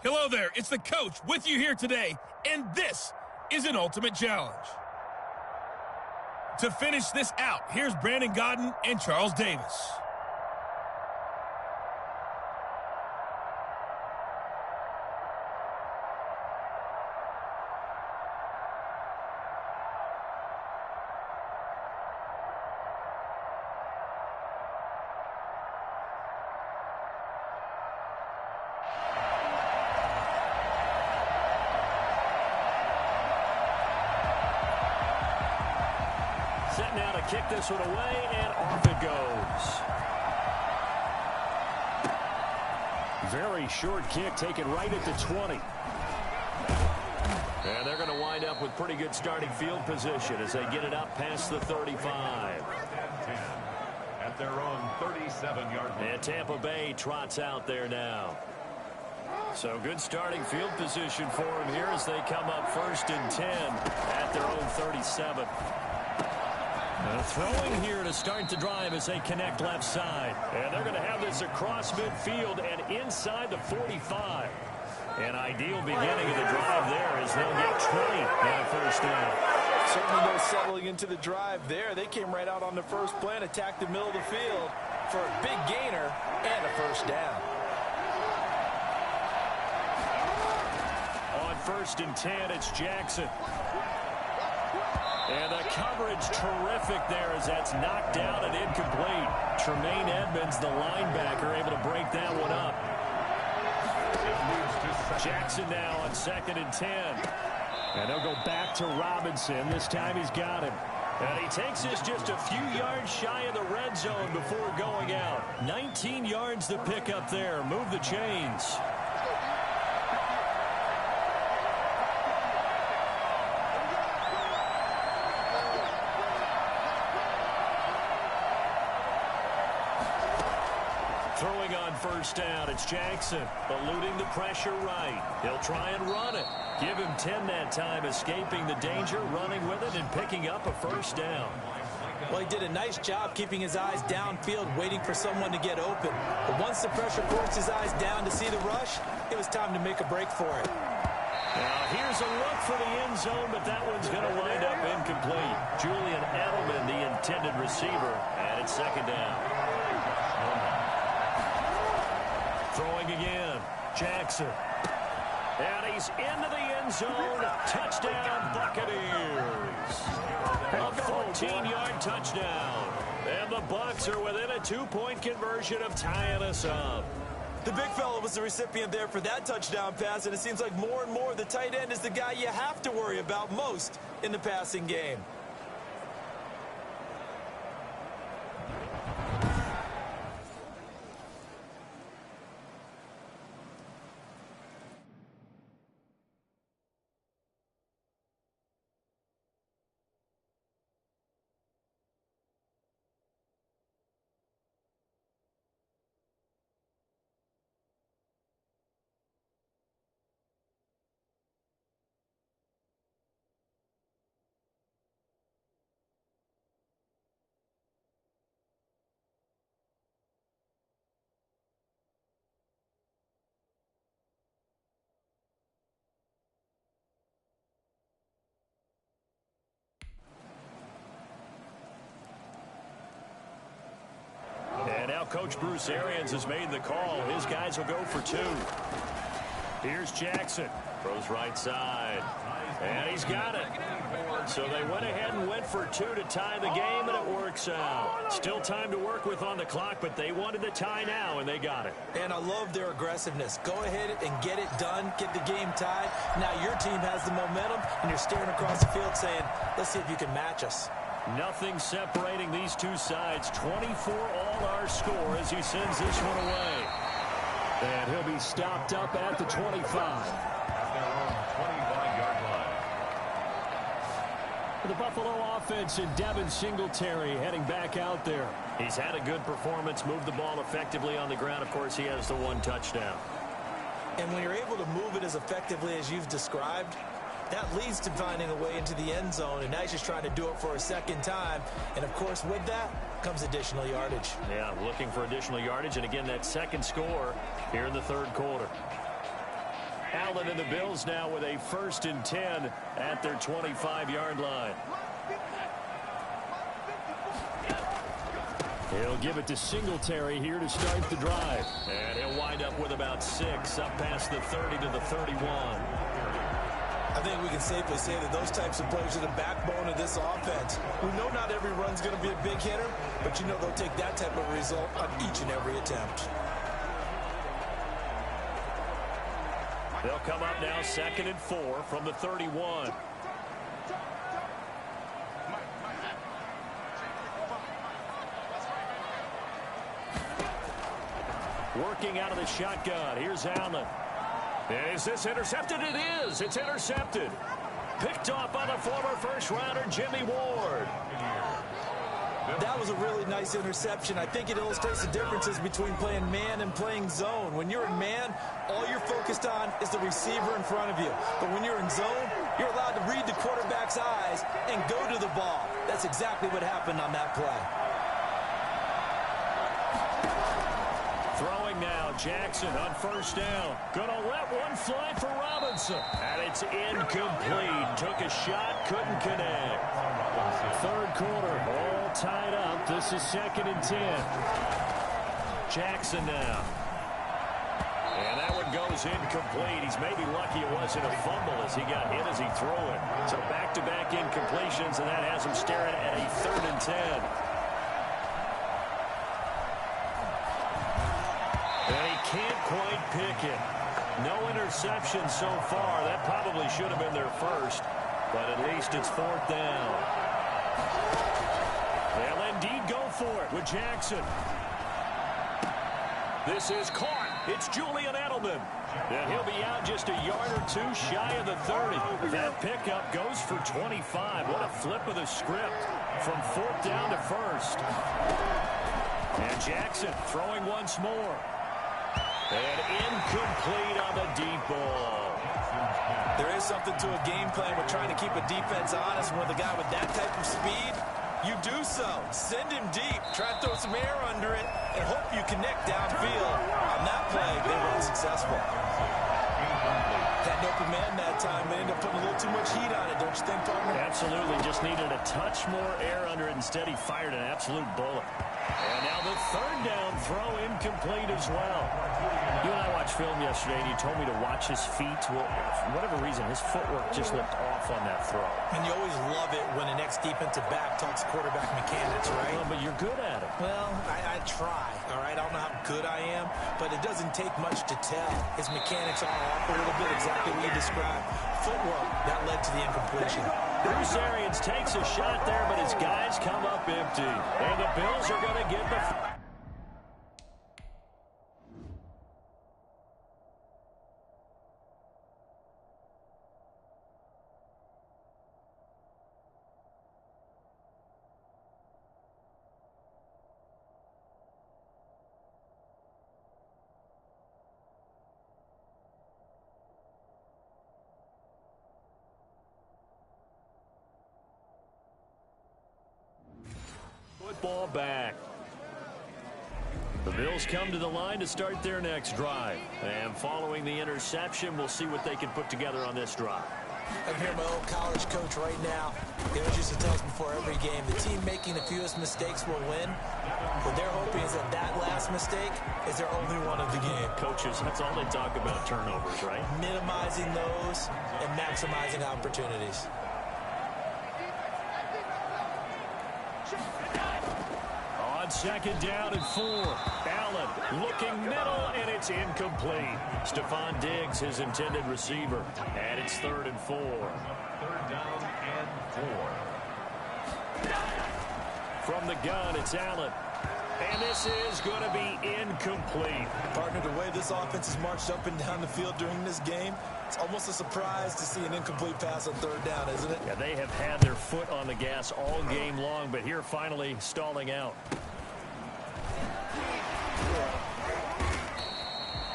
Hello there, it's the coach with you here today, and this is an ultimate challenge. To finish this out, here's Brandon Gaudin and Charles Davis.
Set now to kick this one away, and off it goes. Very short kick, taken right at the 20. And they're going to wind up with pretty good starting field position as they get it up past the 35.
At their own 37-yard line.
And Tampa Bay trots out there now. So good starting field position for them here as they come up 1st and 10 at their own 37. Throwing here to start the drive as they connect left side. And they're going to have this across midfield and inside the 45. An ideal beginning of the drive there as they'll get 20 on a first down.
Certainly no settling into the drive there. They came right out on the first play and attacked the middle of the field for a big gainer and a first down.
On 1st and 10, it's Jackson. And the coverage terrific there as that's knocked down and incomplete. Tremaine Edmonds, the linebacker, able to break that one up. Jackson now on 2nd and 10. And they'll go back to Robinson. This time he's got him. And he takes this just a few yards shy of the red zone before going out. 19 yards to pick up there. Move the chains. Throwing on first down, it's Jackson, eluding the pressure right. He'll try and run it. Give him 10 that time, escaping the danger, running with it, and picking up a first down.
Well, he did a nice job keeping his eyes downfield, waiting for someone to get open. But once the pressure forced his eyes down to see the rush, it was time to make a break for it.
Now, here's a look for the end zone, but that one's going to wind up incomplete. Julian Edelman, the intended receiver, and it's 2nd down. Throwing again, Jackson. And he's into the end zone. Touchdown, Buccaneers. A 14-yard touchdown. And the Bucs are within a 2-point conversion of tying us up.
The big fella was the recipient there for that touchdown pass, and it seems like more and more the tight end is the guy you have to worry about most in the passing game.
Now Coach Bruce Arians has made the call. His guys will go for 2. Here's Jackson. Throws right side. And he's got it. So they went ahead and went for 2 to tie the game, and it works out. Still time to work with on the clock, but they wanted the tie now, and they got it.
And I love their aggressiveness. Go ahead and get it done. Get the game tied. Now your team has the momentum, and you're staring across the field saying, let's see if you can match us.
Nothing separating these two sides. 24 all our score as he sends this one away. And he'll be stopped up at the 25.
At their own 25-yard line.
The Buffalo offense and Devin Singletary heading back out there. He's had a good performance, moved the ball effectively on the ground. Of course, he has the 1 touchdown.
And when you're able to move it as effectively as you've described, that leads to finding a way into the end zone, and now he's just trying to do it for a second time. And, of course, with that comes additional yardage.
Yeah, looking for additional yardage, and again, that second score here in the third quarter. Allen and the Bills now with a 1st and 10 at their 25-yard line. He'll give it to Singletary here to start the drive. And he'll wind up with about 6 up past the 30 to the 31.
I think we can safely say that those types of plays are the backbone of this offense. We know not every run's going to be a big hitter, but you know they'll take that type of result on each and every attempt.
They'll come up now 2nd and 4 from the 31. Working out of the shotgun. Here's Allen. Is this intercepted? It is. It's intercepted. Picked off by the former first-rounder, Jimmy Ward.
That was a really nice interception. I think it illustrates the differences between playing man and playing zone. When you're in man, all you're focused on is the receiver in front of you. But when you're in zone, you're allowed to read the quarterback's eyes and go to the ball. That's exactly what happened on that play.
Throwing now, Jackson on 1st down. Gonna let one fly for Robinson. And it's incomplete. Took a shot, couldn't connect. 3rd quarter, all tied up. This is 2nd and 10. Jackson now. And that one goes incomplete. He's maybe lucky it wasn't a fumble as he got hit as he threw it. So back-to-back incompletions, and that has him staring at a 3rd and 10. And he can't quite pick it. No interception so far. That probably should have been their first, but at least it's 4th down. They'll indeed go for it with Jackson. This is caught. It's Julian Edelman. And he'll be out just a yard or 2 shy of the 30. That pickup goes for 25. What a flip of the script from 4th down to 1st. And Jackson throwing once more. And incomplete on the deep ball.
There is something to a game plan with trying to keep a defense honest. With a guy with that type of speed, you do so. Send him deep. Try to throw some air under it and hope you connect downfield. On that play, they were unsuccessful. Had an open man that time, but ended up putting a little too much heat on it, don't you think, partner?
Absolutely. Just needed a touch more air under it. Instead, he fired an absolute bullet. And now the 3rd down throw incomplete as well. You and I watched film yesterday, and you told me to watch his feet. Well, for whatever reason, his footwork just looked off on that throw.
And you always love it when an ex-defensive back talks quarterback mechanics, right?
Well, but you're good at it.
Well, I try, all right? I don't know how good I am, but it doesn't take much to tell. His mechanics are off a little bit, exactly what you described. Footwork, that led to the incompletion.
Bruce Arians takes a shot there, but his guys come up empty. And the Bills are going to get the... Ball back. The Bills come to the line to start their next drive. And following the interception, we'll see what they can put together on this drive.
I'm here, my old college coach right now. He always used to tell us before every game, the team making the fewest mistakes will win. What they're hoping is that that last mistake is their only one of the game.
Coaches, that's all they talk about, turnovers, right?
Minimizing those and maximizing opportunities.
On 2nd down and 4. Allen looking middle, and it's incomplete. Stephon Diggs, his intended receiver. And it's 3rd and 4.
3rd down and 4.
From the gun, it's Allen. And this is going to be incomplete.
Partner, the way this offense has marched up and down the field during this game, it's almost a surprise to see an incomplete pass on 3rd down, isn't it?
Yeah, they have had their foot on the gas all game long, but here finally stalling out.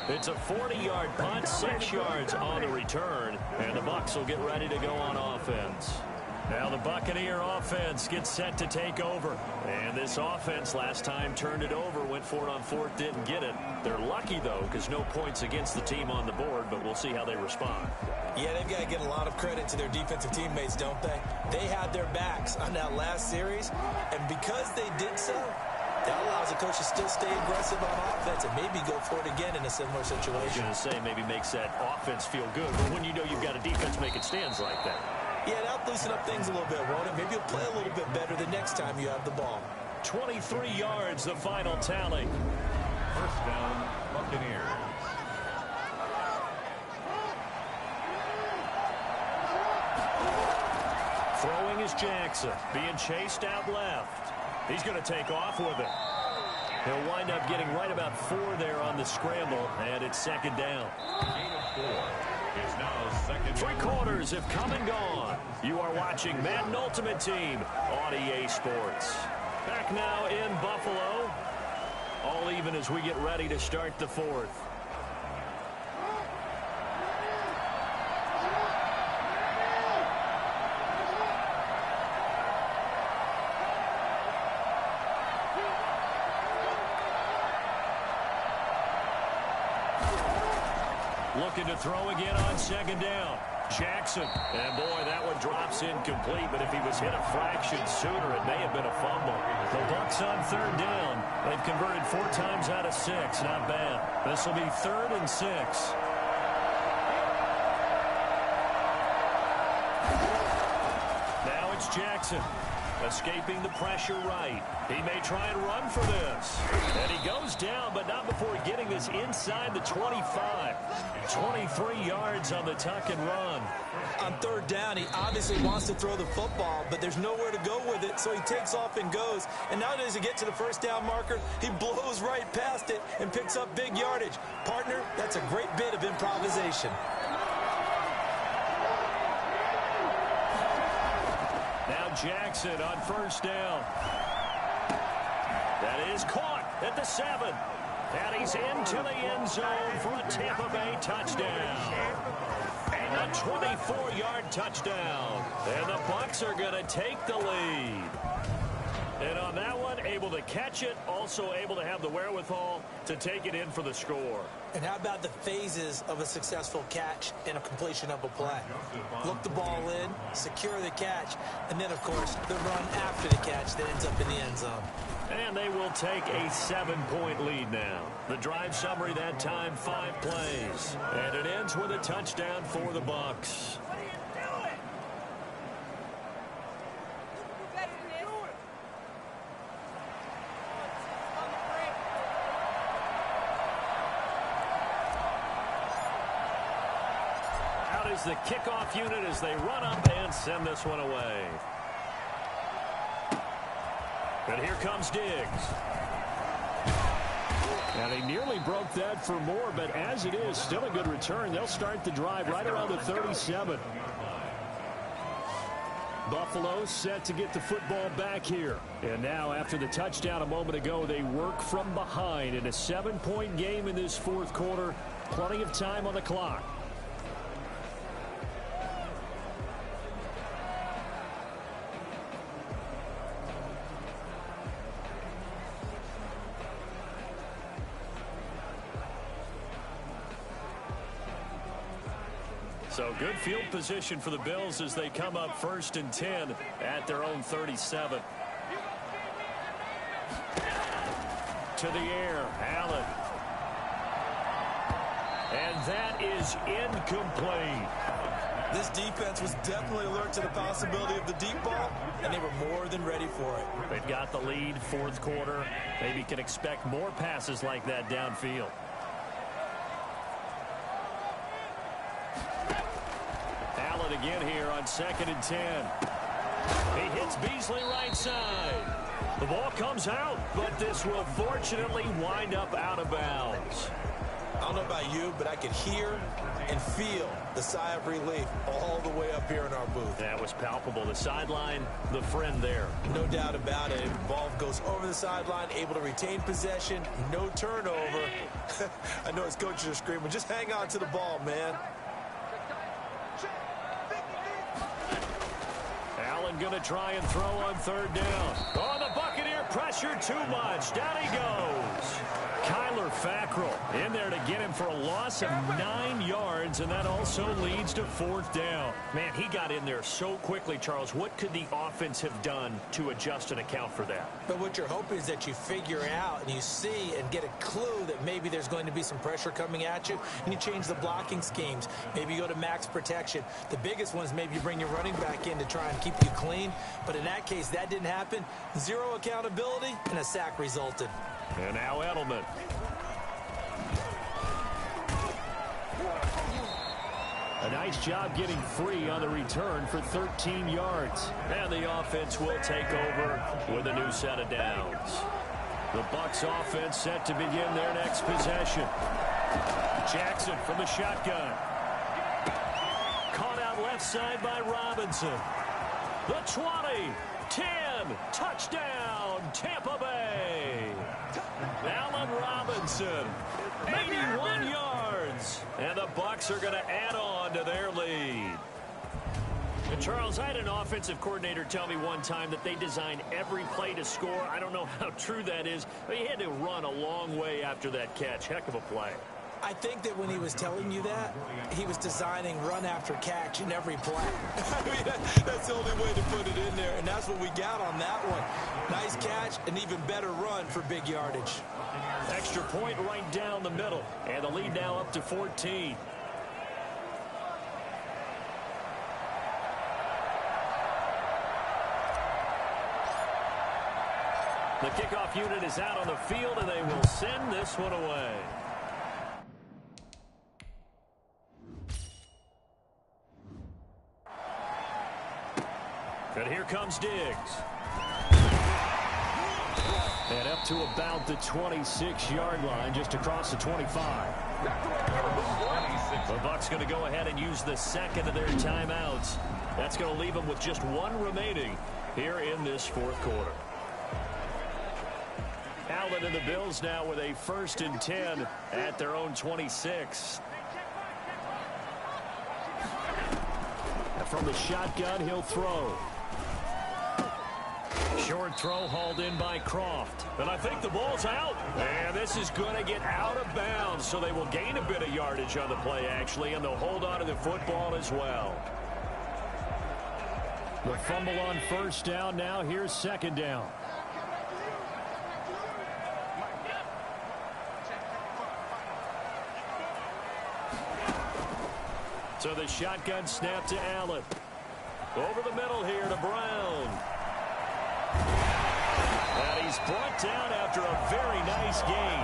It's a 40-yard punt, 6 yards on the return, and the Bucs will get ready to go on offense. Now the Buccaneer offense gets set to take over. And this offense last time turned it over, went for it on fourth, didn't get it. They're lucky, though, because no points against the team on the board, but we'll see how they respond.
Yeah, they've got to get a lot of credit to their defensive teammates, don't they? They had their backs on that last series, and because they did so, that allows the coach to still stay aggressive on offense and maybe go for it again in a similar situation.
I was going to say maybe makes that offense feel good, but when you know you've got a defense making stands like that.
Yeah, that'll loosen up things a little bit, won't it? Maybe you'll play a little bit better the next time you have the ball.
23 yards, the final tally.
First down, Buccaneers.
Throwing is Jackson, being chased out left. He's going to take off with it. He'll wind up getting right about 4 there on the scramble, and it's second down.
Gain of 4. It's now second.
3 quarters have come and gone. You are watching Madden Ultimate Team on EA Sports. Back now in Buffalo. All even as we get ready to start the fourth. Looking to throw again on second down. Jackson. And boy, that one drops incomplete, but if he was hit a fraction sooner, it may have been a fumble. The Bucs on third down. They've converted 4 times out of 6. Not bad. This will be 3rd and 6. Now it's Jackson. Escaping the pressure right. He may try and run for this. And he goes down, but not before getting this inside the 25. 23 yards on the tuck and run.
On third down, he obviously wants to throw the football, but there's nowhere to go with it, so he takes off and goes. And now as he gets to the first down marker, he blows right past it and picks up big yardage. Partner, that's a great bit of improvisation.
Jackson on first down. That is caught at the 7. And he's into the end zone for a Tampa Bay touchdown. A 24-yard touchdown. And the Bucs are going to take the lead. And on that one, able to catch it, also able to have the wherewithal to take it in for the score.
And how about the phases of a successful catch and a completion of a play? Look the ball in, secure the catch, and then, of course, the run after the catch that ends up in the end zone.
And they will take a 7-point lead now. The drive summary that time, 5 plays. And it ends with a touchdown for the Bucs. Is the kickoff unit as they run up and send this one away. And here comes Diggs. And he nearly broke that for more, but as it is, still a good return. They'll start the drive right around the 37. Buffalo set to get the football back here. And now, after the touchdown a moment ago, they work from behind in a 7-point game in this fourth quarter. Plenty of time on the clock. So good field position for the Bills as they come up 1st and 10 at their own 37. To the air, Allen. And that is incomplete.
This defense was definitely alert to the possibility of the deep ball, and they were more than ready for it.
They've got the lead, fourth quarter. Maybe can expect more passes like that downfield. Allen again here on 2nd and 10. He hits Beasley right side. The ball comes out, but this will fortunately wind up out of bounds.
I don't know about you, but I could hear and feel the sigh of relief all the way up here in our booth.
That was palpable. The sideline, the friend there.
No doubt about it. Ball goes over the sideline, able to retain possession, no turnover. I know his coaches are screaming, just hang on to the ball, man.
Allen going to try and throw on third down. Oh, the Buccaneer pressure too much. Down he goes. Kyler Fackrell in there to get him for a loss of 9 yards, and that also leads to fourth down. Man, he got in there so quickly, Charles. What could the offense have done to adjust and account for that?
But what you're hoping is that you figure out and you see and get a clue that maybe there's going to be some pressure coming at you, and you change the blocking schemes. Maybe you go to max protection. The biggest one is maybe you bring your running back in to try and keep you clean. But in that case, that didn't happen. Zero accountability, and a sack resulted.
And now Edelman. A nice job getting free on the return for 13 yards. And the offense will take over with a new set of downs. The Bucs offense set to begin their next possession. Jackson from the shotgun. Caught out left side by Robinson. The 20, 10, touchdown, Tampa Bay. Allen Robinson, 81 yards. And the Bucs are going to add on to their lead. And Charles, I had an offensive coordinator tell me one time that they designed every play to score. I don't know how true that is, but he had to run a long way after that catch. Heck of a play.
I think that when he was telling you that, he was designing run after catch in every play. I mean, that's the only way to put it in there, and that's what we got on that one. Nice catch, an even better run for big yardage.
Extra point right down the middle, and the lead now up to 14. The kickoff unit is out on the field, and they will send this one away. And here comes Diggs. And up to about the 26-yard line, just across the 25. The Bucs going to go ahead and use the second of their timeouts. That's going to leave them with just one remaining here in this fourth quarter. Allen and the Bills now with a 1st and 10 at their own 26. And from the shotgun, he'll throw. Short throw hauled in by Croft. And I think the ball's out. And this is going to get out of bounds, so they will gain a bit of yardage on the play, actually, and they'll hold on to the football as well. The fumble on first down. Now here's second down. So the shotgun snap to Allen. Over the middle here to Brown. And he's brought down after a very nice gain.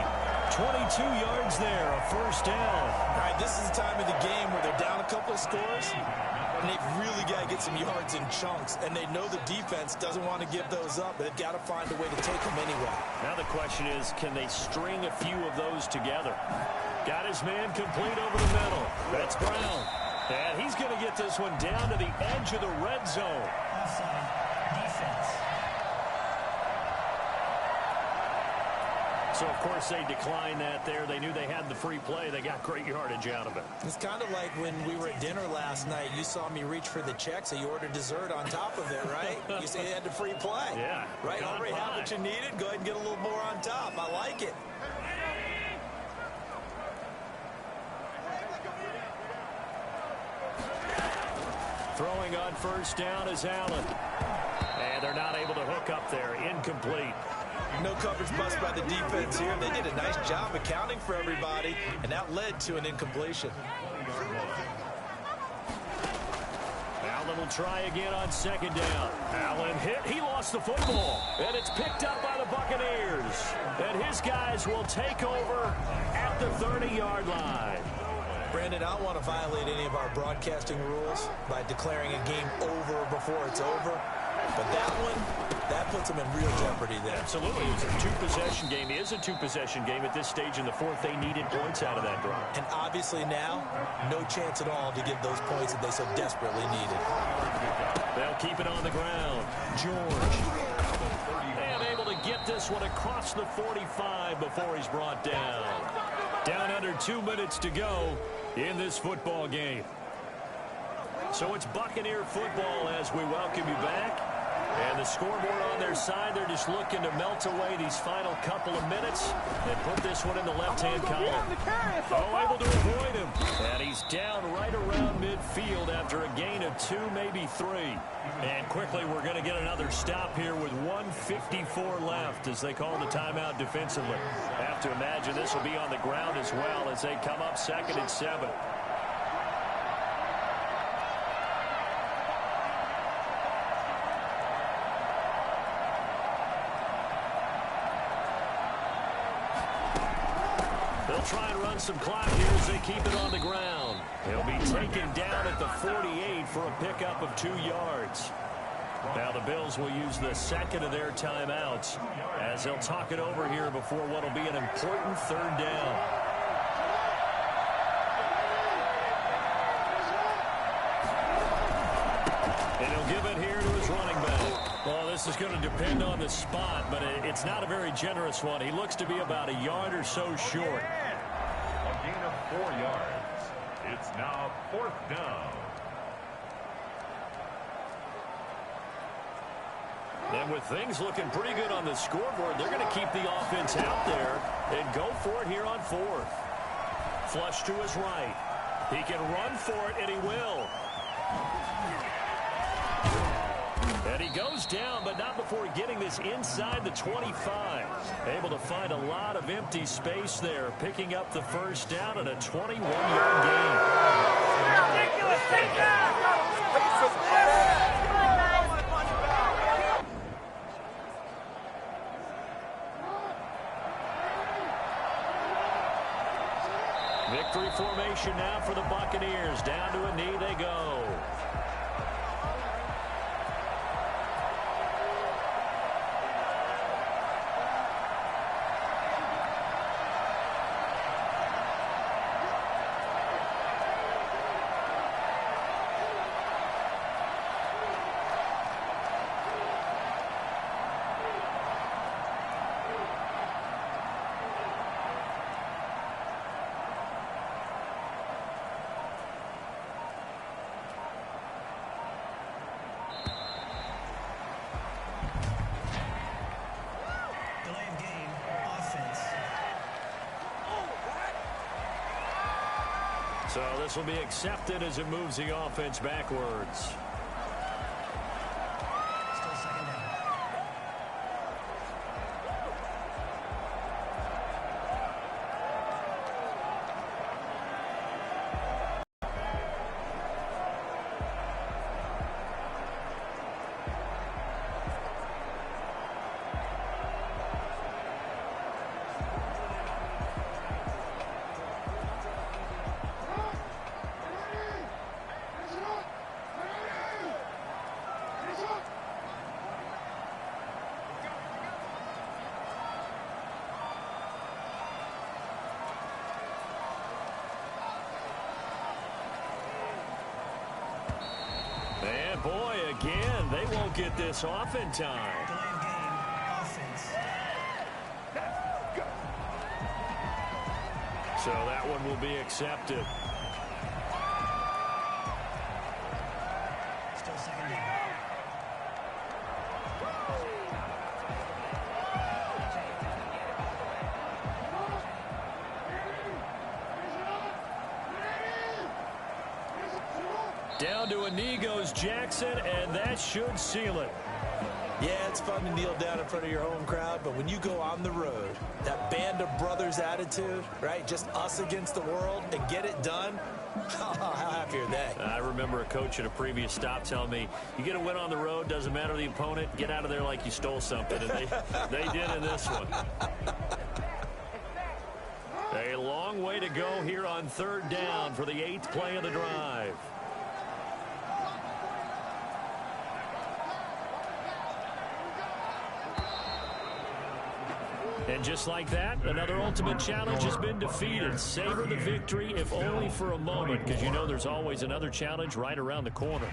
22 yards there, a first down.
All right, this is the time of the game where they're down a couple of scores, and they've really got to get some yards in chunks, and they know the defense doesn't want to give those up, but they've got to find a way to take them anyway.
Now the question is, can they string a few of those together? Got his man complete over the middle. That's Brown. And he's going to get this one down to the edge of the red zone.
Offside defense.
So, of course, they declined that there. They knew they had the free play. They got great yardage out of it.
It's kind of like when we were at dinner last night. You saw me reach for the check, so you ordered dessert on top of it, right? You say you had the free play.
Yeah.
Right? Already have what you needed. Go ahead and get a little more on top. I like it.
Throwing on first down is Allen. And they're not able to hook up there. Incomplete.
No coverage bust by the defense here. They did a nice job accounting for everybody, and that led to an incompletion.
Allen will try again on second down. Allen hit. He lost the football. And it's picked up by the Buccaneers. And his guys will take over at the 30-yard line.
Brandon, I don't want to violate any of our broadcasting rules by declaring a game over before it's over. But that one, that puts them in real jeopardy there.
Absolutely. It's a two-possession game. It is a two-possession game at this stage in the fourth. They needed points out of that drive.
And obviously now, no chance at all to get those points that they so desperately needed.
They'll keep it on the ground. George. And able to get this one across the 45 before he's brought down. Down under 2 minutes to go in this football game. So it's Buccaneer football as we welcome you back. And the scoreboard on their side, they're just looking to melt away these final couple of minutes and put this one in the left-hand column. Oh, able to avoid him. And he's down right around midfield after a gain of 2, maybe 3. And quickly, we're going to get another stop here with 1:54 left as they call the timeout defensively. I have to imagine this will be on the ground as well as they come up 2nd and 7. They'll try and run some clock here as they keep it on the ground. He'll be taken down at the 48 for a pickup of 2 yards. Now the Bills will use the second of their timeouts as they'll talk it over here before what will be an important 3rd down. And he'll give it here to his running back. Well, this is going to depend on the spot, but it's not a very generous one. He looks to be about a yard or so short.
A gain of 4 yards. It's now 4th down.
And with things looking pretty good on the scoreboard, they're going to keep the offense out there and go for it here on 4th. Flush to his right. He can run for it, and he will. And he goes down, but not before getting this inside the 25. Able to find a lot of empty space there, picking up the 1st down and a 21-yard gain.
Ridiculous, take that!
Victory formation now for the Buccaneers. Down to a knee they go. So this will be accepted as it moves the offense backwards.
Still 2nd down.
And boy, again, they won't get this off in time.
Delay of game, offense.
So that one will be accepted.
Still 2nd down.
Down to a knee goes Jackson, and that should seal it.
Yeah, it's fun to kneel down in front of your home crowd, but when you go on the road, that band of brothers attitude, right, just us against the world, and get it done, how happy are they?
I remember a coach at a previous stop telling me, you get a win on the road, doesn't matter the opponent, get out of there like you stole something, and they did in this one. A long way to go here on 3rd down for the 8th play of the drive. And just like that, another ultimate challenge has been defeated. Savor the victory, if only for a moment, because you know there's always another challenge right around the corner.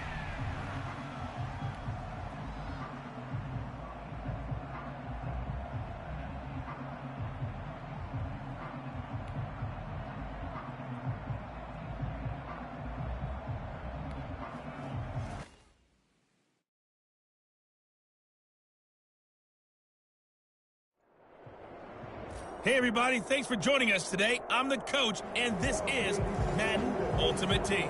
Hey, everybody. Thanks for joining us today. I'm the coach, and this is Madden Ultimate Team.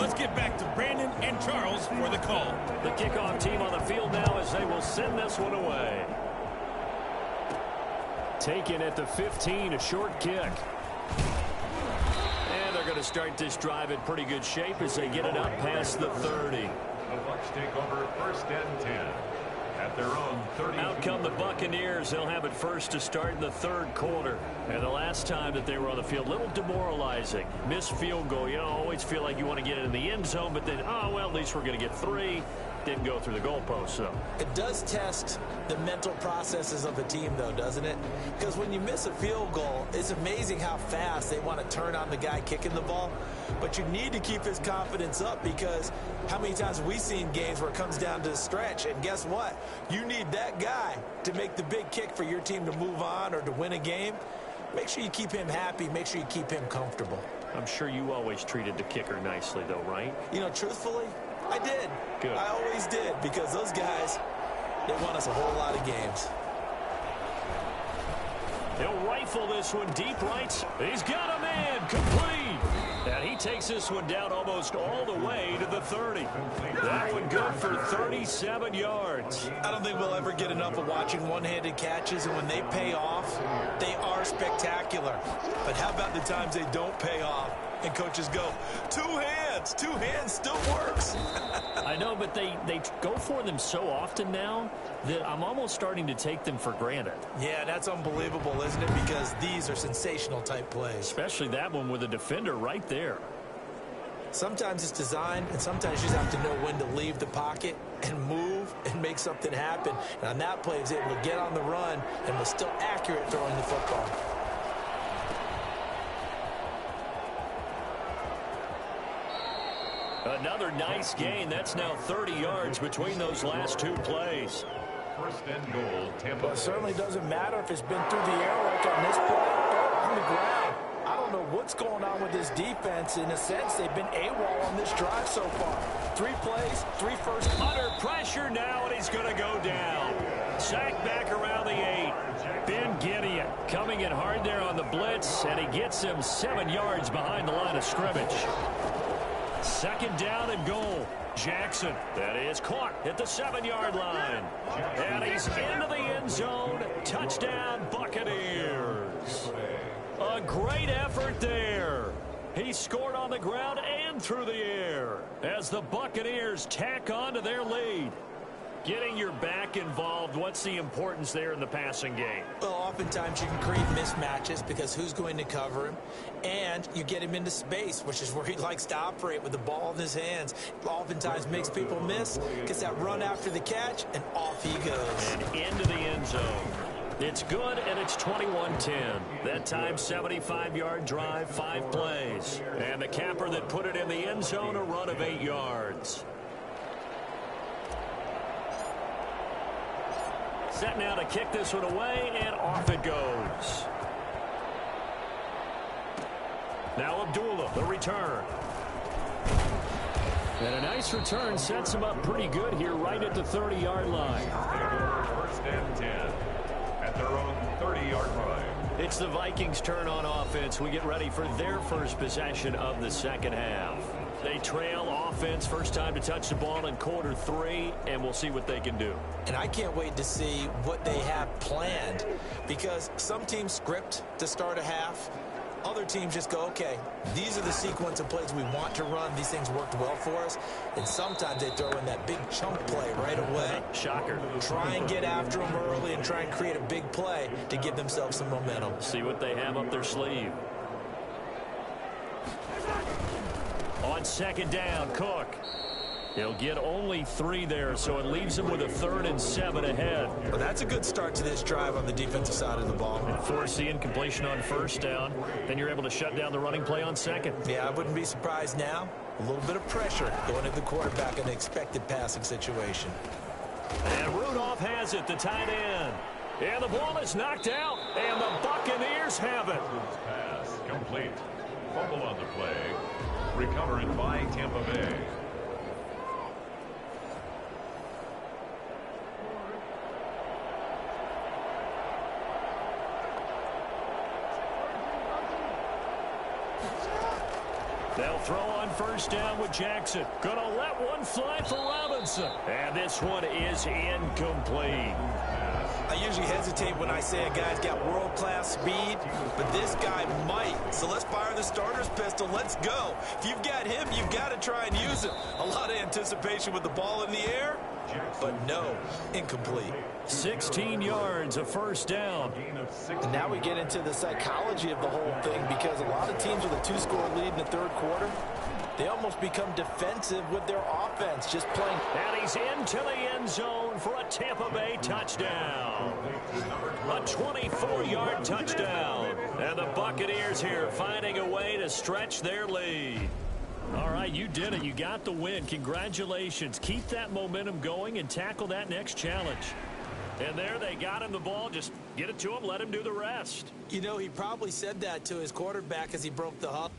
Let's get back to Brandon and Charles for the call.
The kickoff team on the field now as they will send this one away. Taken at the 15, a short kick. And they're going to start this drive in pretty good shape as they get it up past the 30.
The Bucs take over 1st and 10 at their own 30.
Out come the Buccaneers. They'll have it first to start in the 3rd quarter. And the last time that they were on the field, a little demoralizing. Missed field goal. You always feel like you want to get it in the end zone, but then, oh, well, at least we're going to get 3. Didn't go through the goalpost, so.
It does test the mental processes of a team, though, doesn't it? Because when you miss a field goal, it's amazing how fast they want to turn on the guy kicking the ball. But you need to keep his confidence up, because how many times have we seen games where it comes down to the stretch, and guess what? You need that guy to make the big kick for your team to move on or to win a game. Make sure you keep him happy. Make sure you keep him comfortable.
I'm sure you always treated the kicker nicely, though, right?
You know, truthfully, I did.
Good.
I always did, because those guys, they won us a whole lot of games.
He'll rifle this one deep right. He's got a man complete. And he takes this one down almost all the way to the 30. That one good for 37 yards.
I don't think we'll ever get enough of watching one-handed catches, and when they pay off, they are spectacular. But how about the times they don't pay off and coaches go, 2 hands, 2 hands still works.
I know, but they go for them so often now that I'm almost starting to take them for granted.
Yeah, that's unbelievable, isn't it? Because these are sensational type plays.
Especially that one with a defender right there.
Sometimes it's designed, and sometimes you just have to know when to leave the pocket and move and make something happen. And on that play, he was able to get on the run and was still accurate throwing the football.
Another nice gain. That's now 30 yards between those last 2 plays.
1st and goal, Tampa.
But it certainly doesn't matter if it's been through the air like on this play or on the ground. I don't know what's going on with this defense. In a sense, they've been AWOL on this drive so far. 3 plays, 3 first.
Under pressure now, and he's going to go down. Sacked back around the 8. Ben Gideon coming in hard there on the blitz, and he gets him 7 yards behind the line of scrimmage. 2nd down and goal. Jackson, that is caught at the 7-yard line. And he's into the end zone. Touchdown, Buccaneers. A great effort there. He scored on the ground and through the air as the Buccaneers tack on to their lead. Getting your back involved, what's the importance there in the passing game?
Well, oftentimes you can create mismatches because who's going to cover him? And you get him into space, which is where he likes to operate with the ball in his hands. Oftentimes makes people miss, gets that run after the catch, and off he goes.
And into the end zone. It's good, and it's 21-10. That time, 75-yard drive, 5 plays. And the capper that put it in the end zone, a run of 8 yards. Set now to kick this one away, and off it goes. Now Abdullah, the return. And a nice return sets him up pretty good here right at the 30-yard line.
1st and 10 at their own 30-yard line.
It's the Vikings' turn on offense. We get ready for their first possession of the 2nd half. They trail offense, first time to touch the ball in quarter 3, and we'll see what they can do.
And I can't wait to see what they have planned, because some teams script to start a half. Other teams just go, okay, these are the sequence of plays we want to run. These things worked well for us. And sometimes they throw in that big chunk play right away.
Shocker.
Try and get after them early and try and create a big play to give themselves some momentum.
See what they have up their sleeve. On 2nd down, Cook. He'll get only 3 there, so it leaves him with a 3rd and 7 ahead.
Well, that's a good start to this drive on the defensive side of the ball.
Force the incompletion on 1st down. Then you're able to shut down the running play on 2nd.
Yeah, I wouldn't be surprised now. A little bit of pressure going at the quarterback in an expected passing situation.
And Rudolph has it, the tight end. And the ball is knocked out, and the Buccaneers have it.
Pass complete. Fumble on the play. Recovered by Tampa Bay.
They'll throw on first down with Jackson. Gonna let one fly for Robinson. And this one is incomplete.
I usually hesitate when I say a guy's got world-class speed, but this guy might. So let's fire the starter's pistol. Let's go. If you've got him, you've got to try and use him. A lot of anticipation with the ball in the air, but no, incomplete.
16 yards, a first down.
And now we get into the psychology of the whole thing, because a lot of teams with a 2-score lead in the third quarter, they almost become defensive with their offense, just playing.
And he's into the end zone for a Tampa Bay touchdown. A 24-yard touchdown. And the Buccaneers here finding a way to stretch their lead. All right, you did it. You got the win. Congratulations. Keep that momentum going and tackle that next challenge. And there they got him the ball. Just get it to him. Let him do the rest.
You know, he probably said that to his quarterback as he broke the huddle.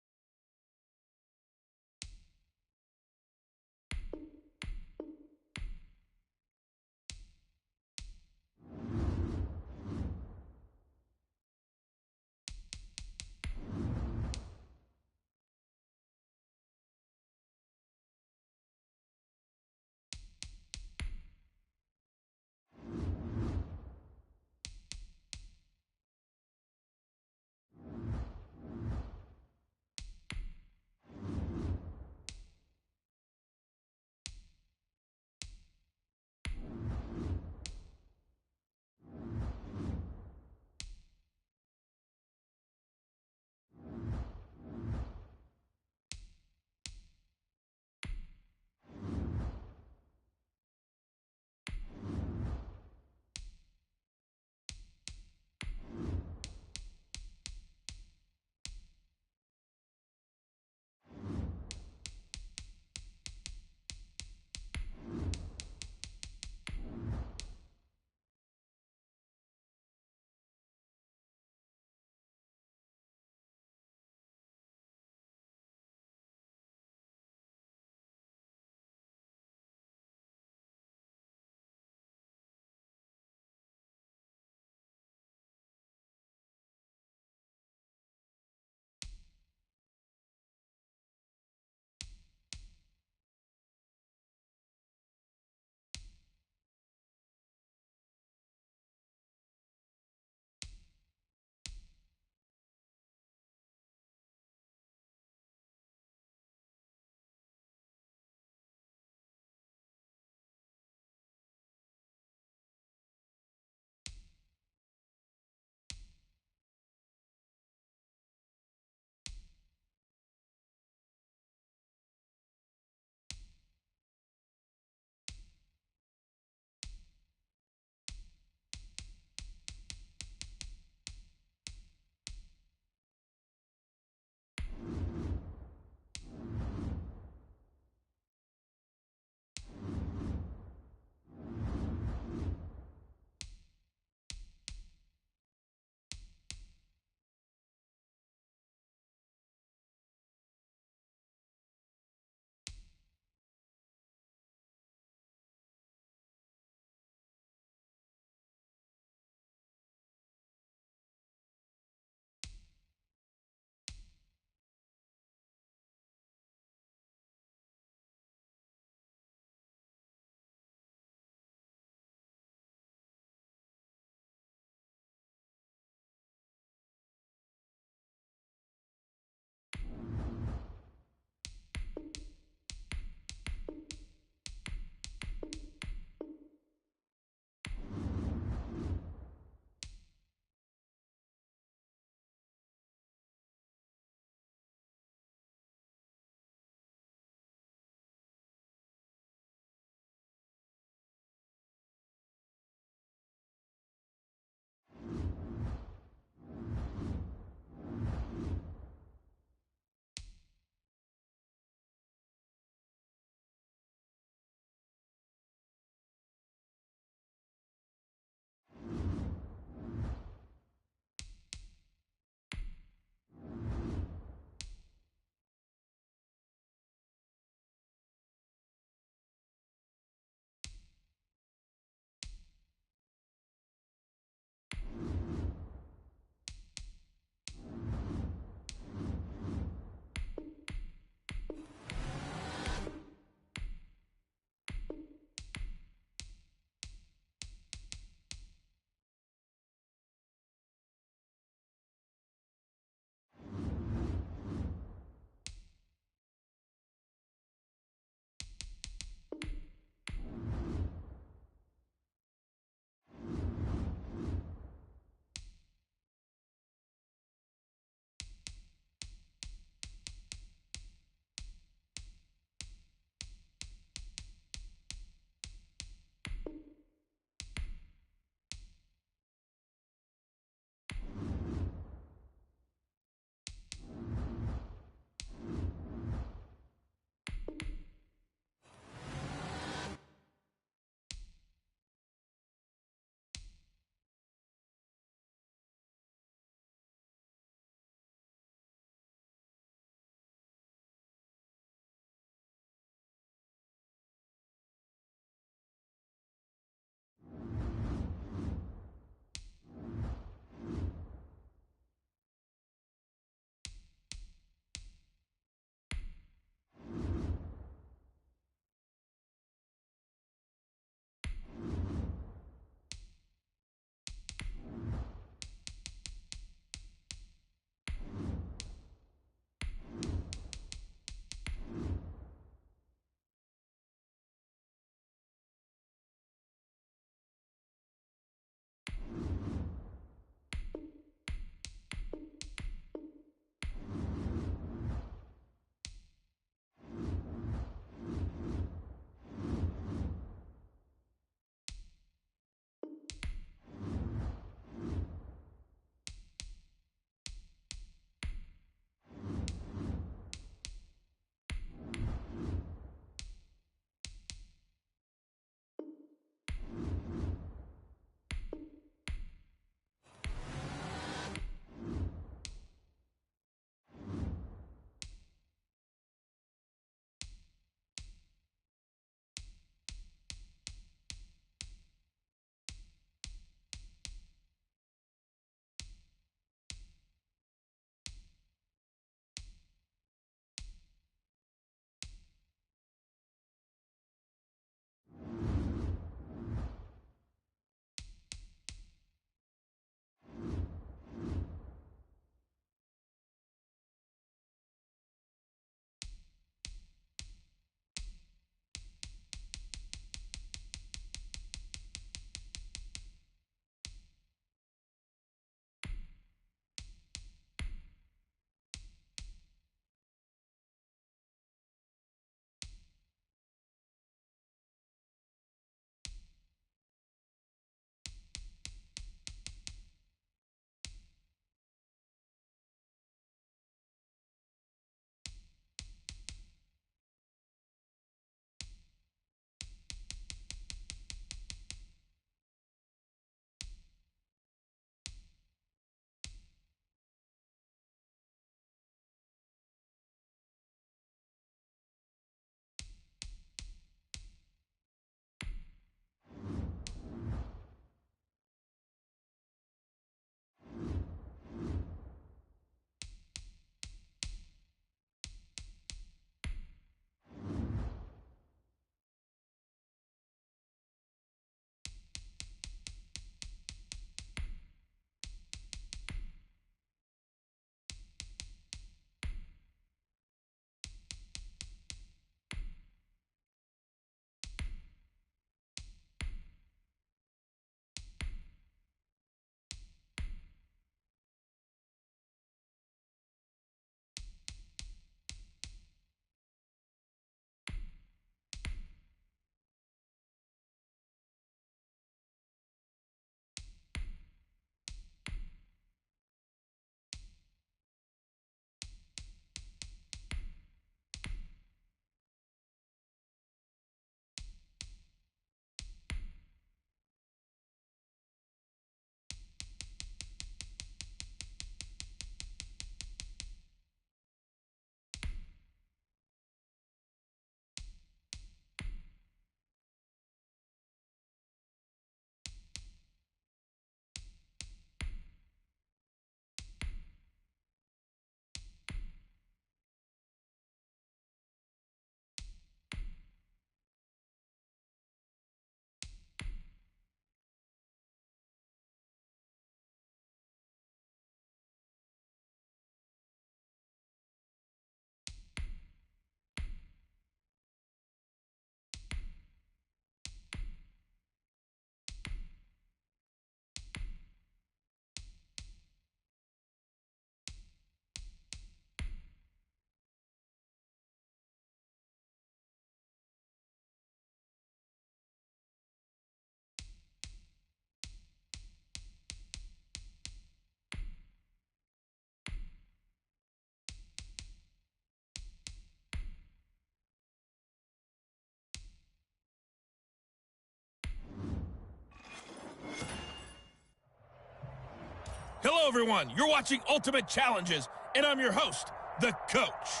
Hello, everyone. You're watching Ultimate Challenges, and I'm your host, the Coach.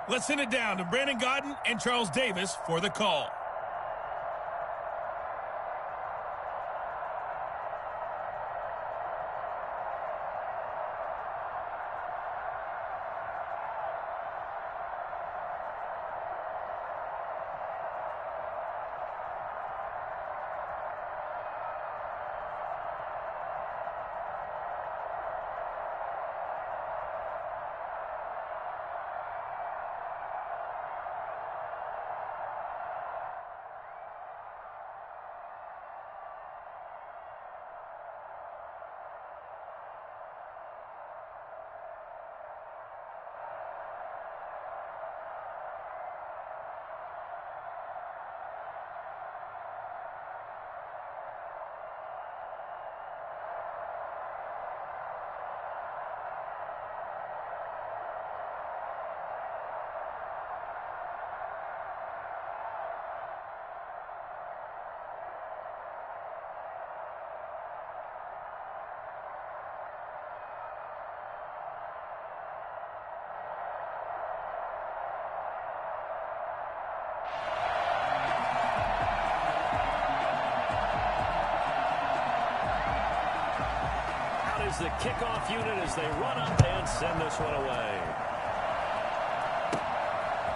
Let's send it down to Brandon Gaudin and Charles Davis for the call.
The kickoff unit as they run up and send this one away.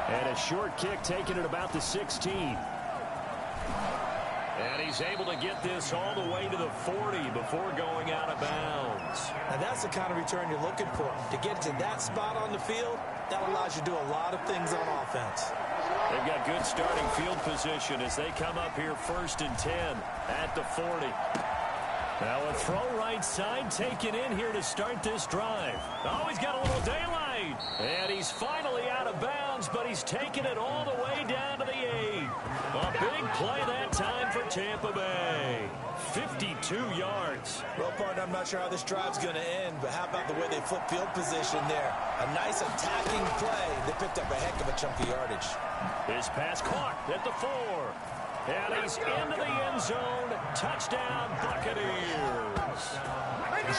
And a short kick taken at about the 16. And he's able to get this all the way to the 40 before going out of bounds.
And that's the kind of return you're looking for. To get to that spot on the field, that allows you to do a lot of things on offense.
They've got good starting field position as they come up here 1st and 10 at the 40. Now a throw right side taken in here to start this drive. Oh, he's got a little daylight. And he's finally out of bounds, but he's taken it all the way down to the 8. A big play that time for Tampa Bay. 52 yards.
Well, partner, I'm not sure how this drive's going to end, but how about the way they flip field position there? A nice attacking play. They picked up a heck of a chunk of yardage.
His pass caught at the 4. And he's into the end zone. Touchdown, Buccaneers.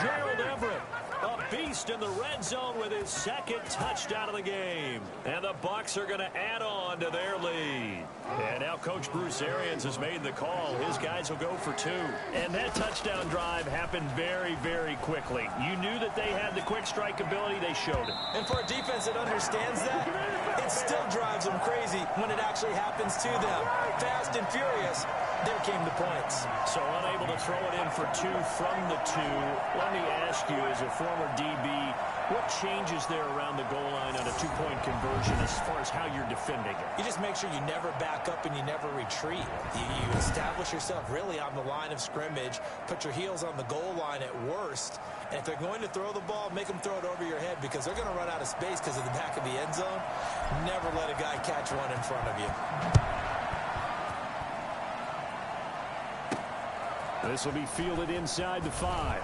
Gerald Everett, a beast in the red zone with his 2nd touchdown of the game. And the Bucs are going to add on to their lead. And now Coach Bruce Arians has made the call. His guys will go for 2. And that touchdown drive happened very, very quickly. You knew that they had the quick strike ability. They showed it.
And for a defense that understands that, it still drives them crazy when it actually happens to them. Fast and furious, there came the points.
So unable to throw it in for 2 from the 2. Let me ask you, as a former DB, what changes there around the goal line on a 2-point conversion as far as how you're defending it?
You just make sure you never back up and you never retreat. You establish yourself really on the line of scrimmage, put your heels on the goal line at worst, and if they're going to throw the ball, make them throw it over your head because they're going to run out of space because of the back of the end zone. Never let a guy catch one in front of you.
This will be fielded inside the 5.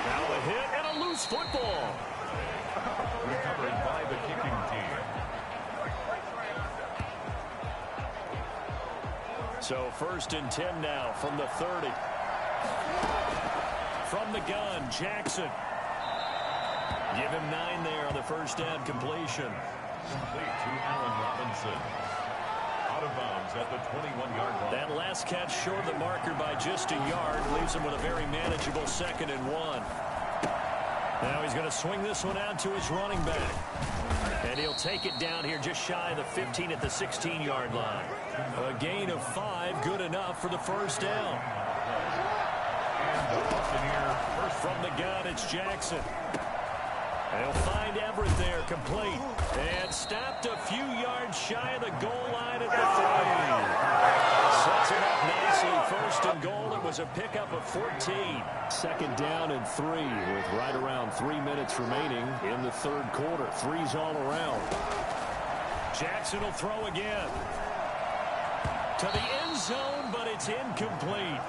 Now a hit and a loose football.
Recovered by the kicking team.
So 1st and 10 now from the 30. From the gun, Jackson. Give him 9 there on the 1st down completion.
Complete to Allen Robinson. Out of bounds at the 21-yard line.
That last catch short of the marker by just a yard leaves him with a very manageable 2nd and 1. Now he's going to swing this one out to his running back. And he'll take it down here just shy of the 15 at the 16-yard line. A gain of 5, good enough for the 1st down.
And the Buccaneers first
from the gun, it's Jackson. They'll find Everett there, complete. And stopped a few yards shy of the goal line at the 3. Sets it up nicely. 1st and goal. It was a pickup of 14. 2nd down and 3 with right around 3 minutes remaining in the 3rd quarter. 3's all around. Jackson will throw again. To the end zone, but it's incomplete.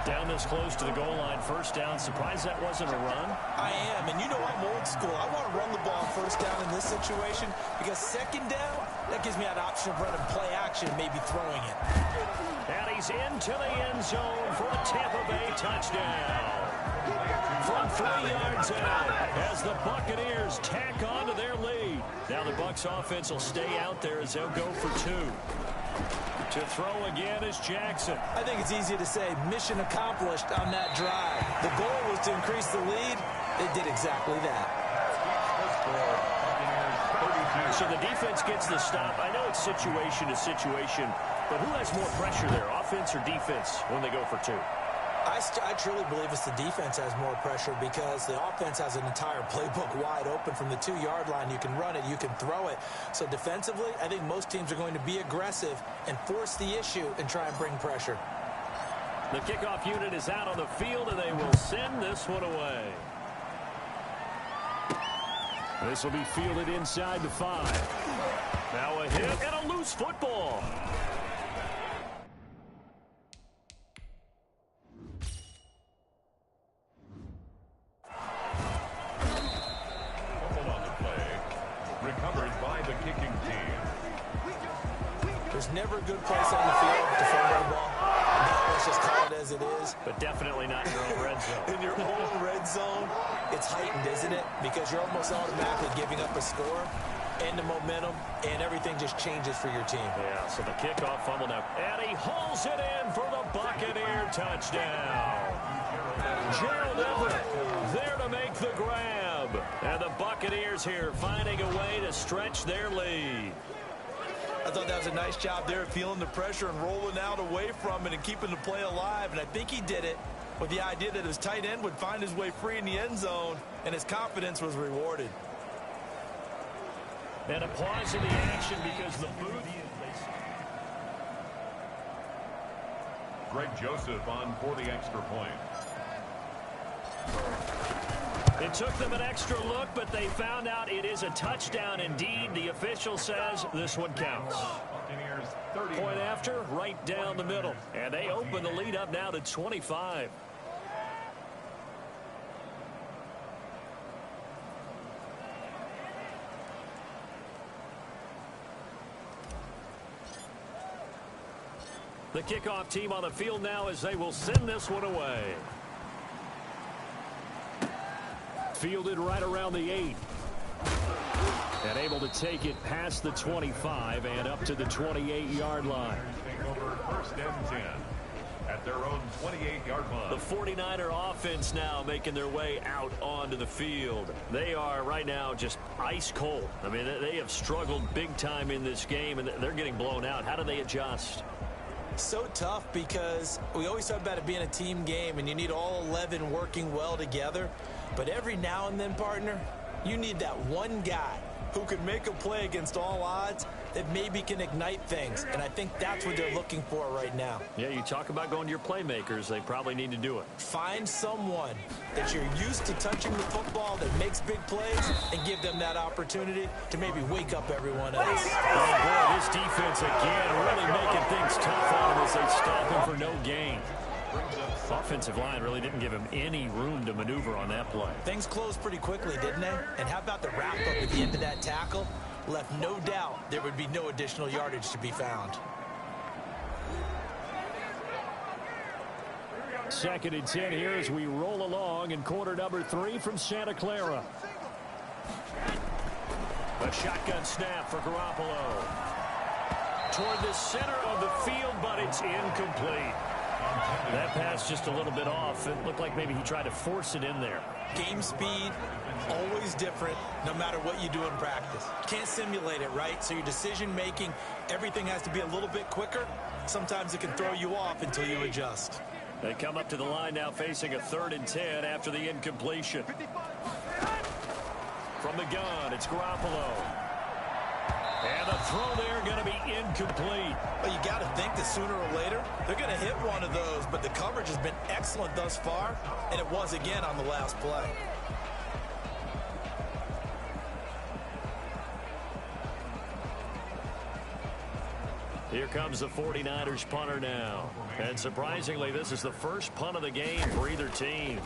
Down this close to the goal line, 1st down. Surprised that wasn't a run?
I am, and you know I'm old school. I want to run the ball 1st down in this situation because 2nd down, that gives me an option of running play action, maybe throwing it.
And he's into the end zone for a Tampa Bay touchdown. From 3 yards out as the Buccaneers tack on to their lead. Now the Bucs offense will stay out there as they'll go for 2. To throw again is Jackson.
I think it's easy to say mission accomplished on that drive. The goal was to increase the lead. They did exactly that.
So the defense gets the stop. I know it's situation to situation, but who has more pressure there, offense or defense, when they go for 2?
I truly believe it's the defense has more pressure because the offense has an entire playbook wide open from the 2-yard line. You can run it, you can throw it. So defensively, I think most teams are going to be aggressive and force the issue and try and bring pressure.
The kickoff unit is out on the field, and they will send this one away. This will be fielded inside the 5. Now a hit and a loose football.
Recovered by the kicking team.
There's never a good place on the field to fumble the ball. Let's just call it as it is.
But definitely not in your own red zone.
In your own red zone, it's heightened, isn't it? Because you're almost automatically giving up a score and the momentum, and everything just changes for your team.
Yeah, so the kickoff fumble now. And he hauls it in for the Buccaneer touchdown. Gerald Everett there to make the grab. And the Buccaneers here finding a way to stretch their lead.
I thought that was a nice job there, feeling the pressure and rolling out away from it and keeping the play alive. And I think he did it with the idea that his tight end would find his way free in the end zone, and his confidence was rewarded.
And a pause in the action because the booth.
Greg Joseph on for the extra point.
It took them an extra look, but they found out it is a touchdown indeed. The official says this one counts. Point after, right down the middle. And they open the lead up now to 25. The kickoff team on the field now as they will send this one away. Fielded right around the 8. And able to take it past the 25 and up to the 28-yard line.
Take over first and 10 at their own 28-yard line.
The 49er offense now making their way out onto the field. They are right now just ice cold. I mean, they have struggled big time in this game, and they're getting blown out. How do they adjust?
So tough because we always talk about it being a team game and you need all 11 working well together. But every now and then, partner, you need that one guy who can make a play against all odds that maybe can ignite things. And I think that's what they're looking for right now.
Yeah, you talk about going to your playmakers. They probably need to do it.
Find someone that you're used to touching the football that makes big plays and give them that opportunity to maybe wake up everyone else.
Oh, boy, this defense again really making things tough on him as they stop him for no gain. Offensive line really didn't give him any room to maneuver on that play.
Things closed pretty quickly, didn't they? And how about the wrap-up at the end of that tackle? Left no doubt there would be no additional yardage to be found.
2nd and 10 here as we roll along in quarter number 3 from Santa Clara. A shotgun snap for Garoppolo. Toward the center of the field, but it's incomplete. That pass just a little bit off. It looked like maybe he tried to force it in there.
Game speed, always different, no matter what you do in practice. Can't simulate it, right? So your decision-making, everything has to be a little bit quicker. Sometimes it can throw you off until you adjust.
They come up to the line now facing a 3rd and 10 after the incompletion. From the gun, it's Garoppolo. And the throw there going to be incomplete.
Well, you got to think that sooner or later, they're going to hit one of those, but the coverage has been excellent thus far, and it was again on the last play.
Here comes the 49ers punter now. And surprisingly, this is the first punt of the game for either team.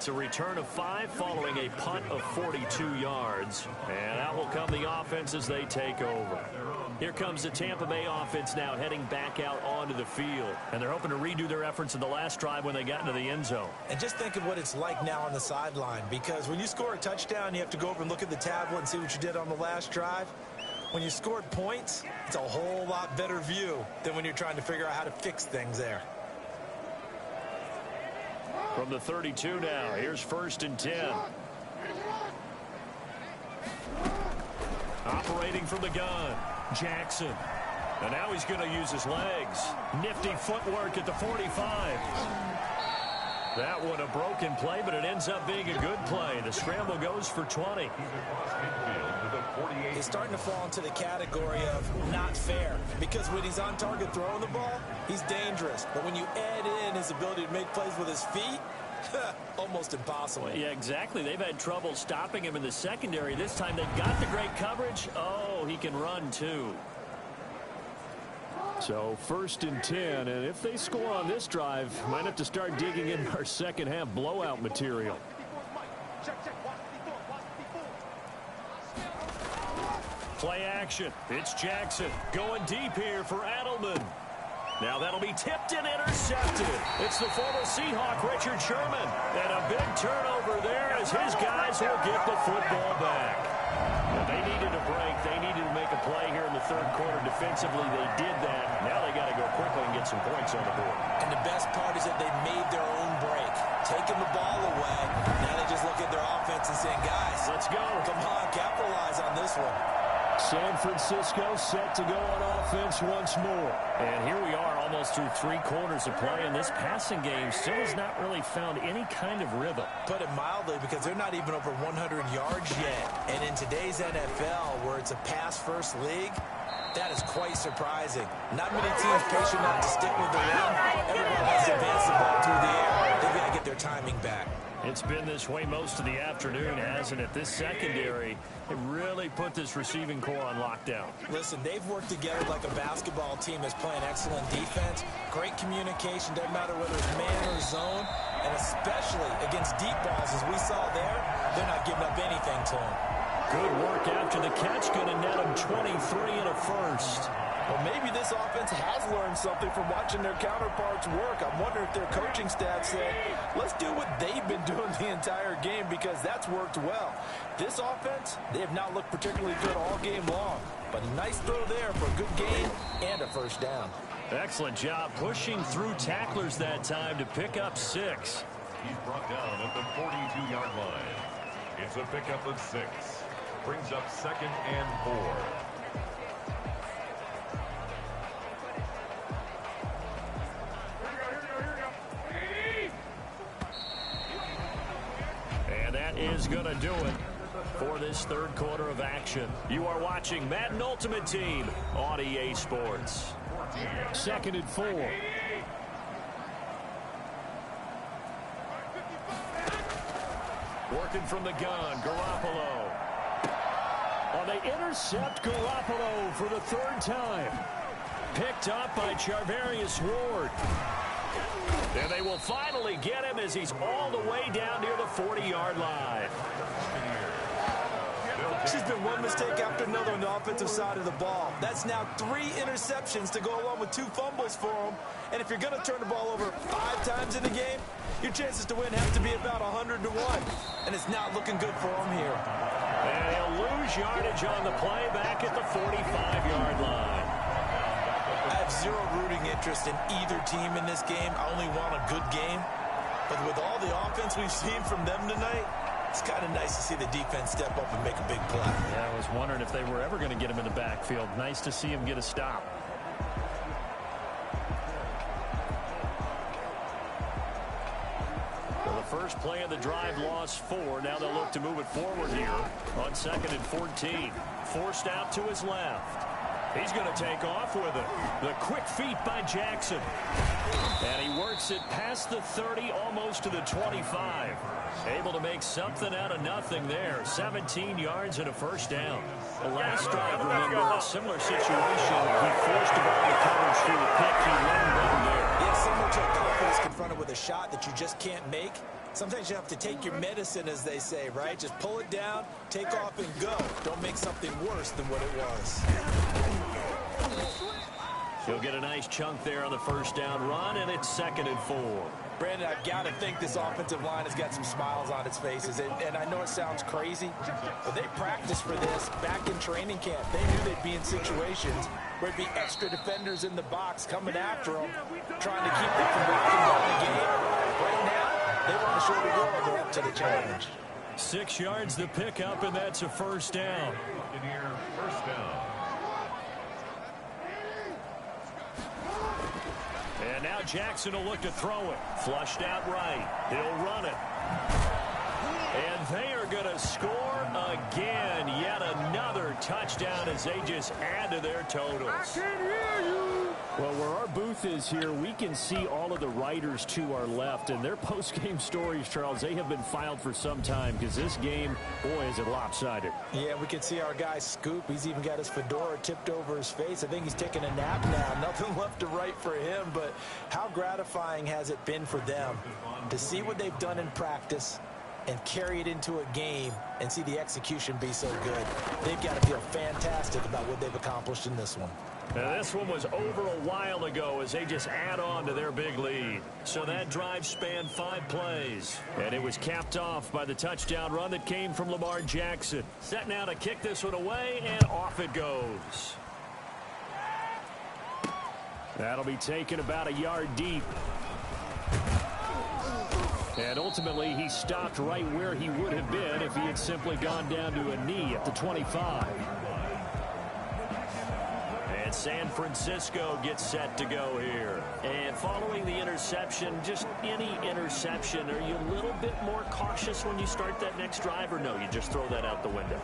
It's a return of 5 following a punt of 42 yards. And out will come the offense as they take over. Here comes the Tampa Bay offense now heading back out onto the field. And they're hoping to redo their efforts in the last drive when they got into the end zone.
And just think of what it's like now on the sideline, because when you score a touchdown, you have to go over and look at the tablet and see what you did on the last drive. When you scored points, it's a whole lot better view than when you're trying to figure out how to fix things there.
From the 32 now, here's 1st and 10. Operating from the gun, Jackson. And now he's going to use his legs. Nifty footwork at the 45. That one a broken play, but it ends up being a good play. The scramble goes for 20.
He's starting to fall into the category of not fair, because when he's on target throwing the ball, he's dangerous. But when you add in his ability to make plays with his feet, almost impossible.
Well, yeah, exactly. They've had trouble stopping him in the secondary. This time they've got the great coverage. Oh, he can run too. So 1st and 10, and if they score on this drive, might have to start digging in our second half blowout material. Play action. It's Jackson going deep here for Adelman. Now that'll be tipped and intercepted. It's the former Seahawk, Richard Sherman. And a big turnover there as his guys will get the football back. Well, they needed a break. They needed to make a play here in the 3rd quarter. Defensively, they did that. Now they got to go quickly and get some points on the board.
And the best part is that they made their own break, taking the ball away. Now they just look at their offense and saying, guys,
let's go.
Come on, capitalize on this one.
San Francisco set to go on offense once more. And here we are almost through 3 quarters of play, and this passing game still has not really found any kind of rhythm.
Put it mildly, because they're not even over 100 yards yet. And in today's NFL, where it's a pass-first league, that is quite surprising. Not many teams patient enough to stick with the run. Everyone has to advance the ball through the air. They've got to get their timing back.
It's been this way most of the afternoon, hasn't it? This secondary, it really put this receiving core on lockdown.
Listen, they've worked together like a basketball team that's playing excellent defense. Great communication, doesn't matter whether it's man or zone. And especially against deep balls, as we saw there, they're not giving up anything to them.
Good work after the catch, going to net them 23 and a first.
Well, maybe this offense has learned something from watching their counterparts work. I'm wondering if their coaching staff said, let's do what they've been doing the entire game, because that's worked well. This offense, they have not looked particularly good all game long. But a nice throw there for a good gain and a 1st down.
Excellent job pushing through tacklers that time to pick up 6.
He's brought down at the 42-yard line. It's a pickup of 6. Brings up 2nd and 4.
Is going to do it for this 3rd quarter of action. You are watching Madden Ultimate Team on EA Sports. 2nd and 4. Working from the gun, Garoppolo. Oh, they intercept Garoppolo for the 3rd time. Picked up by Charvarius Ward. And they will finally get him as he's all the way down near the 40-yard line.
There's been one mistake after another on the offensive side of the ball. That's now 3 interceptions to go along with 2 fumbles for him. And if you're going to turn the ball over 5 times in the game, your chances to win have to be about 100 to 1. And it's not looking good for him here.
And he'll lose yardage on the play back at the 45-yard line.
I have zero rooting interest in either team in this game. I only want a good game. But with all the offense we've seen from them tonight, it's kind of nice to see the defense step up and make a big play.
Yeah, I was wondering if they were ever going to get him in the backfield. Nice to see him get a stop. Well, the first play of the drive lost 4. Now they'll look to move it forward here on 2nd and 14. Forced out to his left. He's going to take off with it. The quick feet by Jackson. And he works it past the 30, almost to the 25. Able to make something out of nothing there. 17 yards and a 1st down. The last drive, remember, a similar situation. He forced a ball to coverage through the pick. He let him down there.
Yeah, similar to a confidence confronted with a shot that you just can't make. Sometimes you have to take your medicine, as they say, right? Just pull it down, take off, and go. Don't make something worse than what it was.
He'll get a nice chunk there on the first down run, and it's 2nd and 4.
Brandon, I've got to think this offensive line has got some smiles on its faces. And I know it sounds crazy, but they practiced for this back in training camp. They knew they'd be in situations where there'd be extra defenders in the box coming after them, trying to keep them from walking down the game. Right now, they want to show the world they're up to the challenge.
6 yards the pickup, and that's a first down.
First down.
And now Jackson will look to throw it. Flushed out right. He'll run it. And they are going to score again. Yet another touchdown as they just add to their totals.
I can hear you.
Well, where our booth is here, we can see all of the writers to our left. And their post-game stories, Charles, they have been filed for some time because this game, boy, is it lopsided.
Yeah, we can see our guy Scoop. He's even got his fedora tipped over his face. I think he's taking a nap now. Nothing left to write for him, but how gratifying has it been for them to see what they've done in practice and carry it into a game and see the execution be so good. They've got to feel fantastic about what they've accomplished in this one.
Now, this one was over a while ago as they just add on to their big lead. So that drive spanned 5 plays. And it was capped off by the touchdown run that came from Lamar Jackson. Set now to kick this one away, and off it goes. That'll be taken about a yard deep. And ultimately, he stopped right where he would have been if he had simply gone down to a knee at the 25. And San Francisco gets set to go here. And following the interception, just any interception, are you a little bit more cautious when you start that next drive, or no, you just throw that out the window?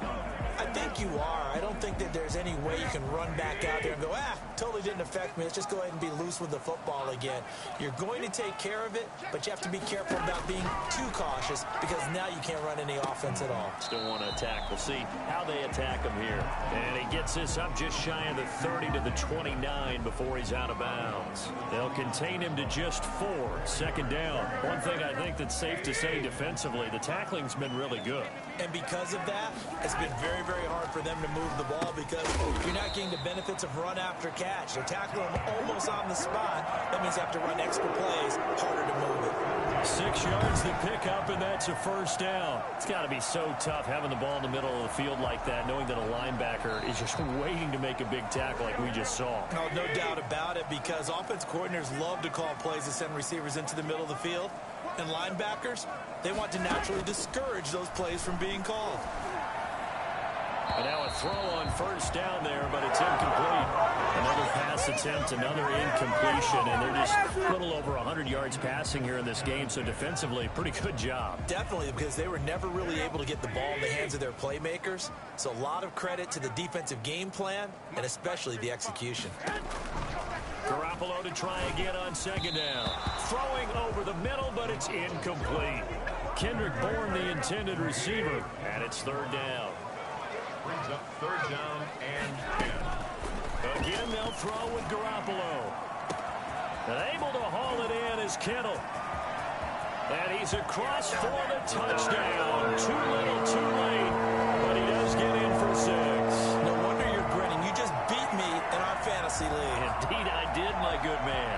I think you are. I don't think that there's any way you can run back out there and go, totally didn't affect me. Let's just go ahead and be loose with the football again. You're going to take care of it, but you have to be careful about being too cautious because now you can't run any offense at all.
Still want to attack. We'll see how they attack him here. And he gets this up just shy of the 30 to the 29 before he's out of bounds. They'll contain him to just 4. 2nd down. One thing I think that's safe to say defensively, the tackling's been really good.
And because of that, it's been very, very hard for them to move the ball because you're not getting the benefits of run after catch. They're tackling them almost on the spot. That means you have to run extra plays, harder to move it.
6 yards to pick up, and that's a first down. It's got to be so tough having the ball in the middle of the field like that, knowing that a linebacker is just waiting to make a big tackle like we just saw.
No doubt about it, because offense coordinators love to call plays to send receivers into the middle of the field. And linebackers, they want to naturally discourage those plays from being called.
And now a throw on first down there, but it's incomplete. Another pass attempt, another incompletion, and they're just a little over 100 yards passing here in this game, so defensively, pretty good job.
Definitely, because they were never really able to get the ball in the hands of their playmakers, so a lot of credit to the defensive game plan, and especially the execution.
Garoppolo to try again on 2nd down. Throwing over the middle, but it's incomplete. Kendrick Bourne, the intended receiver, and it's 3rd down.
Brings up 3rd down and 10.
Again, they'll throw with Garoppolo. And able to haul it in is Kittle. And he's across for the touchdown. Too little, too late. But he does get in for 6.
No wonder you're grinning. You just beat me in our fantasy league.
Indeed, I did, my good man.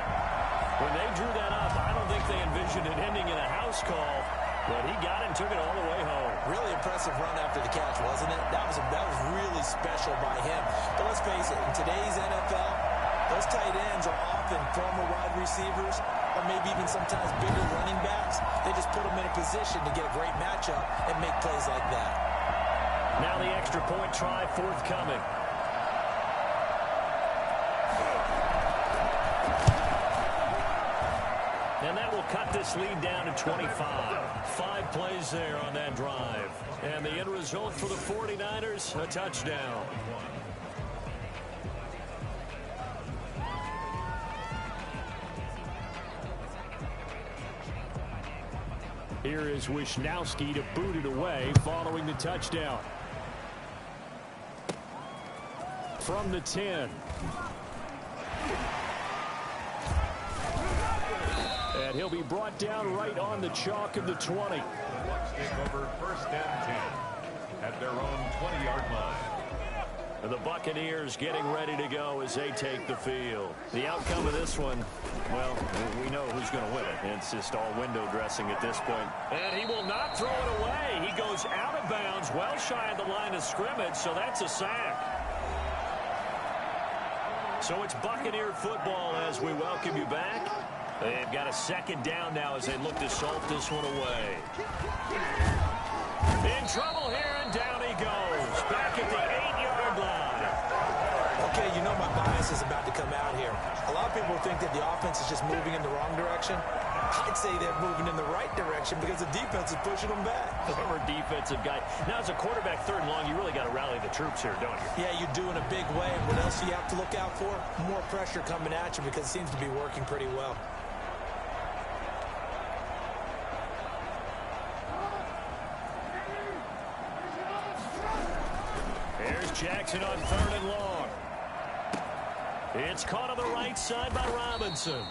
When they drew that up, I don't think they envisioned it ending in a house call. But he got it and took it all the way home.
Really impressive run after the catch, wasn't it? That was really special by him. But let's face it, in today's NFL, those tight ends are often former wide receivers or maybe even sometimes bigger running backs. They just put them in a position to get a great matchup and make plays like that.
Now the extra point try forthcoming. And that will cut this lead down to 25. 5 plays there on that drive. And the end result for the 49ers, a touchdown. Here is Wisnowski to boot it away following the touchdown. From the 10. And he'll be brought down right on the chalk of the 20.
Bucks take over 1st and 10 at their own 20-yard line.
The Buccaneers getting ready to go as they take the field. The outcome of this one, well, we know who's going to win it. It's just all window dressing at this point. And he will not throw it away. He goes out of bounds, well shy of the line of scrimmage, so that's a sack. So it's Buccaneer football as we welcome you back. They've got a 2nd down now as they look to salt this one away. In trouble here, and down he goes. Back at the 8-yard line.
Okay, you know my bias is about to come out here. A lot of people think that the offense is just moving in the wrong direction. I'd say they're moving in the right direction because the defense is pushing them back.
Former defensive guy. Now, as a quarterback, 3rd and long, you really got to rally the troops here, don't you?
Yeah, you do in a big way. And what else do you have to look out for? More pressure coming at you because it seems to be working pretty well.
Here's Jackson on 3rd and long. It's caught on the right side by Robinson.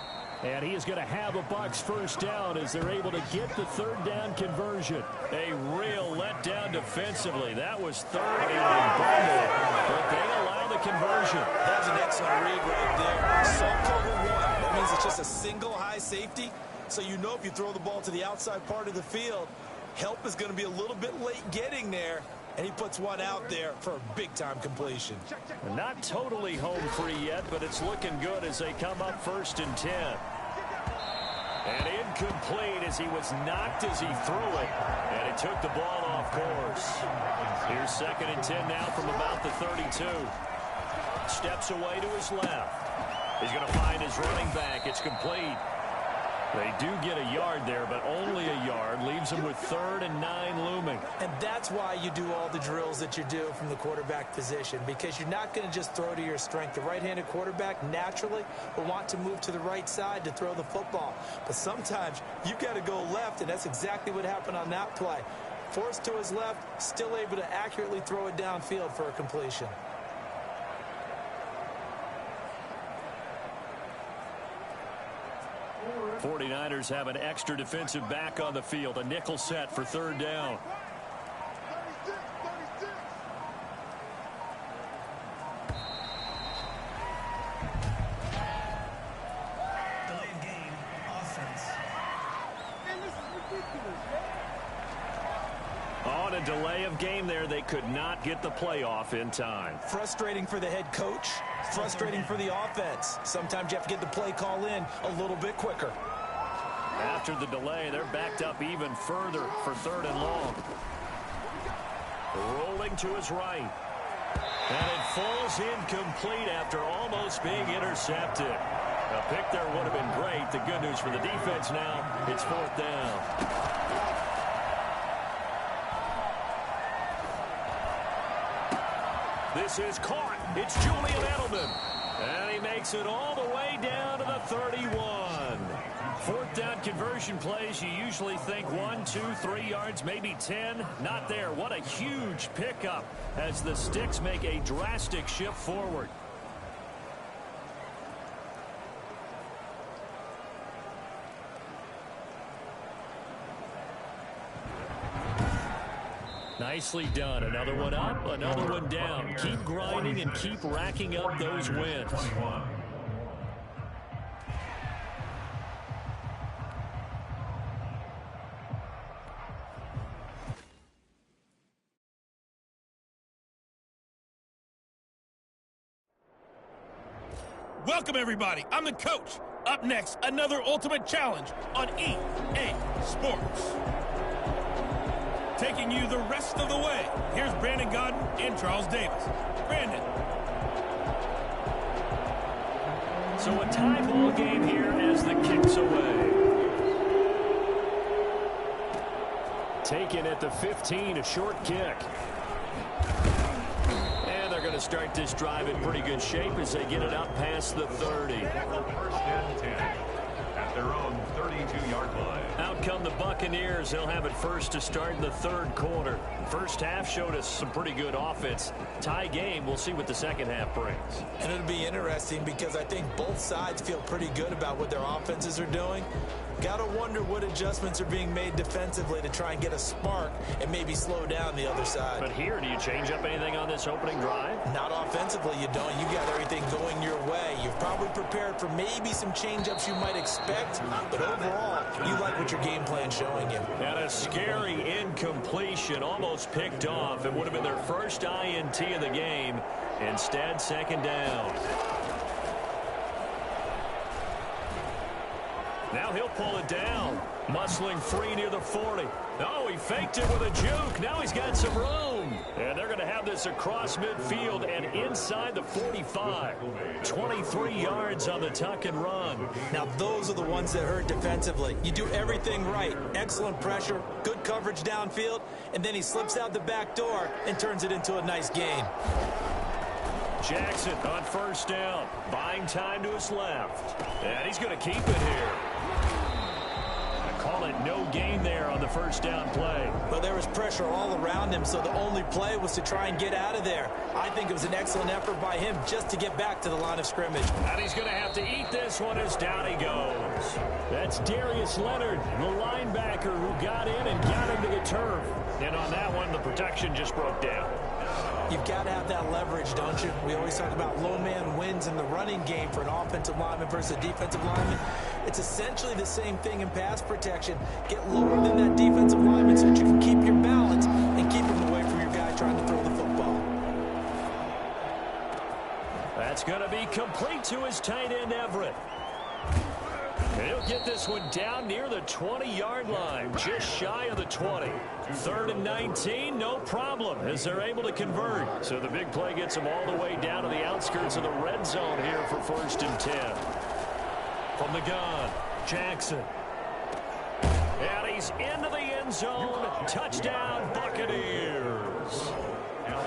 And he is going to have a Bucs 1st down as they're able to get the 3rd down conversion. A real letdown defensively. That was 3rd and bundle, but they allow the conversion.
That was an excellent read right there. Salt cover 1. That means it's just a single high safety. So you know if you throw the ball to the outside part of the field, help is going to be a little bit late getting there. And he puts one out there for a big-time completion.
Not totally home free yet, but it's looking good as they come up 1st and 10. And incomplete as he was knocked as he threw it. And he took the ball off course. Here's 2nd and 10 now from about the 32. Steps away to his left. He's going to find his running back. It's complete. They do get a yard there, but only a yard. Leaves them with 3rd and 9 looming.
And that's why you do all the drills that you do from the quarterback position, because you're not going to just throw to your strength. The right-handed quarterback naturally will want to move to the right side to throw the football. But sometimes you've got to go left, and that's exactly what happened on that play. Forced to his left, still able to accurately throw it downfield for a completion.
The 49ers have an extra defensive back on the field. A nickel set for 3rd down.
Delayed game, offense.
Man, this is ridiculous, man.
On a delay of game there, they could not get the playoff in time.
Frustrating for the head coach. Frustrating for the offense. Sometimes you have to get the play call in a little bit quicker.
After the delay, they're backed up even further for 3rd and long. Rolling to his right. And it falls incomplete after almost being intercepted. A pick there would have been great. The good news for the defense now, it's 4th down. This is caught. It's Julian Edelman. And he makes it all the way down to the 31. 4th down conversion plays, you usually think 1, 2, 3 yards, maybe 10. Not there. What a huge pickup as the Sticks make a drastic shift forward. Nicely done. Another one up, another one down. Keep grinding and keep racking up those wins.
Welcome, everybody. I'm the coach. Up next, another ultimate challenge on EA Sports. Taking you the rest of the way, here's Brandon Godden and Charles Davis. Brandon.
So a tie ball game here as the kick's away. Taken at the 15, a short kick. And they're going to start this drive in pretty good shape as they get it up past the 30.
1st and 10 at their own 32-yard line.
Out come the Buccaneers. They'll have it first to start in the third quarter. First half showed us some pretty good offense. Tie game. We'll see what the second half brings.
And it'll be interesting because I think both sides feel pretty good about what their offenses are doing. Got to wonder what adjustments are being made defensively to try and get a spark and maybe slow down the other side.
But here, do you change up anything on this opening drive?
Not offensively, you don't. You got everything going your way. You've probably prepared for maybe some change-ups you might expect, but overall, you like what your game plan's showing you.
And a scary incompletion, almost picked off. It would have been their first INT of the game. Instead, second down. Now he'll pull it down. Muscling free near the 40. Oh, he faked it with a juke. Now he's got some room. And they're going to have this across midfield and inside the 45. 23 yards on the tuck and run.
Now those are the ones that hurt defensively. You do everything right. Excellent pressure, good coverage downfield, and then he slips out the back door and turns it into a nice gain.
Jackson on first down. Buying time to his left. And he's going to keep it here. Call it no gain there on the first down play.
Well, there was pressure all around him, so the only play was to try and get out of there. I think it was an excellent effort by him just to get back to the line of scrimmage.
And he's going to have to eat this one as down he goes. That's Darius Leonard, the linebacker who got in and got him to the turf. And on that one, the protection just broke down.
You've got to have that leverage, don't you? We always talk about low man wins in the running game for an offensive lineman versus a defensive lineman. It's essentially the same thing in pass protection. Get lower than that defensive lineman so that you can keep your balance and keep him away from your guy trying to throw the football.
That's going to be complete to his tight end, Everett. He'll get this one down near the 20-yard line, just shy of the 20. 3rd and 19, no problem, as they're able to convert. So the big play gets them all the way down to the outskirts of the red zone here for 1st and 10. From the gun, Jackson. And he's into the end zone. Touchdown, Buccaneers.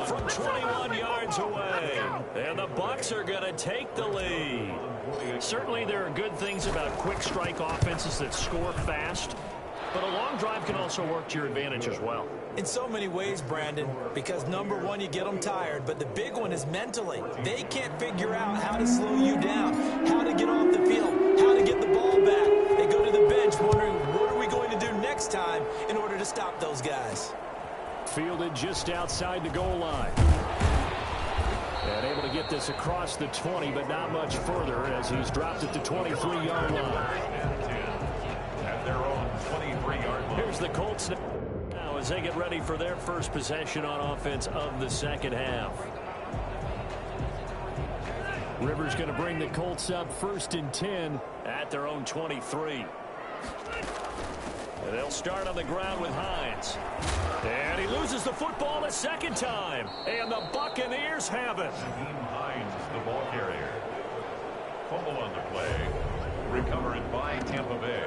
From 21 yards away. And the Bucs are going to take the lead. Certainly there are good things about quick strike offenses that score fast, but a long drive can also work to your advantage as well.
In so many ways, Brandon, because number one, you get them tired, but the big one is mentally. They can't figure out how to slow you down, how to get off the field, how to get the ball back. They go to the bench wondering, what are we going to do next time in order to stop those guys?
Fielded just outside the goal line. And able to get this across the 20, but not much further as he's dropped at the 23-yard line.
At their own 23-yard line.
Here's the Colts now as they get ready for their first possession on offense of the second half. Rivers going to bring the Colts up 1st and 10 at their own 23. And they'll start on the ground with Hines. And he loses the football a second time. And the Buccaneers have it.
Team Hines, the ball carrier. Fumble on the play. Recovered by Tampa Bay.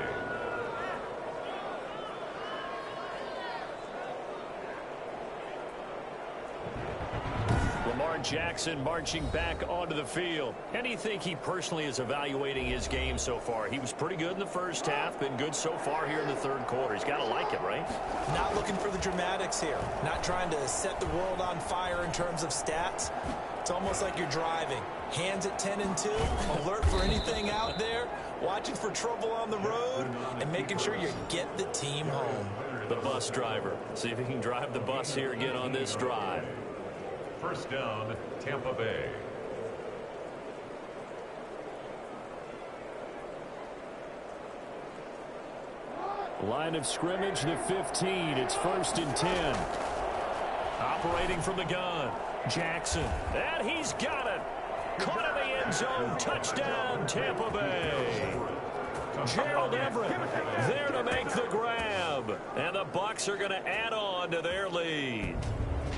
Lamar Jackson marching back onto the field. How do you think he personally is evaluating his game so far? He was pretty good in the first half, been good so far here in the third quarter. He's got to like it, right?
Not looking for the dramatics here. Not trying to set the world on fire in terms of stats. It's almost like you're driving. Hands at 10 and 2, alert for anything out there, watching for trouble on the road, and making sure you get the team home.
The bus driver. See if he can drive the bus here again on this drive.
First down, Tampa Bay.
Line of scrimmage, the 15. It's 1st and 10. Operating from the gun, Jackson. And he's got it. Caught in the end zone. Touchdown, Tampa Bay. Gerald Everett there to make the grab. And the Bucs are going to add on to their lead.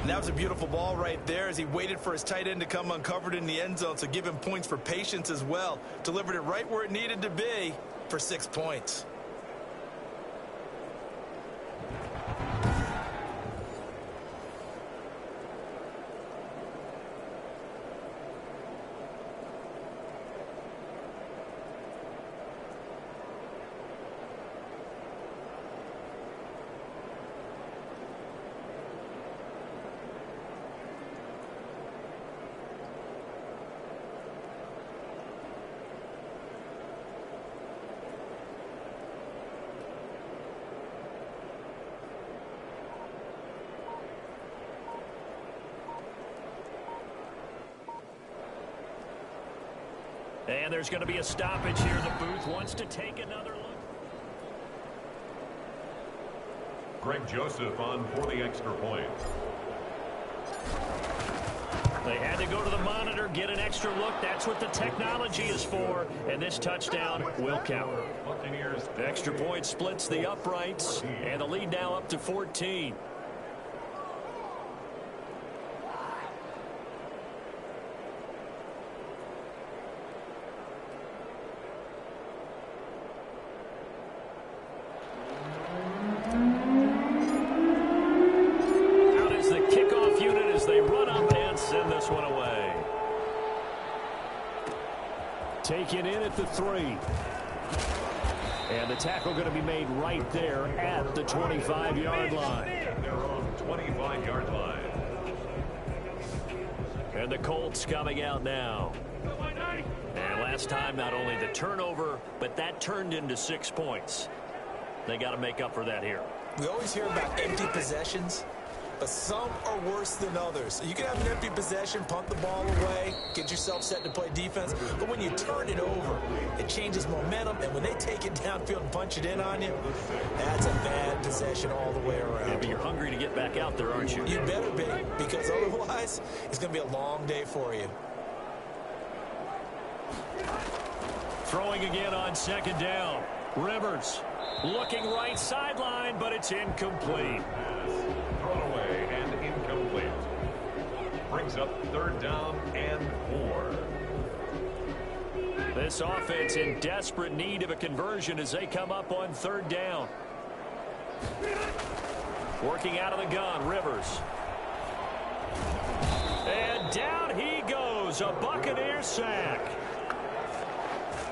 And that was a beautiful ball right there as he waited for his tight end to come uncovered in the end zone, so give him points for patience as well. Delivered it right where it needed to be for 6 points.
And there's going to be a stoppage here. The booth wants to take another look.
Greg Joseph on for the extra point.
They had to go to the monitor, get an extra look. That's what the technology is for. And this touchdown will count.
Buccaneers.
The extra point splits the uprights. And the lead now up to 14. Taken in at the 3. And the tackle going to be made right there at the 25-yard line.
They're on 25-yard line.
And the Colts coming out now. And last time, not only the turnover, but that turned into 6 points. They got to make up for that here.
We always hear about empty possessions, but some are worse than others. You can have an empty possession, punt the ball away, get yourself set to play defense, but when you turn it over, it changes momentum, and when they take it downfield and punch it in on you, that's a bad possession all the way around.
Yeah, but you're hungry to get back out there, aren't you?
You better be, because otherwise, it's going to be a long day for you.
Throwing again on second down. Rivers looking right sideline, but it's incomplete.
Thrown away and incomplete. Brings up third down and 4.
This offense in desperate need of a conversion as they come up on third down. Working out of the gun, Rivers. And down he goes, a Buccaneer sack.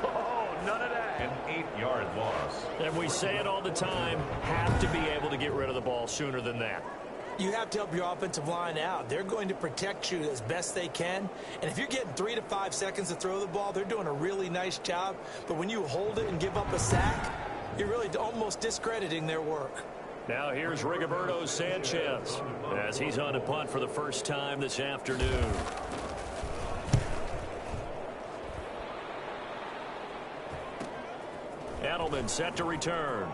Oh, none of that.
An 8-yard loss.
And we say it all the time, have to be able to get rid of the ball sooner than that.
You have to help your offensive line out. They're going to protect you as best they can. And if you're getting 3 to 5 seconds to throw the ball, they're doing a really nice job. But when you hold it and give up a sack, you're really almost discrediting their work.
Now here's Rigoberto Sanchez as he's on a punt for the first time this afternoon. Edelman set to return.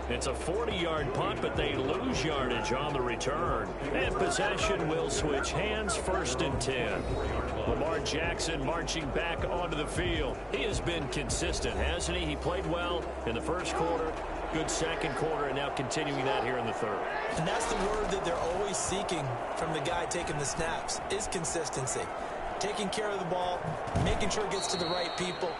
It's a 40-yard punt, but they lose yardage on the return. And possession will switch hands, 1st and 10. Lamar Jackson marching back onto the field. He has been consistent, hasn't he? He played well in the first quarter, good second quarter, and now continuing that here in the third.
And that's the word that they're always seeking from the guy taking the snaps, is consistency. Taking care of the ball, making sure it gets to the right people.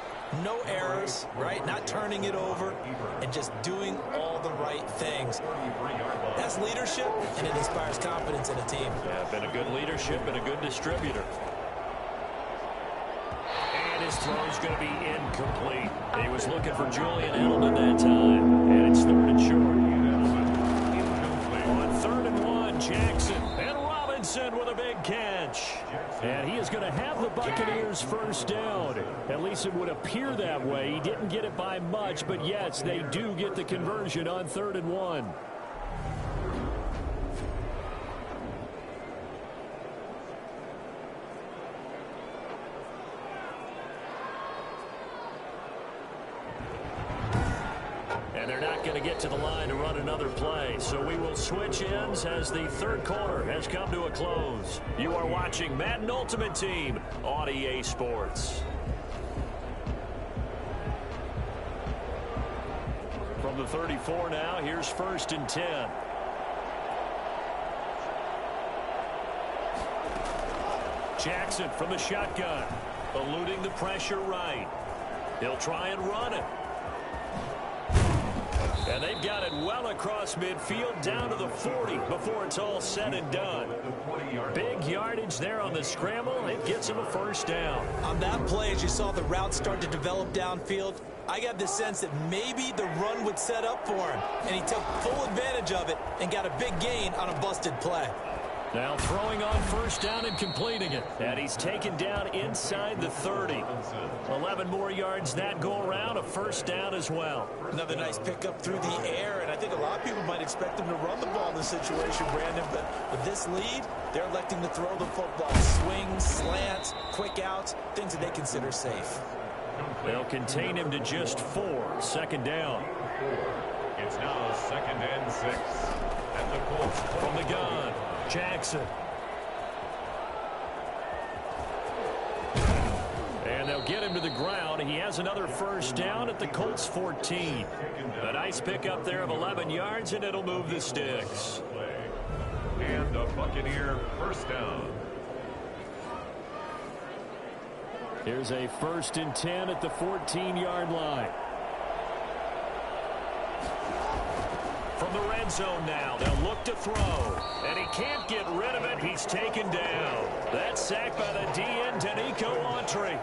No errors, right? Not turning it over, and just doing all the right things. That's leadership, and it inspires confidence in a team.
Yeah, been a good leadership and a good distributor. And his throw's going to be incomplete. He was looking for Julian Edelman that time, and it's 3rd and short. On 3rd and 1, Jackson and Robinson with a big catch. And he is going to have the Buccaneers first down. At least it would appear that way. He didn't get it by much, but yes, they do get the conversion on 3rd and 1. And they're not going to get to the line to run another play. So we will switch ends as the third quarter has come to a close. You are watching Madden Ultimate Team on EA Sports. From the 34 now, here's 1st and 10. Jackson from the shotgun, eluding the pressure right. He'll try and run it. And they've got it well across midfield down to the 40 before it's all said and done. Big yardage there on the scramble. It gets him a first down.
On that play, as you saw the route start to develop downfield, I got the sense that maybe the run would set up for him. And he took full advantage of it and got a big gain on a busted play.
Now throwing on first down and completing it. And he's taken down inside the 30. 11 more yards that go around, a first down as well.
Another nice pickup through the air, and I think a lot of people might expect him to run the ball in this situation, Brandon, but with this lead, they're electing to throw the football. Swings, slants, quick outs, things that they consider safe.
They'll contain him to just 4. Second down.
It's now 2nd and 6. And the Colts
from the gun. Jackson. And they'll get him to the ground. He has another first down at the Colts 14. A nice pickup there of 11 yards, and it'll move the sticks.
And the Buccaneer first down.
Here's a 1st and 10 at the 14-yard line. From the red zone now, they'll look to throw. And he can't get rid of it. He's taken down. That's sacked by the DN, Danico Autry.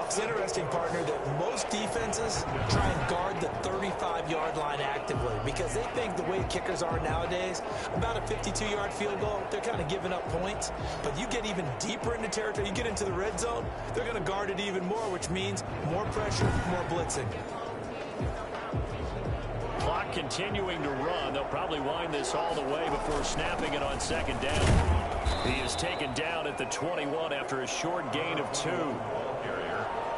It's interesting, partner, that most defenses try and guard the 35-yard line actively because they think the way kickers are nowadays, about a 52-yard field goal, they're kind of giving up points. But you get even deeper into territory, you get into the red zone, they're going to guard it even more, which means more pressure, more blitzing.
Clock continuing to run. They'll probably wind this all the way before snapping it on second down. He is taken down at the 21 after a short gain of 2.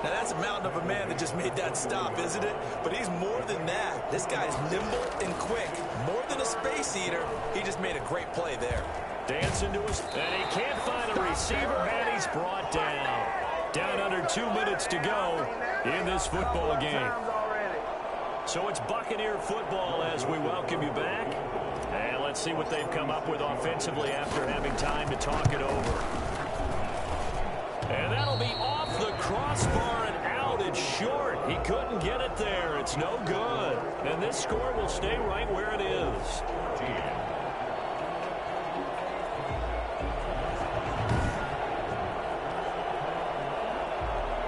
Now, that's a mountain of a man that just made that stop, isn't it? But he's more than that. This guy's nimble and quick. More than a space eater, he just made a great play there.
Dancing to his... And he can't find a receiver, and he's brought down. Down under 2 minutes to go in this football game. So it's Buccaneer football as we welcome you back. And let's see what they've come up with offensively after having time to talk it over. And that'll be off the crossbar and out. It's short. He couldn't get it there. It's no good. And this score will stay right where it is.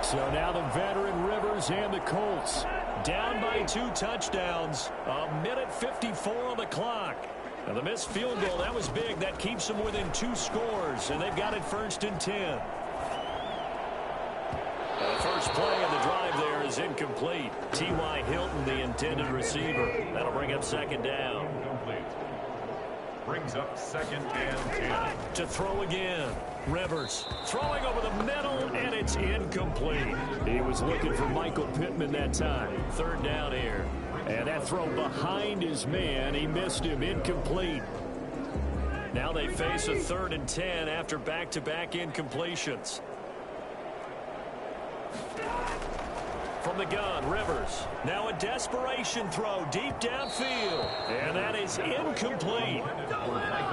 So now the veteran Rivers and the Colts down by 2 touchdowns. 1:54 on the clock. Now the missed field goal, that was big. That keeps them within 2 scores, and they've got it 1st and 10. The first play of the drive there is incomplete. T.Y. Hilton, the intended receiver. That'll bring up 2nd down.
Brings up 2nd and 10.
To throw again. Rivers throwing over the middle, and it's incomplete. He was looking for Michael Pittman that time. 3rd down here. And that throw behind his man. He missed him. Incomplete. Now they face a 3rd and 10 after back-to-back incompletions. From the gun, Rivers. Now a desperation throw deep downfield. And that is incomplete.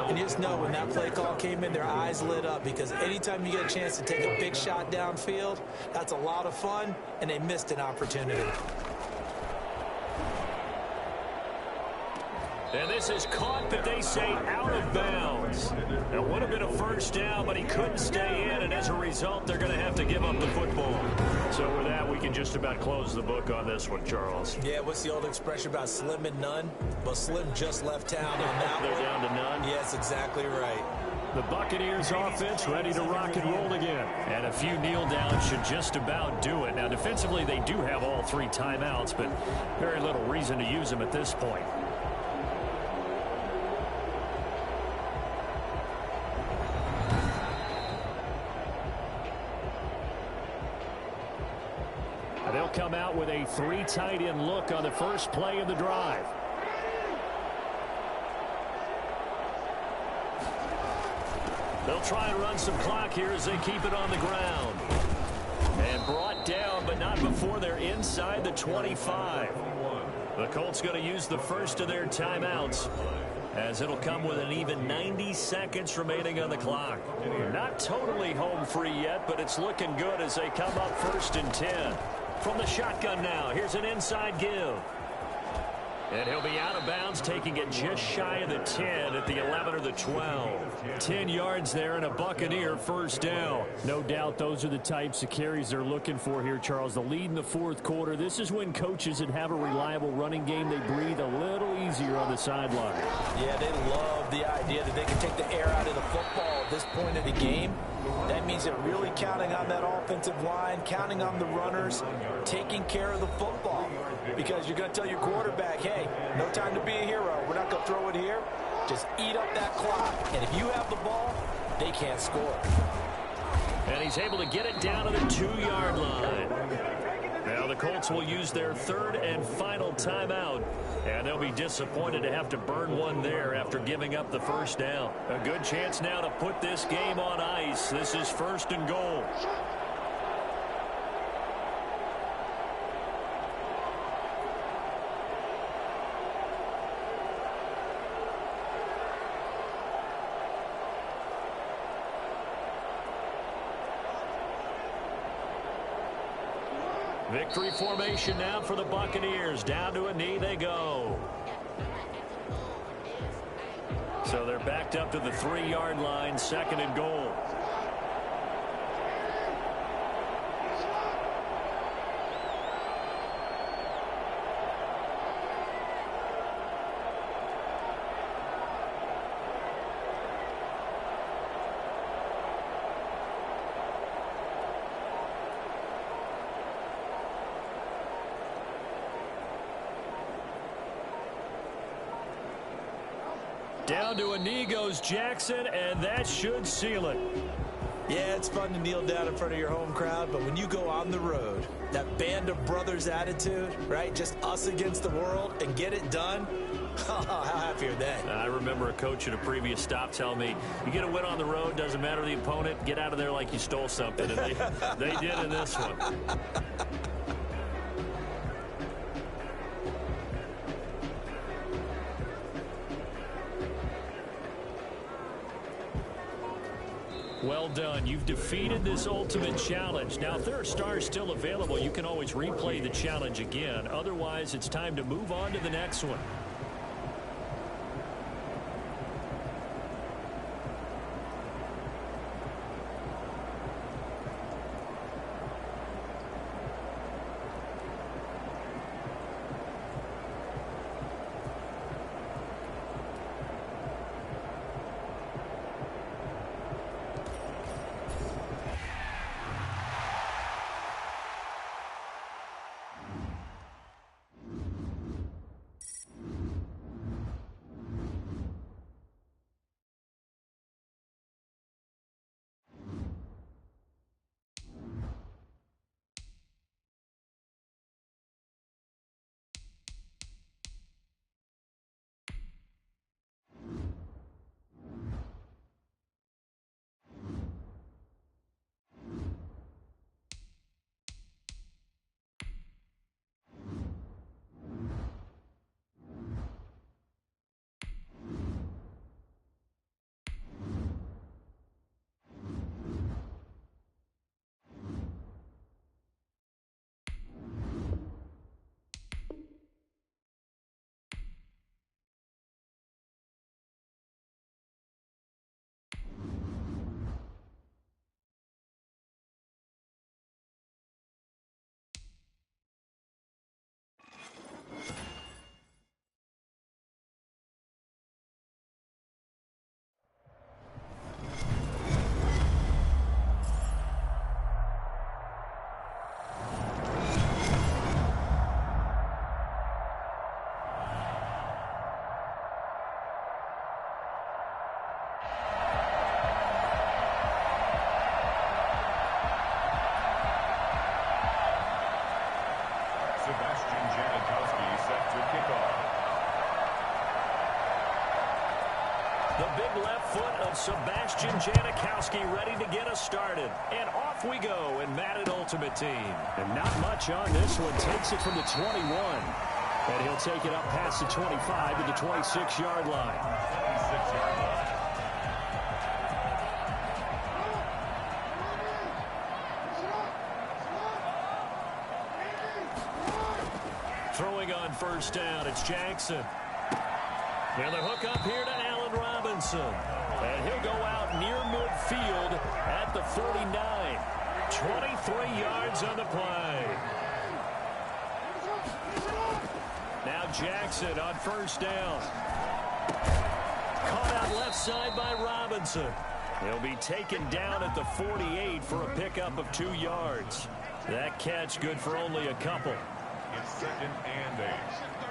And you just know when that play call came in, their eyes lit up because anytime you get a chance to take a big shot downfield, that's a lot of fun, and they missed an opportunity.
And this is caught, but they say out of bounds. It would have been a 1st down, but he couldn't stay in, and as a result, they're going to have to give up the football. So with that, we can just about close the book on this one, Charles.
Yeah, what's the old expression about slim and none? Well, Slim just left town on that
They're
one.
down to none.
Yes, exactly right.
The Buccaneers offense ready to rock and roll again. And a few kneel downs should just about do it. Now, defensively, they do have all 3 timeouts, but very little reason to use them at this point. They'll come out with a 3 tight end look on the first play of the drive. They'll try and run some clock here as they keep it on the ground. And brought down, but not before they're inside the 25. The Colts going to use the first of their timeouts, as it'll come with an even 90 seconds remaining on the clock. Not totally home free yet, but it's looking good as they come up 1st and 10. From the shotgun now, here's an inside give. And he'll be out of bounds, taking it just shy of the 10 at the 11 or the 12. 10 yards there and a Buccaneer first down. No doubt those are the types of carries they're looking for here, Charles. The lead in the fourth quarter. This is when coaches that have a reliable running game, they breathe a little easier on the sideline.
Yeah, they love the idea that they can take the air out of the football at this point of the game. That means they're really counting on that offensive line, counting on the runners, taking care of the football. Because you're going to tell your quarterback, hey, no time to be a hero. We're not going to throw it here. Just eat up that clock. And if you have the ball, they can't score.
And he's able to get it down to the 2-yard line. Now the Colts will use their third and final timeout. And they'll be disappointed to have to burn one there after giving up the first down. A good chance now to put this game on ice. This is first and goal. Victory formation now for the Buccaneers. Down to a knee they go. So they're backed up to the 3-yard line, second and goal. Down to a knee goes Jackson, and that should seal it.
Yeah, it's fun to kneel down in front of your home crowd, but when you go on the road, that band of brothers attitude, right? Just us against the world and get it done. How happy are they?
I remember a coach at a previous stop telling me, you get a win on the road, doesn't matter the opponent, get out of there like you stole something. And they did in this one. Well done. You've defeated this ultimate challenge. Now, if there are stars still available, you can always replay the challenge again. Otherwise, it's time to move on to the next one. The big left foot of Sebastian Janikowski ready to get us started. And off we go in Madden Ultimate Team. And not much on this one. Takes it from the 21. And he'll take it up past the 25 to the 26-yard line.
26-yard line.
Throwing on first down. It's Jackson. And the hook up here to Allen Robinson. And he'll go out near midfield at the 49. 23 yards on the play. Now Jackson on first down. Caught out left side by Robinson. He'll be taken down at the 48 for a pickup of 2 yards. That catch good for only a couple.
It's second and 8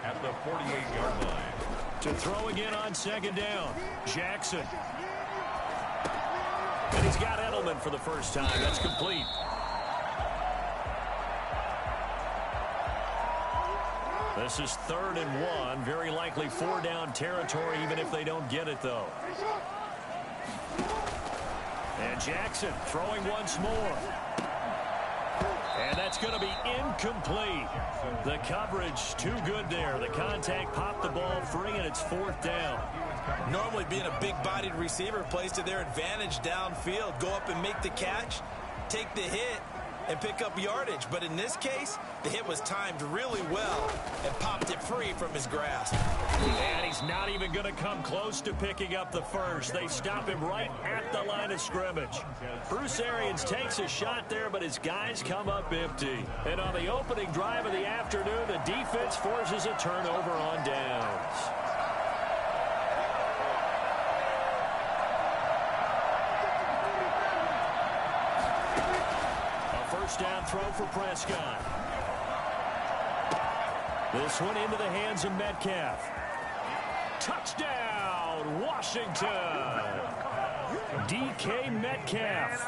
at the 48-yard line.
To throw again on second down. Jackson. And he's got Edelman for the first time. That's complete. This is 3rd and 1. Very likely 4-down territory, even if they don't get it, though. And Jackson throwing once more. And that's going to be incomplete. The coverage too good there. The contact popped the ball free, and it's 4th down.
Normally being a big-bodied receiver plays to their advantage downfield. Go up and make the catch, take the hit, and pick up yardage. But in this case, the hit was timed really well and popped it free from his grasp.
And he's not even going to come close to picking up the first. They stop him right at the line of scrimmage. Bruce Arians takes a shot there, but his guys come up empty. And on the opening drive of the afternoon, the defense forces a turnover on downs. First down throw for Prescott. This one into the hands of Metcalf. Touchdown, Washington. DK Metcalf.